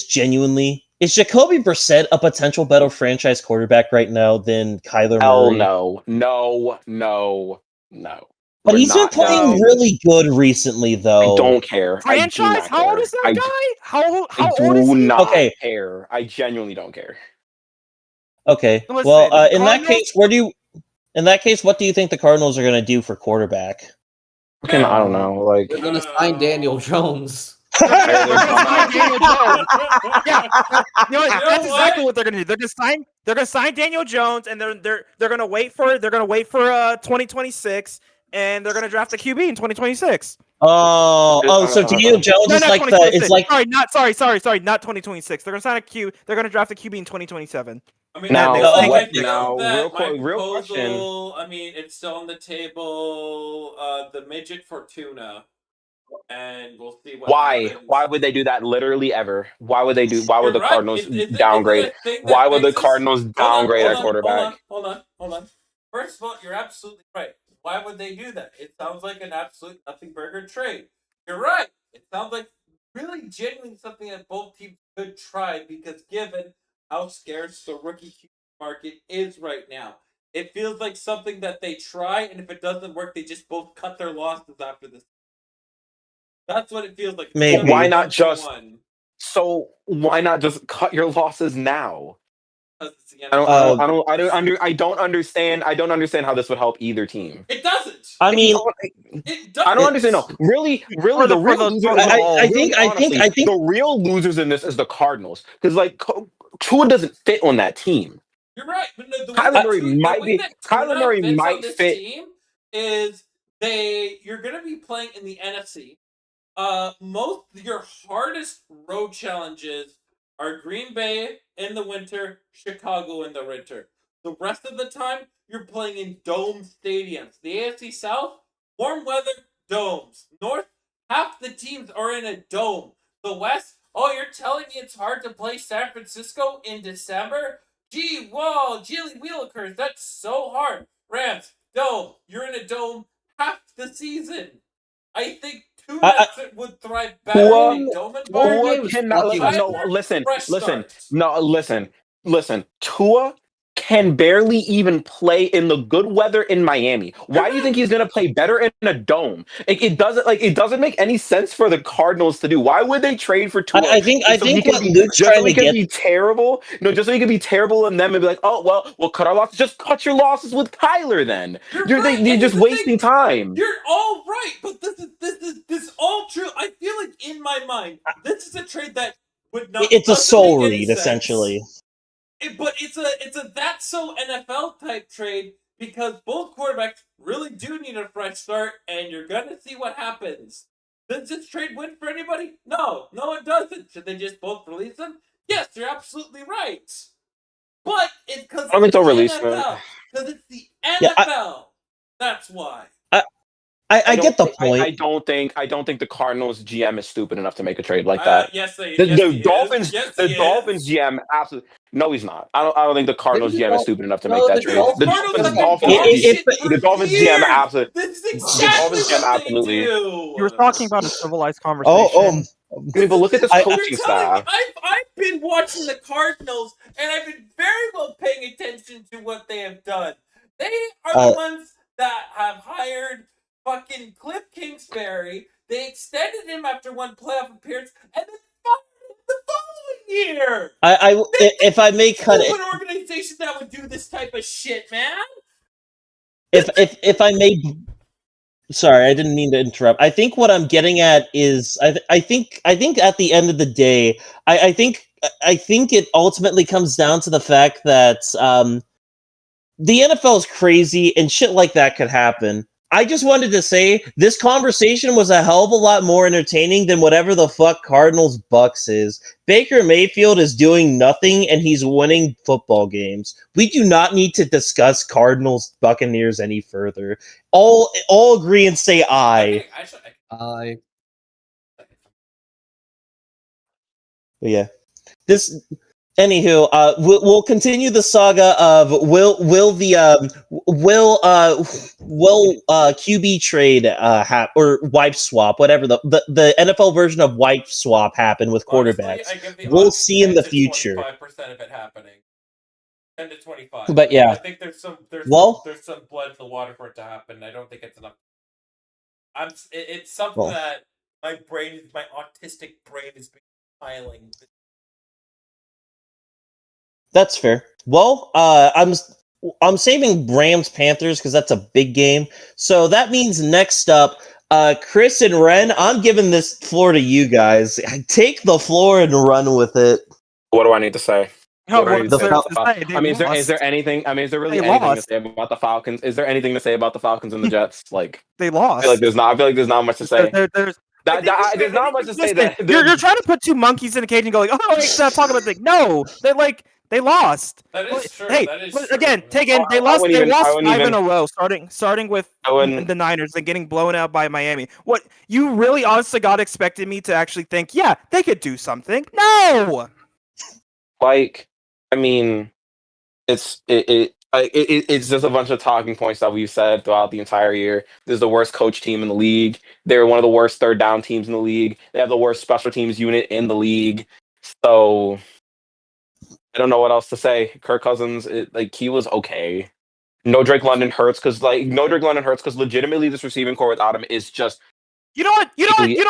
[SPEAKER 2] genuinely. Is Jacoby Brissett a potential better franchise quarterback right now than Kyler Murray?
[SPEAKER 5] Hell no.
[SPEAKER 2] But he's been playing really good recently, though.
[SPEAKER 5] I don't care.
[SPEAKER 3] Franchise? How old is that guy? How old is he?
[SPEAKER 5] I do not care. I genuinely don't care.
[SPEAKER 2] Okay.
[SPEAKER 3] Listen,
[SPEAKER 2] well, in that case, what do you think the Cardinals are going to do for quarterback?
[SPEAKER 5] I don't know. Like,
[SPEAKER 4] they're going to sign Daniel Jones.
[SPEAKER 3] Yeah, that's exactly what they're gonna do. They're gonna sign Daniel Jones, and they're gonna wait for 2026, and they're gonna draft a QB in 2026.
[SPEAKER 2] So Daniel Jones is like
[SPEAKER 3] not 2026. They're gonna sign they're gonna draft a QB in 2027.
[SPEAKER 6] I mean,
[SPEAKER 5] real question.
[SPEAKER 6] I mean, it's still on the table. The midget Fortuna. And we'll see what happens.
[SPEAKER 5] Why would they do that literally ever? Why would the Cardinals downgrade? Why would the Cardinals downgrade a quarterback?
[SPEAKER 6] Hold on. First of all, you're absolutely right. Why would they do that? It sounds like an absolute nothing burger trade. You're right. It sounds like really genuinely something that both teams could try because given how scarce the rookie market is right now, it feels like something that they try, and if it doesn't work, they just both cut their losses after this. That's what it feels like.
[SPEAKER 2] Maybe.
[SPEAKER 5] Why not just cut your losses now? I don't understand how this would help either team.
[SPEAKER 6] It doesn't.
[SPEAKER 2] I mean,
[SPEAKER 6] it doesn't.
[SPEAKER 5] I don't understand. No, really, the real losers. I think the real losers in this is the Cardinals because like Tua doesn't fit on that team.
[SPEAKER 6] You're right, but no,
[SPEAKER 5] Kyler Murray might fit.
[SPEAKER 6] You're going to be playing in the NFC. most of your hardest road challenges are Green Bay in the winter, Chicago in the winter. The rest of the time, you're playing in dome stadiums. The AFC South, warm weather, domes. North, half the teams are in a dome. The West, oh, you're telling me it's hard to play San Francisco in December? Gee, whoa, Jilly Wheelakers, that's so hard. Rams, dome. You're in a dome half the season. I think Tuna would thrive better in a dome environment.
[SPEAKER 4] game's
[SPEAKER 5] cannot
[SPEAKER 4] fucking-
[SPEAKER 5] no listen
[SPEAKER 6] Fresh
[SPEAKER 5] listen
[SPEAKER 6] start.
[SPEAKER 5] no listen Tua can barely even play in the good weather in Miami. Why do you think he's going to play better in a dome? It doesn't make any sense for the Cardinals to do. Why would they trade for Tua?
[SPEAKER 2] I think what Luke's
[SPEAKER 5] just
[SPEAKER 2] trying
[SPEAKER 5] so he
[SPEAKER 2] to
[SPEAKER 5] can
[SPEAKER 2] get.
[SPEAKER 5] be terrible. No, just so he can be terrible and them and be like, oh well, we'll cut our losses. Just cut your losses with Kyler. Then
[SPEAKER 6] You're right,
[SPEAKER 5] you're
[SPEAKER 6] and
[SPEAKER 5] just
[SPEAKER 6] the
[SPEAKER 5] wasting time.
[SPEAKER 6] You're all right, but this is all true. I feel like in my mind, this is a trade that would not.
[SPEAKER 2] It's a
[SPEAKER 6] doesn't
[SPEAKER 2] soul
[SPEAKER 6] make any
[SPEAKER 2] read,
[SPEAKER 6] sense.
[SPEAKER 2] essentially.
[SPEAKER 6] But it's a that's so NFL type trade because both quarterbacks really do need a fresh start, and you're gonna see what happens. Does this trade win for anybody? No, it doesn't. Should they just both release them? Yes, you're absolutely right. But it's because
[SPEAKER 5] I don't think they'll release them.
[SPEAKER 6] NFL. Because it's the NFL. That's why.
[SPEAKER 2] I get the point.
[SPEAKER 5] I don't think the Cardinals GM is stupid enough to make a trade like that.
[SPEAKER 6] Yes, he
[SPEAKER 5] The Dolphins,
[SPEAKER 6] is. Yes,
[SPEAKER 5] the
[SPEAKER 6] he
[SPEAKER 5] Dolphins
[SPEAKER 6] is.
[SPEAKER 5] GM absolutely no, he's not. I don't think the Cardinals
[SPEAKER 4] Maybe
[SPEAKER 5] GM is stupid enough to
[SPEAKER 4] no,
[SPEAKER 5] make that
[SPEAKER 4] the
[SPEAKER 5] trade.
[SPEAKER 4] Dolphins-
[SPEAKER 5] The
[SPEAKER 6] Cardinals have
[SPEAKER 5] Dolphins
[SPEAKER 6] been dog
[SPEAKER 5] GM,
[SPEAKER 6] shit for
[SPEAKER 5] the Dolphins GM
[SPEAKER 6] years.
[SPEAKER 5] absolutely.
[SPEAKER 6] This is
[SPEAKER 5] The
[SPEAKER 6] exactly
[SPEAKER 5] Dolphins GM
[SPEAKER 6] what
[SPEAKER 5] absolutely.
[SPEAKER 6] they do.
[SPEAKER 3] You were talking about a civilized
[SPEAKER 2] Oh,
[SPEAKER 3] conversation.
[SPEAKER 5] I mean, but look at this coaching staff.
[SPEAKER 6] I've been watching the Cardinals, and I've been very well paying attention to what they have done. They are the ones that have hired fucking Cliff Kingsbury. They extended him after one playoff appearance, and then fired him the following year.
[SPEAKER 2] If I may cut it,
[SPEAKER 6] an organization that would do this type of shit, man.
[SPEAKER 2] if I may, sorry, I didn't mean to interrupt. I think what I'm getting at is I think at the end of the day, I think it ultimately comes down to the fact that the NFL is crazy and shit like that could happen. I just wanted to say this conversation was a hell of a lot more entertaining than whatever the fuck Cardinals Bucks is. Baker Mayfield is doing nothing and he's winning football games. We do not need to discuss Cardinals Buccaneers any further. All agree and say aye.
[SPEAKER 4] I
[SPEAKER 2] But yeah. Anywho, we'll continue the saga of will QB trade or wipe swap, whatever the NFL version of wipe swap happen with quarterbacks.
[SPEAKER 6] Honestly,
[SPEAKER 2] we'll see in the future.
[SPEAKER 6] 25% of it happening. 10 to 25.
[SPEAKER 2] But yeah.
[SPEAKER 6] I think there's some blood in the water for it to happen. I don't think it's enough. It's something that my autistic brain is piling.
[SPEAKER 2] That's fair. Well, I'm saving Rams Panthers because that's a big game. So that means next up, Chris and Ren, I'm giving this floor to you guys. Take the floor and run with it.
[SPEAKER 5] What do I need to say?
[SPEAKER 3] Is there
[SPEAKER 5] anything? I mean, is there really anything to say about the Falcons? Is there anything to say about the Falcons and the Jets? Like
[SPEAKER 3] they lost.
[SPEAKER 5] I feel like there's not much to say. There's not much to say.
[SPEAKER 3] You're trying to put two monkeys in a cage and go like, oh, wait, talk about it. No, they lost.
[SPEAKER 6] That is true.
[SPEAKER 3] Hey,
[SPEAKER 6] that is
[SPEAKER 3] again,
[SPEAKER 6] true.
[SPEAKER 3] Taegan, they lost 5 in a row, starting with the Niners and getting blown out by Miami. What you really honestly God expected me to actually think? Yeah, they could do something. No.
[SPEAKER 5] Like, I mean, it's just a bunch of talking points that we've said throughout the entire year. This is the worst coach team in the league. They're one of the worst third down teams in the league. They have the worst special teams unit in the league. So I don't know what else to say. Kirk Cousins, he was okay. No Drake London hurts because legitimately this receiving core without him is just.
[SPEAKER 3] You know what?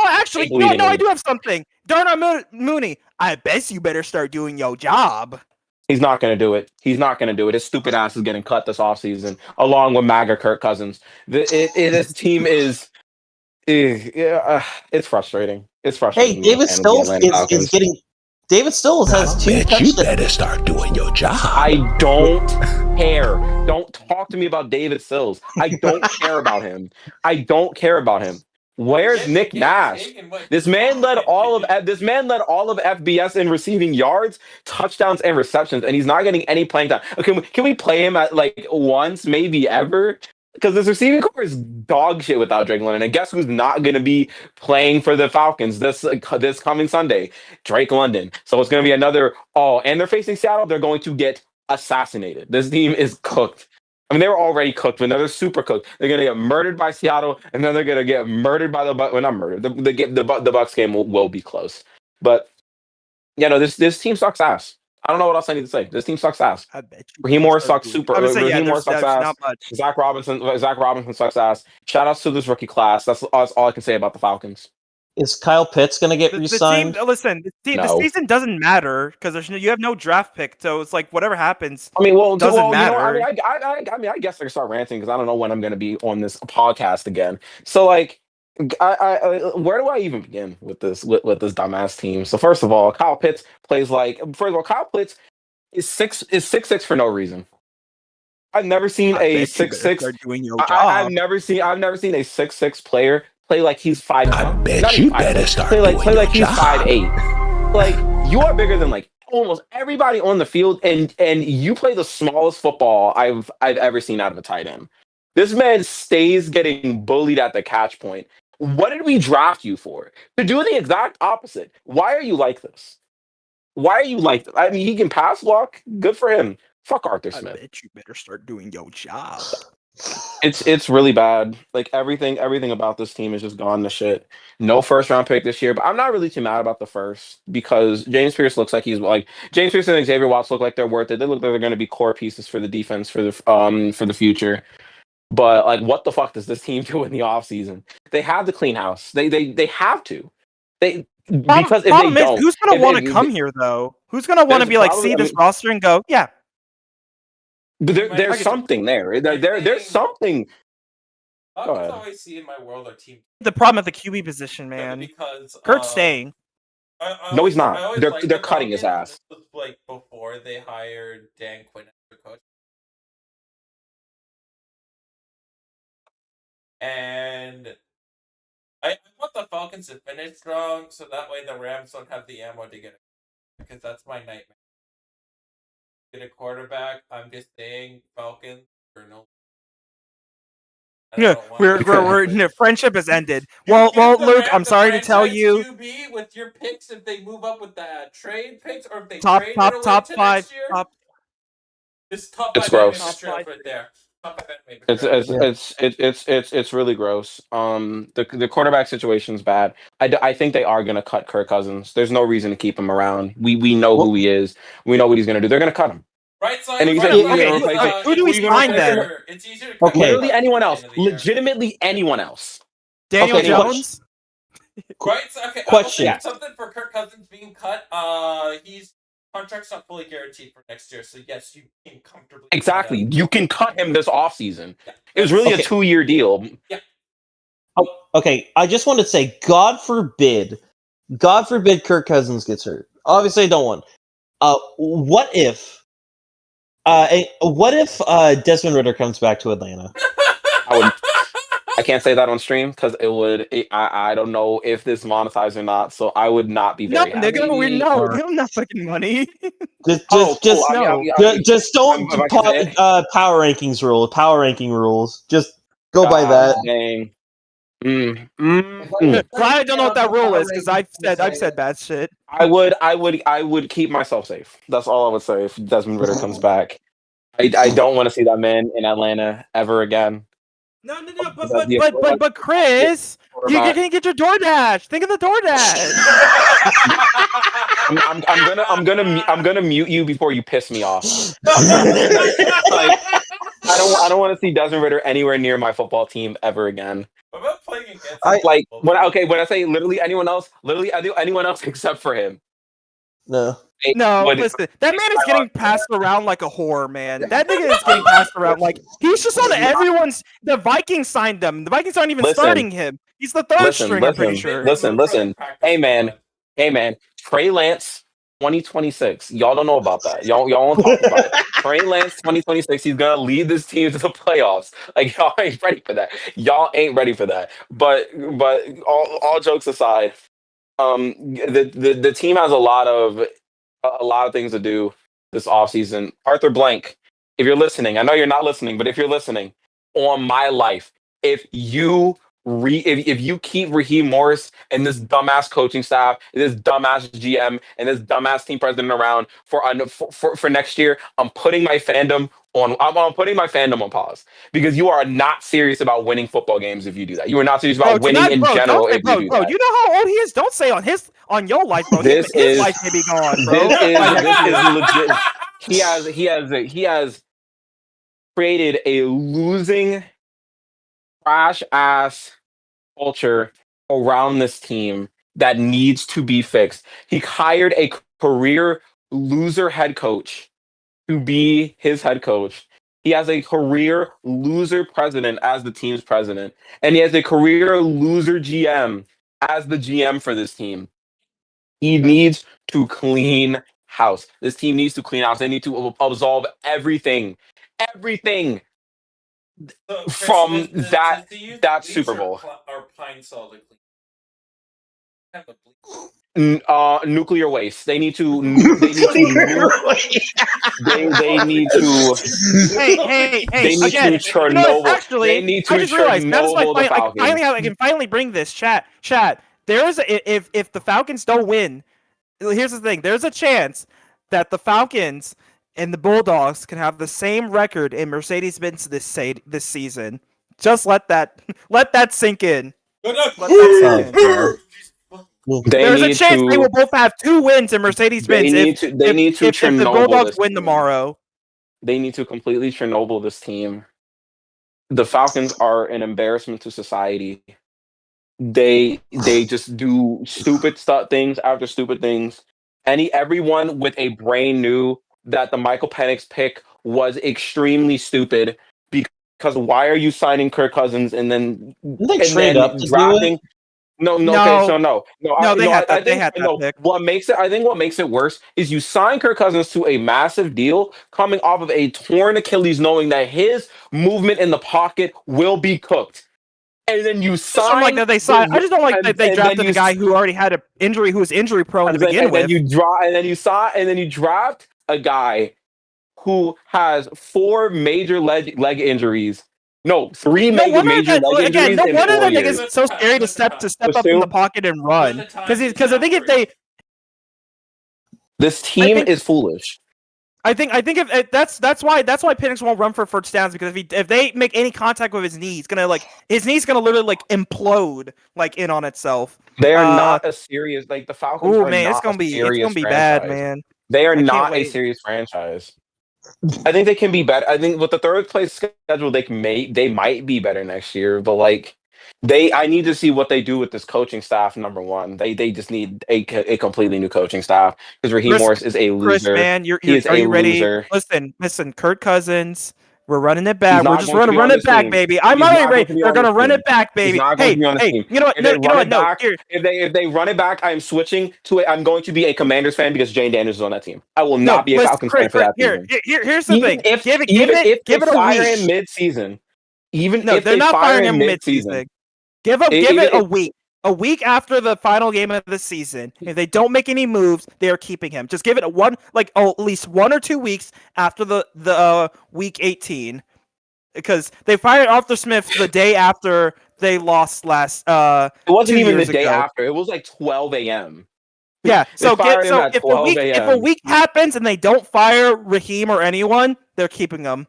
[SPEAKER 3] Actually, I do have something. Darnell Mooney, I bet you better start doing your job.
[SPEAKER 5] He's not going to do it. His stupid ass is getting cut this offseason, along with MAGA Kirk Cousins. This team is. It's frustrating. It's frustrating.
[SPEAKER 2] Hey, David Stills is getting. David Stills has 2 touchdowns.
[SPEAKER 1] You better start doing your job.
[SPEAKER 5] I don't care. Don't talk to me about David Stills. I don't care about him. Where's Nick Nash? This man led all of FBS in receiving yards, touchdowns, and receptions, and he's not getting any playing time. Can we play him at like once, maybe ever? Because this receiving core is dog shit without Drake London. And guess who's not going to be playing for the Falcons this coming Sunday? Drake London. So it's going to be another. Oh, and they're facing Seattle. They're going to get assassinated. This team is cooked. I mean, they were already cooked, but now they're super cooked. They're going to get murdered by Seattle, and then they're going to get murdered by the Bucks. Well, not murdered. The Bucks game will be close. But, this team sucks ass. I don't know what else I need to say. This team sucks ass.
[SPEAKER 3] I bet you.
[SPEAKER 5] Raheem Morris sucks super. Raheem Morris sucks ass.
[SPEAKER 3] Not much.
[SPEAKER 5] Zach Robinson sucks ass. Shout outs to this rookie class. That's all I can say about the Falcons.
[SPEAKER 2] Is Kyle Pitts going to get
[SPEAKER 3] The
[SPEAKER 2] re-signed?
[SPEAKER 3] team, listen, the season doesn't matter because you have no draft pick, so it's like whatever happens.
[SPEAKER 5] I mean, well,
[SPEAKER 3] doesn't matter.
[SPEAKER 5] I guess I can start ranting because I don't know when I'm going to be on this podcast again. So, like, where do I even begin with this dumbass team? So, first of all, Kyle Pitts plays like. First of all, Kyle Pitts is 6'6" for no reason. I've never seen a 6'6". I've never seen a 6'6" player play like he's 5'9".
[SPEAKER 1] I bet you better start
[SPEAKER 5] play like he's
[SPEAKER 1] job.
[SPEAKER 5] 5'8". Like, you are bigger than like almost everybody on the field, and you play the smallest football I've ever seen out of a tight end. This man stays getting bullied at the catch point. What did we draft you for? To do the exact opposite. Why are you like this? I mean, he can pass block. Good for him. Fuck Arthur Smith.
[SPEAKER 3] I bet you better start doing your job.
[SPEAKER 5] It's really bad. Like everything about this team is just gone to shit. No first round pick this year, but I'm not really too mad about the first because James Pierce looks like James Pierce and Xavier Watts look like they're worth it. They look like they're going to be core pieces for the defense for the future. But like, what the fuck does this team do in the offseason? They have to clean house. They have to. Because if they don't,
[SPEAKER 3] who's going to want to come here though? Who's going to want to be like, see this roster and go, yeah.
[SPEAKER 5] But there's something there. There's something.
[SPEAKER 8] Falcons always see in my world our team.
[SPEAKER 3] The problem at the QB position, man.
[SPEAKER 8] Because
[SPEAKER 3] Kurt's staying.
[SPEAKER 5] No, he's not. They're cutting his ass.
[SPEAKER 8] This was like before they hired Dan Quinn as their coach. And I want the Falcons to finish strong, so that way the Rams don't have the ammo to get it. Because that's my nightmare. Get a quarterback. I'm just saying, Falcons or no.
[SPEAKER 3] Yeah, we're friendship has ended. Well, Luke, I'm sorry to tell you.
[SPEAKER 8] QB with your picks if they move up with the trade picks, or if they
[SPEAKER 3] top
[SPEAKER 8] trade
[SPEAKER 3] five.
[SPEAKER 8] This top
[SPEAKER 5] It's
[SPEAKER 8] 5
[SPEAKER 5] gross.
[SPEAKER 8] right there.
[SPEAKER 5] It's really gross. The quarterback situation's bad. I think they are gonna cut Kirk Cousins. There's no reason to keep him around. We know who he is. We know what he's gonna do. They're gonna cut him.
[SPEAKER 8] Right side.
[SPEAKER 5] And
[SPEAKER 3] who do we sign then?
[SPEAKER 8] It's easier to
[SPEAKER 2] Okay.
[SPEAKER 5] Literally anyone else. Legitimately anyone else.
[SPEAKER 3] Daniel
[SPEAKER 2] Okay,
[SPEAKER 3] Jones.
[SPEAKER 8] Right. Okay.
[SPEAKER 2] Question.
[SPEAKER 8] I will say something for Kirk Cousins being cut. His contract's not fully guaranteed for next year, so yes, you can comfortably.
[SPEAKER 5] Exactly. You can cut him this offseason. It was really a 2-year deal.
[SPEAKER 8] Yeah.
[SPEAKER 2] Oh, okay. I just want to say, God forbid Kirk Cousins gets hurt. Obviously, I don't want. What if Desmond Ridder comes back to Atlanta?
[SPEAKER 5] I can't say that on stream because I don't know if this monetized or not, so I would not be very happy.
[SPEAKER 3] Nigga, no, they don't have fucking money.
[SPEAKER 2] Just don't power rankings rule. Power ranking rules. Just go by that.
[SPEAKER 5] Dang.
[SPEAKER 3] Glad I don't know what that rule is because I've said bad shit.
[SPEAKER 5] I would keep myself safe. That's all I would say if Desmond Ridder comes back. I don't want to see that man in Atlanta ever again.
[SPEAKER 3] No, but Chris, you can get your DoorDash. Think of the DoorDash.
[SPEAKER 5] I'm gonna mute you before you piss me off. Like, I don't want to see Desmond Ridder anywhere near my football team ever again.
[SPEAKER 8] What about playing against?
[SPEAKER 5] When I say literally anyone else except for him.
[SPEAKER 2] No.
[SPEAKER 3] Listen, that man is getting passed around like a whore, man. That nigga is getting passed around like he's just on everyone's. The Vikings signed them. The Vikings aren't even starting him. He's the third string. I'm pretty sure.
[SPEAKER 5] Listen. Hey man. Trey Lance 2026. Y'all don't know about that. Y'all won't talk about it. Trey Lance 2026. He's gonna lead this team to the playoffs. Like y'all ain't ready for that. Y'all ain't ready for that. But all jokes aside, the team has a lot of things to do this offseason. Arthur Blank, if you're listening, I know you're not listening, but if you're listening, on my life, if you if you keep Raheem Morris and this dumbass coaching staff, this dumbass GM, and this dumbass team president around for next year, I'm putting my fandom on. I'm putting my fandom on pause because you are not serious about winning football games if you do that. You are not serious about winning in general if you do that.
[SPEAKER 3] You know how old he is? Don't say on your life, bro.
[SPEAKER 5] This
[SPEAKER 3] his
[SPEAKER 5] is
[SPEAKER 3] life may be gone, bro.
[SPEAKER 5] this is legit. He has created a losing trash ass culture around this team that needs to be fixed. He hired a career loser head coach to be his head coach. He has a career loser president as the team's president, and he has a career loser GM as the GM for this team. He needs to clean house. This team needs to clean house. They need to absolve everything
[SPEAKER 8] So, Chris,
[SPEAKER 5] from that
[SPEAKER 8] do you use
[SPEAKER 5] that
[SPEAKER 8] bleach
[SPEAKER 5] Super Bowl.
[SPEAKER 8] or pine sol to clean? Kind of bleach.
[SPEAKER 5] Nuclear waste. They need to. They need to. They need to.
[SPEAKER 3] Hey!
[SPEAKER 5] They need
[SPEAKER 3] Again,
[SPEAKER 5] to
[SPEAKER 3] you know what?
[SPEAKER 5] Chernobyl.
[SPEAKER 3] Actually,
[SPEAKER 5] They need to
[SPEAKER 3] I just realized now
[SPEAKER 5] Chernobyl the
[SPEAKER 3] I
[SPEAKER 5] Falcons.
[SPEAKER 3] can finally bring this chat. There is if the Falcons don't win, here's the thing. There's a chance that the Falcons and the Bulldogs can have the same record in Mercedes-Benz this season. Just let that sink in. Let that sink in. There's a chance they will both have 2 wins in Mercedes-Benz if the Bulldogs win tomorrow.
[SPEAKER 5] They need to completely Chernobyl this team. The Falcons are an embarrassment to society. They just do stupid things after stupid things. Everyone with a brain knew that the Michael Penix pick was extremely stupid because why are you signing Kirk Cousins and then
[SPEAKER 2] trade up to
[SPEAKER 5] drafting? No. Okay, so no.
[SPEAKER 3] They had that pick.
[SPEAKER 5] What makes it worse is you sign Kirk Cousins to a massive deal coming off of a torn Achilles, knowing that his movement in the pocket will be cooked. And then you sign.
[SPEAKER 3] I just don't like that they drafted a guy who already had an injury, who was injury prone to begin with.
[SPEAKER 5] And then you draft a guy who has 4 major leg injuries. No, 3 major leg injuries.
[SPEAKER 3] Again, no wonder that
[SPEAKER 5] years.
[SPEAKER 3] nigga's so scary to step up in the pocket and run. Because I think if they,
[SPEAKER 5] this team is foolish.
[SPEAKER 3] I think if that's why Penix won't run for first downs, because if they make any contact with his knee, his knee's gonna literally implode in on itself.
[SPEAKER 5] They are not a serious the Falcons.
[SPEAKER 3] Oh man, it's gonna be bad, man.
[SPEAKER 5] They are not a serious franchise. I think they can be better. I think with the 3rd place schedule, they might be better next year. But I need to see what they do with this coaching staff. Number one, they just need a completely new coaching staff because Raheem Morris is a loser.
[SPEAKER 3] Chris, man, are you ready?
[SPEAKER 5] Loser.
[SPEAKER 3] Listen, Kirk Cousins. We're running it back. We're just run it back, baby. I'm already ready. They're gonna run it back, baby. Hey, you know what?
[SPEAKER 5] If they run it back, I'm switching to it. I'm going to be a Commanders fan because Jane Daniels is on that team. I will not be a Falcons fan for that season.
[SPEAKER 3] Here's the thing. Give it
[SPEAKER 5] a week. Mid-season.
[SPEAKER 3] They're not firing him mid-season. Give it a week. A week after the final game of the season, if they don't make any moves, they are keeping him. Just give it at least 1 or 2 weeks after the week 18, because they fired Arthur Smith the day after they lost last. It
[SPEAKER 5] wasn't even the day after. It was 12 a.m.
[SPEAKER 3] Yeah. So if a week happens and they don't fire Raheem or anyone, they're keeping him.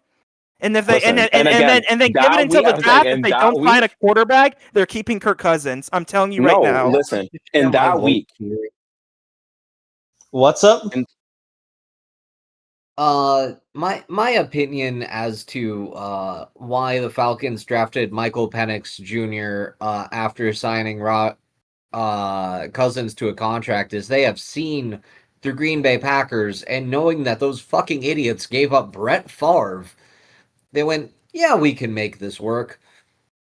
[SPEAKER 3] And if they then give it until the draft, if they don't find a quarterback, they're keeping Kirk Cousins. I'm telling you right now.
[SPEAKER 5] Listen, in that week.
[SPEAKER 2] What's up?
[SPEAKER 4] My opinion as to why the Falcons drafted Michael Penix Jr. After signing Cousins to a contract is they have seen the Green Bay Packers, and knowing that those fucking idiots gave up Brett Favre, they went, yeah, we can make this work.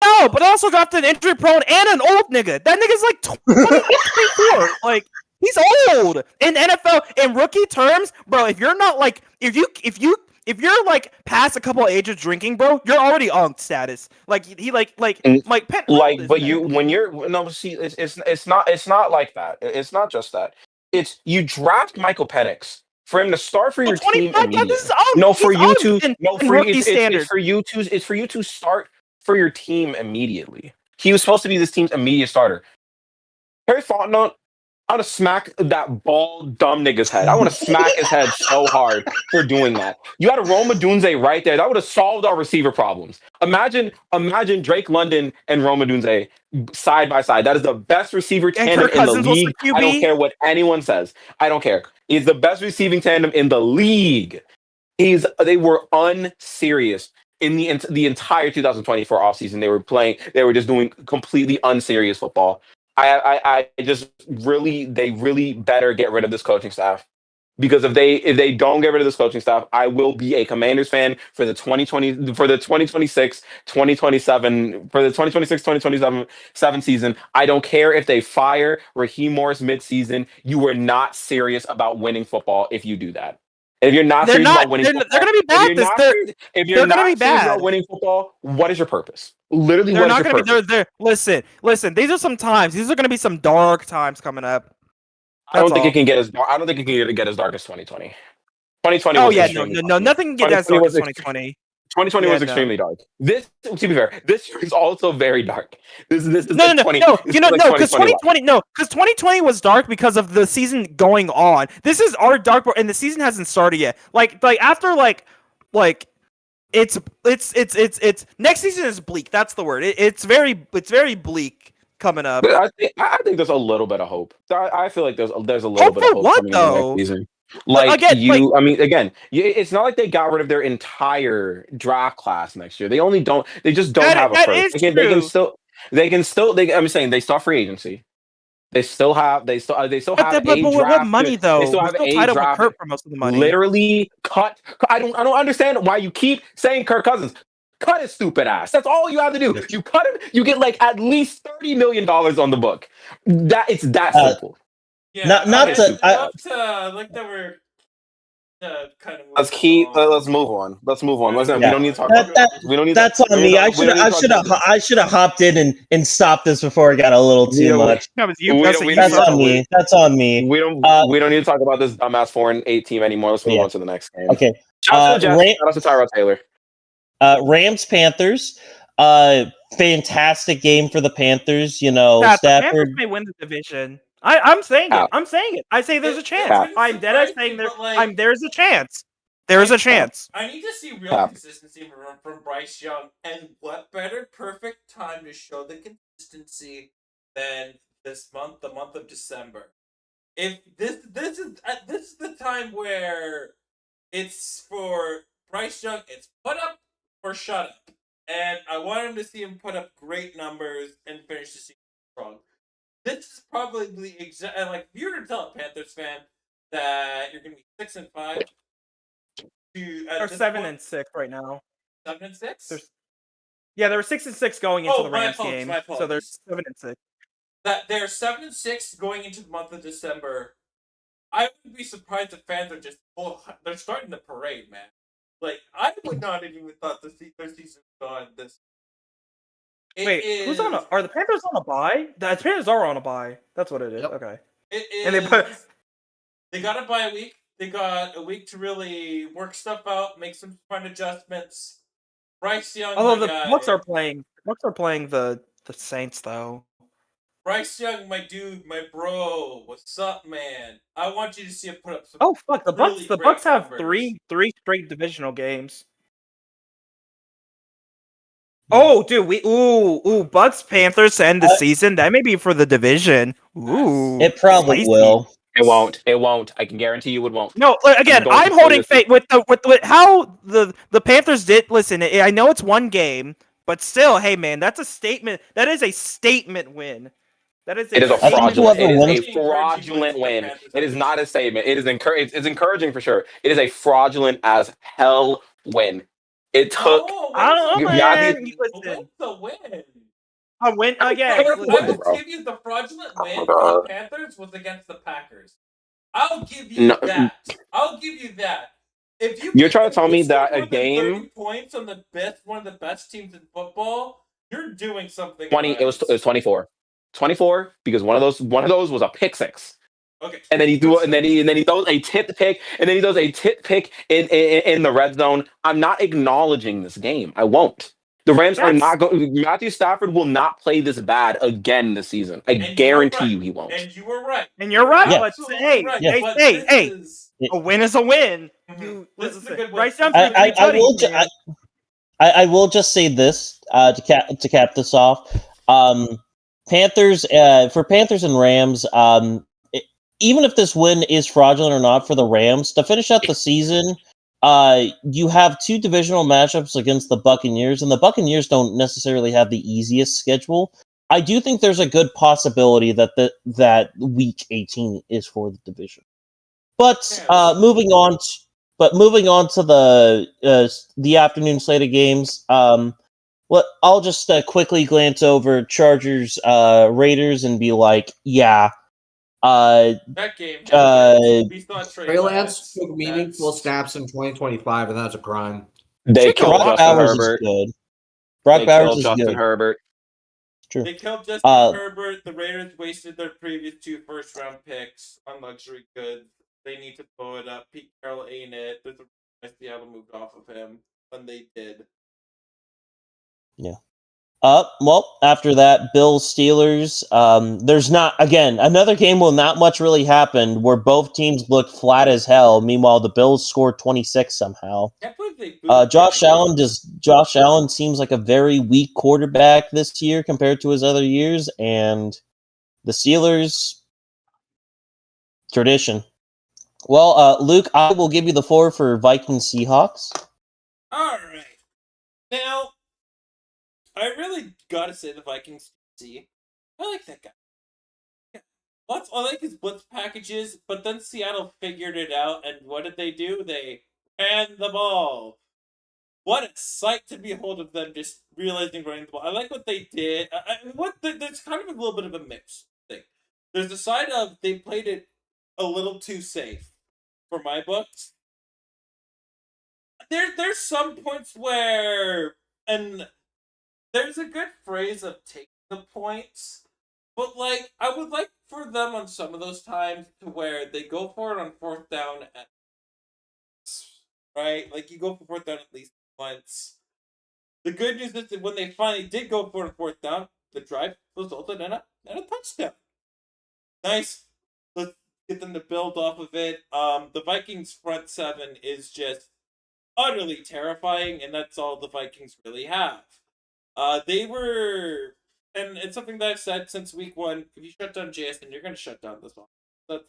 [SPEAKER 3] No, but also drafted an injury prone and an old nigga. That nigga's 24. He's old in NFL in rookie terms, bro. If you're not like if you're like past a couple of age of drinking, bro, you're already on status. Like he like
[SPEAKER 5] And,
[SPEAKER 3] Mike Penn.
[SPEAKER 5] like, but you when you're no, see, it's not like that. It's not just that. It's you draft Michael Penix for him to start for your team
[SPEAKER 3] 25. Yeah, this
[SPEAKER 5] immediately.
[SPEAKER 3] is up.
[SPEAKER 5] No,
[SPEAKER 3] He's
[SPEAKER 5] for you
[SPEAKER 3] up
[SPEAKER 5] to no
[SPEAKER 3] in
[SPEAKER 5] for you,
[SPEAKER 3] rookie standards.
[SPEAKER 5] it's for you to start for your team immediately. He was supposed to be this team's immediate starter. Harry Fontenot, I want to smack that bald dumb nigga's head. I want to smack his head so hard for doing that. You had a Roma Dunze right there. That would have solved our receiver problems. Imagine Drake London and Roma Dunze side by side. That is the best receiver
[SPEAKER 3] And
[SPEAKER 5] tandem
[SPEAKER 3] Kirk
[SPEAKER 5] in the
[SPEAKER 3] Cousins was the
[SPEAKER 5] league. I don't
[SPEAKER 3] QB.
[SPEAKER 5] care what anyone says. I don't care. He's the best receiving tandem in the league. They were unserious in the entire 2024 offseason. They were just doing completely unserious football. I just really, they really better get rid of this coaching staff, because if they don't get rid of this coaching staff, I will be a Commanders fan for the 2026 2027 season. I don't care if they fire Raheem Morris mid-season. You are not serious about winning football if you do that. If you're not
[SPEAKER 3] They're
[SPEAKER 5] serious
[SPEAKER 3] not.
[SPEAKER 5] about winning
[SPEAKER 3] They're
[SPEAKER 5] football,
[SPEAKER 3] gonna be bad.
[SPEAKER 5] if you're
[SPEAKER 3] They're gonna be
[SPEAKER 5] not serious about
[SPEAKER 3] bad.
[SPEAKER 5] winning football, what is your purpose? Literally,
[SPEAKER 3] They're
[SPEAKER 5] what is
[SPEAKER 3] not
[SPEAKER 5] your
[SPEAKER 3] gonna be.
[SPEAKER 5] purpose?
[SPEAKER 3] Listen. These are some times. These are gonna be some dark times coming up.
[SPEAKER 5] I don't
[SPEAKER 3] That's
[SPEAKER 5] think
[SPEAKER 3] all.
[SPEAKER 5] it can get as dark. I don't think it can get as dark as 2020. 2020
[SPEAKER 3] Oh
[SPEAKER 5] was
[SPEAKER 3] yeah,
[SPEAKER 5] extremely
[SPEAKER 3] no.
[SPEAKER 5] dark.
[SPEAKER 3] Nothing can get as dark as
[SPEAKER 5] 2020
[SPEAKER 3] 2020.
[SPEAKER 5] 2020
[SPEAKER 3] Yeah,
[SPEAKER 5] was
[SPEAKER 3] no.
[SPEAKER 5] extremely dark. This, to be fair, this year is also very dark. This is
[SPEAKER 3] No,
[SPEAKER 5] like 20.
[SPEAKER 3] no.
[SPEAKER 5] This
[SPEAKER 3] You
[SPEAKER 5] is
[SPEAKER 3] know,
[SPEAKER 5] like
[SPEAKER 3] no, because
[SPEAKER 5] 2020.
[SPEAKER 3] 2020 was dark because of the season going on. This is our dark, and the season hasn't started yet. Like after like it's next season is bleak. That's the word. It's very bleak coming up.
[SPEAKER 5] But I think there's a little bit of hope. I feel like there's a little
[SPEAKER 3] Hope
[SPEAKER 5] bit of
[SPEAKER 3] for
[SPEAKER 5] hope
[SPEAKER 3] what
[SPEAKER 5] coming in the next
[SPEAKER 3] though?
[SPEAKER 5] season.
[SPEAKER 3] But
[SPEAKER 5] Like
[SPEAKER 3] again,
[SPEAKER 5] I mean, again, it's not like they got rid of their entire draft class next year. They just don't have a
[SPEAKER 3] that
[SPEAKER 5] first.
[SPEAKER 3] is
[SPEAKER 5] They can
[SPEAKER 3] true.
[SPEAKER 5] still. I'm saying they still have free agency. They still have
[SPEAKER 3] But
[SPEAKER 5] a
[SPEAKER 3] with what money
[SPEAKER 5] drafted.
[SPEAKER 3] though?
[SPEAKER 5] They still
[SPEAKER 3] We're
[SPEAKER 5] have
[SPEAKER 3] still
[SPEAKER 5] a
[SPEAKER 3] tied up with
[SPEAKER 5] drafted.
[SPEAKER 3] Kurt for most of the money.
[SPEAKER 5] Literally cut. I don't understand why you keep saying Kirk Cousins. Cut his stupid ass. That's all you have to do. You cut him. You get like at least $30 million on the book. It's that simple.
[SPEAKER 6] Yeah,
[SPEAKER 2] Not to.
[SPEAKER 6] I like that we're kind of.
[SPEAKER 5] Let's move on. Let's move on. Listen, we
[SPEAKER 2] Yeah.
[SPEAKER 5] don't need to talk about this. We don't need.
[SPEAKER 2] That's on me. I should have hopped in and stopped this before it got a little too much.
[SPEAKER 3] That was you.
[SPEAKER 5] We
[SPEAKER 3] That's
[SPEAKER 5] don't-
[SPEAKER 3] what
[SPEAKER 5] we
[SPEAKER 3] you
[SPEAKER 5] don't
[SPEAKER 2] That's
[SPEAKER 5] need to-
[SPEAKER 2] on me. That's on me.
[SPEAKER 5] We don't need to talk about this dumbass 4-8 team anymore. Let's move
[SPEAKER 2] Yeah.
[SPEAKER 5] on to the next game.
[SPEAKER 2] Okay.
[SPEAKER 5] Shout out to the Jets. Shout out to Tyrod Taylor.
[SPEAKER 2] Rams Panthers. Fantastic game for the Panthers. You know,
[SPEAKER 3] Pat, the Panthers
[SPEAKER 2] Stafford.
[SPEAKER 3] may win the division. I'm saying
[SPEAKER 5] Cap.
[SPEAKER 3] it. I'm saying it. I say there's a chance.
[SPEAKER 5] Cap.
[SPEAKER 3] I'm dead ass saying
[SPEAKER 6] But, like,
[SPEAKER 3] there's a chance. There's a chance.
[SPEAKER 6] I need to see real
[SPEAKER 5] Cap.
[SPEAKER 6] consistency from Bryce Young, and what better perfect time to show the consistency than this month, the month of December. If this is the time where it's for Bryce Young, it's put up or shut up, and I want him to see him put up great numbers and finish the season strong. This is probably exactly like if you were to tell a Panthers fan that you're going to be 6-5.
[SPEAKER 3] They're 7-6 right now.
[SPEAKER 6] 7-6.
[SPEAKER 3] Yeah, they were 6-6 going into
[SPEAKER 6] Oh,
[SPEAKER 3] the
[SPEAKER 6] my
[SPEAKER 3] Rams
[SPEAKER 6] apologies,
[SPEAKER 3] game,
[SPEAKER 6] my
[SPEAKER 3] so they're
[SPEAKER 6] apologies.
[SPEAKER 3] 7-6.
[SPEAKER 6] That they're 7-6 going into the month of December. I would be surprised if fans are just they're starting the parade, man. Like I would not have even thought their season's gone this.
[SPEAKER 3] Wait, who's on? Are the Panthers on a bye? The Panthers are on a bye. That's what it is.
[SPEAKER 4] Yep.
[SPEAKER 3] Okay.
[SPEAKER 6] It is.
[SPEAKER 3] And
[SPEAKER 6] They got a bye week. They got a week to really work stuff out, make some fun adjustments. Bryce Young.
[SPEAKER 3] Although the Bucks are playing the Saints though.
[SPEAKER 6] Bryce Young, my dude, my bro, what's up, man? I want you to see him put up some.
[SPEAKER 3] Oh fuck, the Bucks!
[SPEAKER 6] really
[SPEAKER 3] The
[SPEAKER 6] great
[SPEAKER 3] Bucks have
[SPEAKER 6] numbers.
[SPEAKER 3] three straight divisional games. Oh, dude, Bucks Panthers to end the season. That may be for the division. Ooh,
[SPEAKER 2] It probably
[SPEAKER 3] spicy.
[SPEAKER 2] will.
[SPEAKER 5] It won't. It won't. I can guarantee you it won't.
[SPEAKER 3] No, again,
[SPEAKER 5] going
[SPEAKER 3] I'm
[SPEAKER 5] to
[SPEAKER 3] holding
[SPEAKER 5] say
[SPEAKER 3] faith with how the Panthers did. Listen, I know it's one game, but still, hey man, that's a statement. That is a statement win. That is.
[SPEAKER 5] It is a
[SPEAKER 2] I think
[SPEAKER 5] fraudulent. It
[SPEAKER 2] whoever
[SPEAKER 5] is
[SPEAKER 2] wins-
[SPEAKER 5] a fraudulent win. It is not a statement. It is it's encouraging for sure. It is a fraudulent as hell win. It took.
[SPEAKER 6] Oh,
[SPEAKER 3] I don't know,
[SPEAKER 5] Yeah,
[SPEAKER 3] man.
[SPEAKER 6] What's the win?
[SPEAKER 3] A win again.
[SPEAKER 8] I will
[SPEAKER 5] bro.
[SPEAKER 8] give you the fraudulent win
[SPEAKER 5] my
[SPEAKER 8] for
[SPEAKER 5] God.
[SPEAKER 8] the Panthers was against the Packers. I'll give you
[SPEAKER 5] No,
[SPEAKER 8] that. I'll give you that. If you
[SPEAKER 5] you're
[SPEAKER 8] beat
[SPEAKER 5] trying
[SPEAKER 8] them,
[SPEAKER 5] to tell
[SPEAKER 8] you
[SPEAKER 5] me
[SPEAKER 8] score
[SPEAKER 5] that a
[SPEAKER 8] more than 30
[SPEAKER 5] game
[SPEAKER 8] points on one of the best teams in football, you're doing something
[SPEAKER 5] 20
[SPEAKER 8] right.
[SPEAKER 5] it was 24. 24 because one of those was a pick six.
[SPEAKER 8] Okay.
[SPEAKER 5] And then he throws a tipped pick, and then he throws a tipped pick in the red zone. I'm not acknowledging this game. I won't. The Rams are not going. Matthew Stafford will not play this bad again this season. I
[SPEAKER 8] And
[SPEAKER 5] guarantee you he won't.
[SPEAKER 8] And you were right.
[SPEAKER 3] And you're right,
[SPEAKER 2] Yeah.
[SPEAKER 3] but
[SPEAKER 8] Absolutely
[SPEAKER 3] hey,
[SPEAKER 8] right.
[SPEAKER 2] Yeah.
[SPEAKER 8] But
[SPEAKER 3] hey,
[SPEAKER 8] this
[SPEAKER 3] hey,
[SPEAKER 8] is-
[SPEAKER 3] a win is a win.
[SPEAKER 8] Mhm.
[SPEAKER 3] You
[SPEAKER 8] This is a
[SPEAKER 3] listen,
[SPEAKER 8] good win.
[SPEAKER 3] right down
[SPEAKER 8] This
[SPEAKER 3] through
[SPEAKER 8] is a
[SPEAKER 3] three
[SPEAKER 8] good
[SPEAKER 2] I will
[SPEAKER 3] tutties, man.
[SPEAKER 2] I will just say this to cap this off. Panthers for Panthers and Rams. Even if this win is fraudulent or not for the Rams, to finish out the season, you have two divisional matchups against the Buccaneers, and the Buccaneers don't necessarily have the easiest schedule. I do think there's a good possibility that that Week 18 is for the division. But moving on to the afternoon slate of games. I'll just quickly glance over Chargers Raiders and be like, yeah.
[SPEAKER 8] That game. We saw
[SPEAKER 4] Trey Lance took meaningful snaps in 2025, and that's a crime.
[SPEAKER 5] They killed
[SPEAKER 2] Brock
[SPEAKER 5] Justin
[SPEAKER 2] Bowers
[SPEAKER 5] Herbert.
[SPEAKER 2] is good. Brock
[SPEAKER 5] They
[SPEAKER 2] Bowers
[SPEAKER 5] killed
[SPEAKER 2] is
[SPEAKER 5] Justin
[SPEAKER 2] good.
[SPEAKER 5] Herbert.
[SPEAKER 2] True.
[SPEAKER 8] They killed Justin Herbert. The Raiders wasted their previous 2 first-round picks on luxury goods. They need to blow it up. Pete Carroll ain't it. There's a reason Seattle moved off of him when they did.
[SPEAKER 2] Yeah. Well, after that, Bills Steelers. There's not again another game where not much really happened, where both teams looked flat as hell. Meanwhile, the Bills scored 26 somehow.
[SPEAKER 8] Can't believe they booed
[SPEAKER 2] Josh Allen seems like a very weak quarterback this year compared to his other years, and the Steelers tradition. Well, Luke, I will give you the floor for Vikings Seahawks.
[SPEAKER 8] All right. Now, I really gotta say the Vikings. See, I like that guy. I like his blitz packages, but then Seattle figured it out, and what did they do? They ran the ball. What a sight to behold of them just realizing running the ball. I like what they did. There's kind of a little bit of a mix thing. There's the side of they played it a little too safe for my books. There's some points where, and there's a good phrase of taking the points, but like I would like for them on some of those times to where they go for it on 4th down at right, like you go for 4th down at least once. The good news is that when they finally did go for it on 4th down, the drive resulted in a touchdown. Nice. Let's get them to build off of it. The Vikings front 7 is just utterly terrifying, and that's all the Vikings really have. They were, and it's something that I've said since week 1. If you shut down JSN, you're going to shut down this one. That's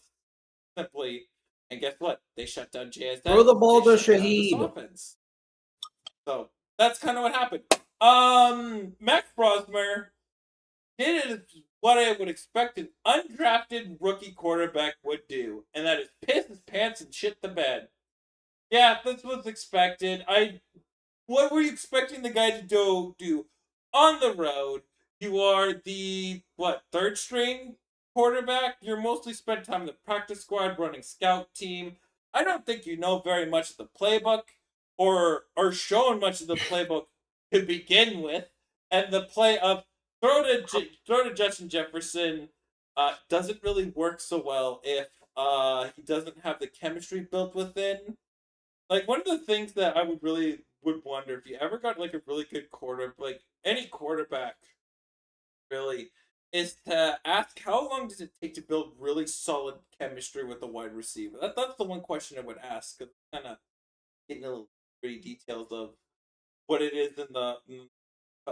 [SPEAKER 8] simply, and guess what? They shut down JSN.
[SPEAKER 4] Throw the ball to
[SPEAKER 8] shut down this
[SPEAKER 4] Shaheed.
[SPEAKER 8] offense. So that's kind of what happened. Max Brosmer did what I would expect an undrafted rookie quarterback would do, and that is piss his pants and shit the bed. Yeah, this was expected. What were you expecting the guy to do on the road? You are the 3rd string quarterback. You're mostly spent time in the practice squad running scout team. I don't think you know very much of the playbook or shown much of the playbook to begin with. And the play of throw to Justin Jefferson doesn't really work so well if he doesn't have the chemistry built within. Like, one of the things that I would wonder if you ever got like a really good like any quarterback really, is to ask how long does it take to build really solid chemistry with a wide receiver? That's the one question I would ask, because kind of getting a little pretty details of what it is in the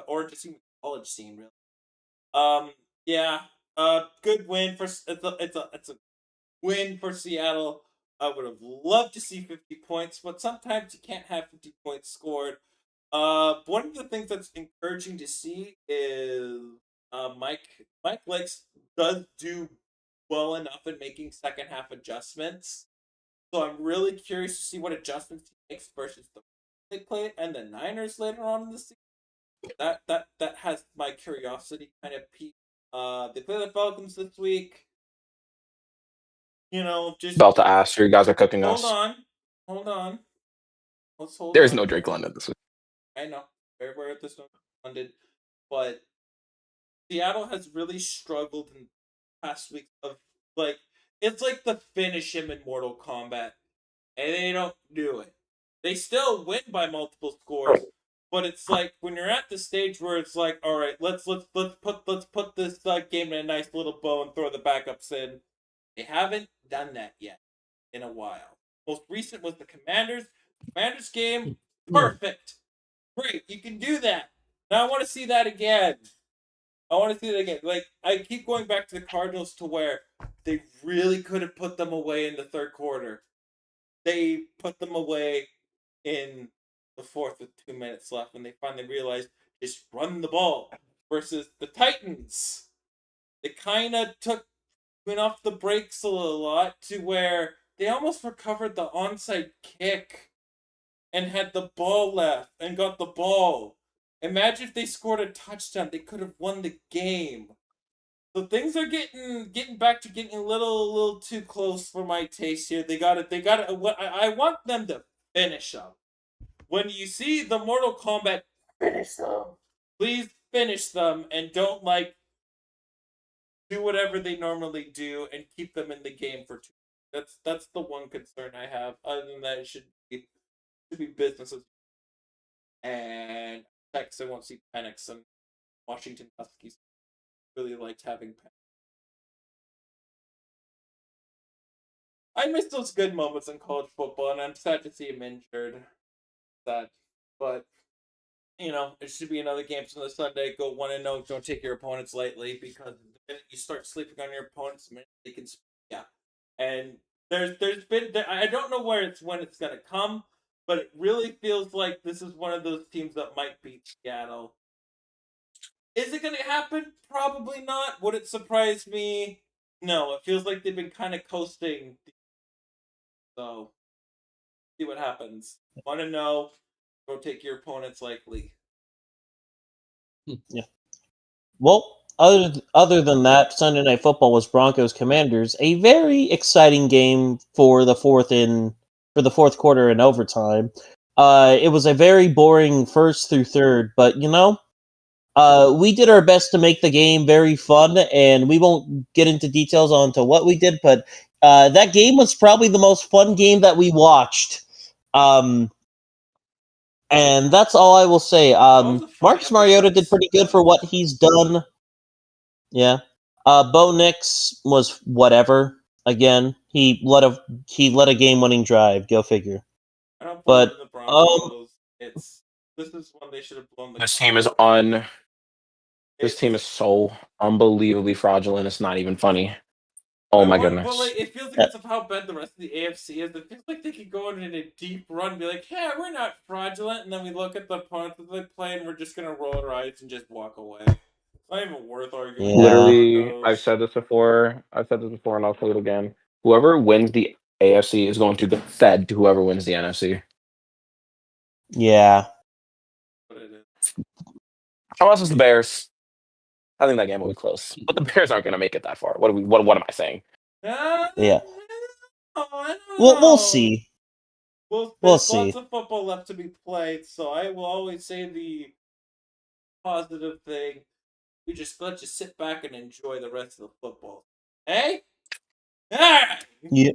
[SPEAKER 8] or just even college scene really. Yeah, good win for it's a win for Seattle. I would have loved to see 50 points, but sometimes you can't have 50 points scored. One of the things that's encouraging to see is Mike Lakes does do well enough in making second half adjustments. So I'm really curious to see what adjustments he makes versus the they play and the Niners later on in the season.
[SPEAKER 6] that has my curiosity kind of peaked. They play the Falcons this week. Just
[SPEAKER 5] About to ask, you guys are cooking
[SPEAKER 6] hold
[SPEAKER 5] us.
[SPEAKER 6] on, hold on. Let's hold
[SPEAKER 5] There's
[SPEAKER 6] on
[SPEAKER 5] no Drake
[SPEAKER 6] here.
[SPEAKER 5] London this week.
[SPEAKER 6] I know, very rare at this London, but Seattle has really struggled in past weeks of it's like the finish him in Mortal Kombat, and they don't do it. They still win by multiple scores, but it's like when you're at the stage where it's like, all right, let's put this game in a nice little bow and throw the backups in. They haven't done that yet in a while. Most recent was the Commanders. Commanders game, perfect, great. You can do that. Now I want to see that again. I want to see that again. Like, I keep going back to the Cardinals to where they really could have put them away in the third quarter. They put them away in the fourth with 2 minutes left, and they finally realized just run the ball. Versus the Titans, they kind of went off the brakes a lot to where they almost recovered the onside kick and had the ball left and got the ball. Imagine if they scored a touchdown, they could have won the game. So things are getting back to getting a little too close for my taste here. They got it. I want them to finish them. When you see the Mortal Kombat, finish them. Please finish them and don't do whatever they normally do and keep them in the game for 2. That's the one concern I have. Other than that, it should be business. And Texas, I won't see Penix and Washington Huskies. Really liked having Penix. I miss those good moments in college football, and I'm sad to see him injured. Sad, but it should be another game on the Sunday. Go 1-0. Don't take your opponents lightly, because the minute you start sleeping on your opponents, the minute they can, yeah. And there's been I don't know when it's gonna come, but it really feels like this is one of those teams that might beat Seattle. Is it gonna happen? Probably not. Would it surprise me? No. It feels like they've been kind of coasting. So, see what happens. Want to know? Don't take your opponents lightly.
[SPEAKER 2] Yeah. Well, other than that, Sunday Night Football was Broncos Commanders, a very exciting game for the fourth quarter and overtime. It was a very boring first through third, but we did our best to make the game very fun, and we won't get into details onto what we did, but that game was probably the most fun game that we watched. And that's all I will say. Marcus Mariota did pretty good for what he's done. Yeah. Bo Nix was whatever. Again, he led a game-winning drive. Go figure.
[SPEAKER 6] I don't
[SPEAKER 2] But
[SPEAKER 6] believe in the Broncos. This is one they should have blown the.
[SPEAKER 5] This team is This team is so unbelievably fraudulent. It's not even funny. Oh my goodness.
[SPEAKER 6] Well, it feels like it's of how bad the rest of the AFC is. It feels like they could go in a deep run and be like, "Yeah, we're not fraudulent," and then we look at the opponents that they play and we're just gonna roll our eyes and just walk away. It's not even worth arguing.
[SPEAKER 2] Yeah.
[SPEAKER 5] Literally, I've said this before, and I'll say it again. Whoever wins the AFC is going to get fed to whoever wins the NFC.
[SPEAKER 2] Yeah.
[SPEAKER 6] What it is.
[SPEAKER 5] How else is the Bears? I think that game will be close, but the Bears aren't going to make it that far. What am I saying?
[SPEAKER 2] Yeah.
[SPEAKER 6] I don't
[SPEAKER 2] We'll
[SPEAKER 6] know.
[SPEAKER 2] see.
[SPEAKER 6] There's
[SPEAKER 2] see.
[SPEAKER 6] lots of football left to be played, so I will always say the positive thing. We just let you sit back and enjoy the rest of the football. Hey? Alright!
[SPEAKER 2] Yeah.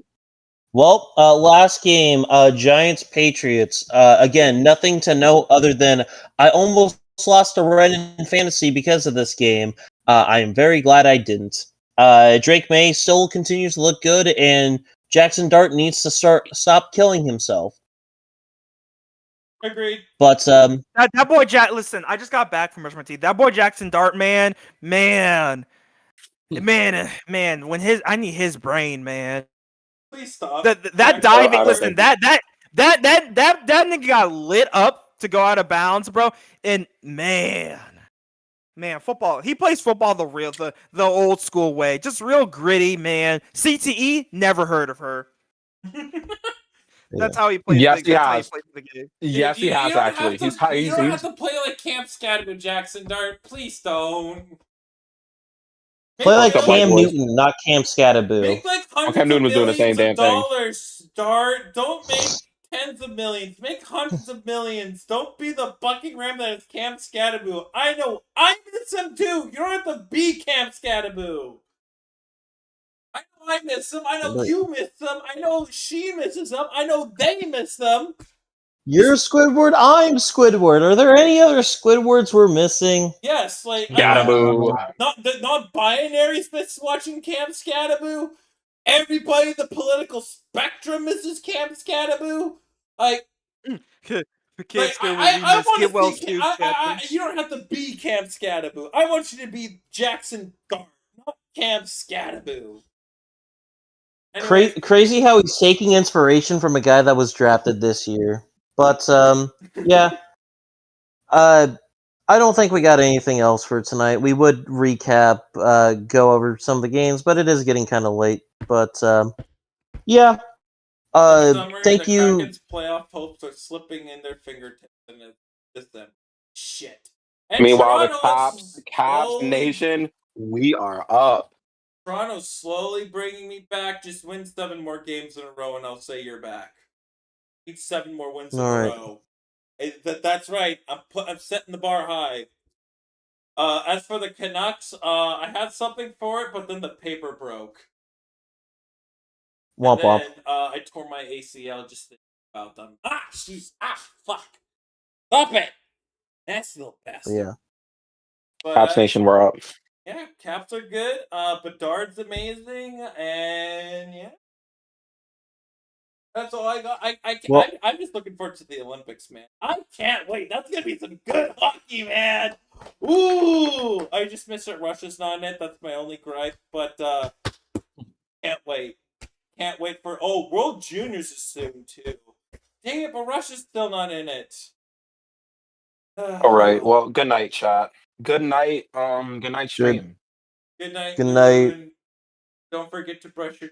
[SPEAKER 2] Well, last game, Giants Patriots. Again, nothing to note other than I almost lost a run in fantasy because of this game. I am very glad I didn't. Drake May still continues to look good, and Jackson Dart needs to stop killing himself.
[SPEAKER 6] Agreed.
[SPEAKER 2] But
[SPEAKER 3] that boy Jack. Listen, I just got back from brushing my teeth. That boy Jackson Dart, man. When I need his brain, man.
[SPEAKER 6] Please stop.
[SPEAKER 3] That diving. Listen, that nigga got lit up to go out of bounds, bro. And man, football. He plays football the old school way, just real gritty, man. CTE, never heard of her. That's how he plays.
[SPEAKER 5] Yes, he
[SPEAKER 3] That's how he
[SPEAKER 5] has.
[SPEAKER 3] plays the game.
[SPEAKER 5] Yes, he has actually.
[SPEAKER 6] You don't have to play like Camp Scattergood, Jackson Dart. Please don't.
[SPEAKER 2] Play like
[SPEAKER 5] Fucked up white
[SPEAKER 2] Cam
[SPEAKER 5] boys.
[SPEAKER 2] Newton, not Cam Scattaboo.
[SPEAKER 6] Make like
[SPEAKER 5] Cam
[SPEAKER 6] hundreds of
[SPEAKER 5] Newton was doing the same
[SPEAKER 6] millions of
[SPEAKER 5] damn thing.
[SPEAKER 6] dollars, Dart. Don't make tens of millions. Make hundreds of millions. Don't be the Buckingham that is Cam Scattaboo. I know. I miss him too. You don't have to be Cam Scattaboo. I know I miss him. I know you miss them. I know she misses them. I know they miss them.
[SPEAKER 2] You're Squidward, I'm Squidward. Are there any other Squidwards we're missing?
[SPEAKER 6] Yes, like
[SPEAKER 5] Scattaboo.
[SPEAKER 6] not binary Smiths watching Cam Scattaboo. Everybody in the political spectrum misses Cam Scattaboo. Like,
[SPEAKER 3] The kids
[SPEAKER 6] like
[SPEAKER 3] still
[SPEAKER 6] I
[SPEAKER 3] really miss
[SPEAKER 6] want
[SPEAKER 3] get
[SPEAKER 6] to
[SPEAKER 3] well
[SPEAKER 6] see.
[SPEAKER 3] soon,
[SPEAKER 6] You
[SPEAKER 3] Captain.
[SPEAKER 6] don't have to be Cam Scattaboo. I want you to be Jackson Dart, not Cam Scattaboo. Anyway,
[SPEAKER 2] Crazy how he's taking inspiration from a guy that was drafted this year. But yeah. I don't think we got anything else for tonight. We would recap, go over some of the games, but it is getting kind of late. But yeah.
[SPEAKER 6] in summary,
[SPEAKER 2] Thank
[SPEAKER 6] the
[SPEAKER 2] you.
[SPEAKER 6] Kraken's playoff hopes are slipping in their fingertips, and it's just them. Shit. And
[SPEAKER 5] Meanwhile, the
[SPEAKER 6] Toronto
[SPEAKER 5] Caps Nation, we are up.
[SPEAKER 6] Toronto's slowly bringing me back. Just win 7 more games in a row, and I'll say you're back. Need 7 more wins in a row. That's right. I'm setting the bar high. As for the Canucks, I had something for it, but then the paper broke.
[SPEAKER 2] Womp
[SPEAKER 6] and
[SPEAKER 2] womp.
[SPEAKER 6] then I tore my ACL just thinking about them. Ah, jeez. Ah, fuck. Stop it. Nasty little bastard.
[SPEAKER 2] Yeah.
[SPEAKER 6] But,
[SPEAKER 5] Caps Nation, we're up.
[SPEAKER 6] Yeah, Caps are good. Bedard's amazing, and yeah. That's all I got. I'm just looking forward to the Olympics, man. I can't wait. That's gonna be some good hockey, man. Ooh, I just miss that Russia's not in it. That's my only gripe. But can't wait. Can't wait for World Juniors is soon too. Dang it, but Russia's still not in it.
[SPEAKER 5] All right. Well, good night, chat. Good night. Good night, stream.
[SPEAKER 6] Good night.
[SPEAKER 2] Good night.
[SPEAKER 6] Moon. Don't forget to brush your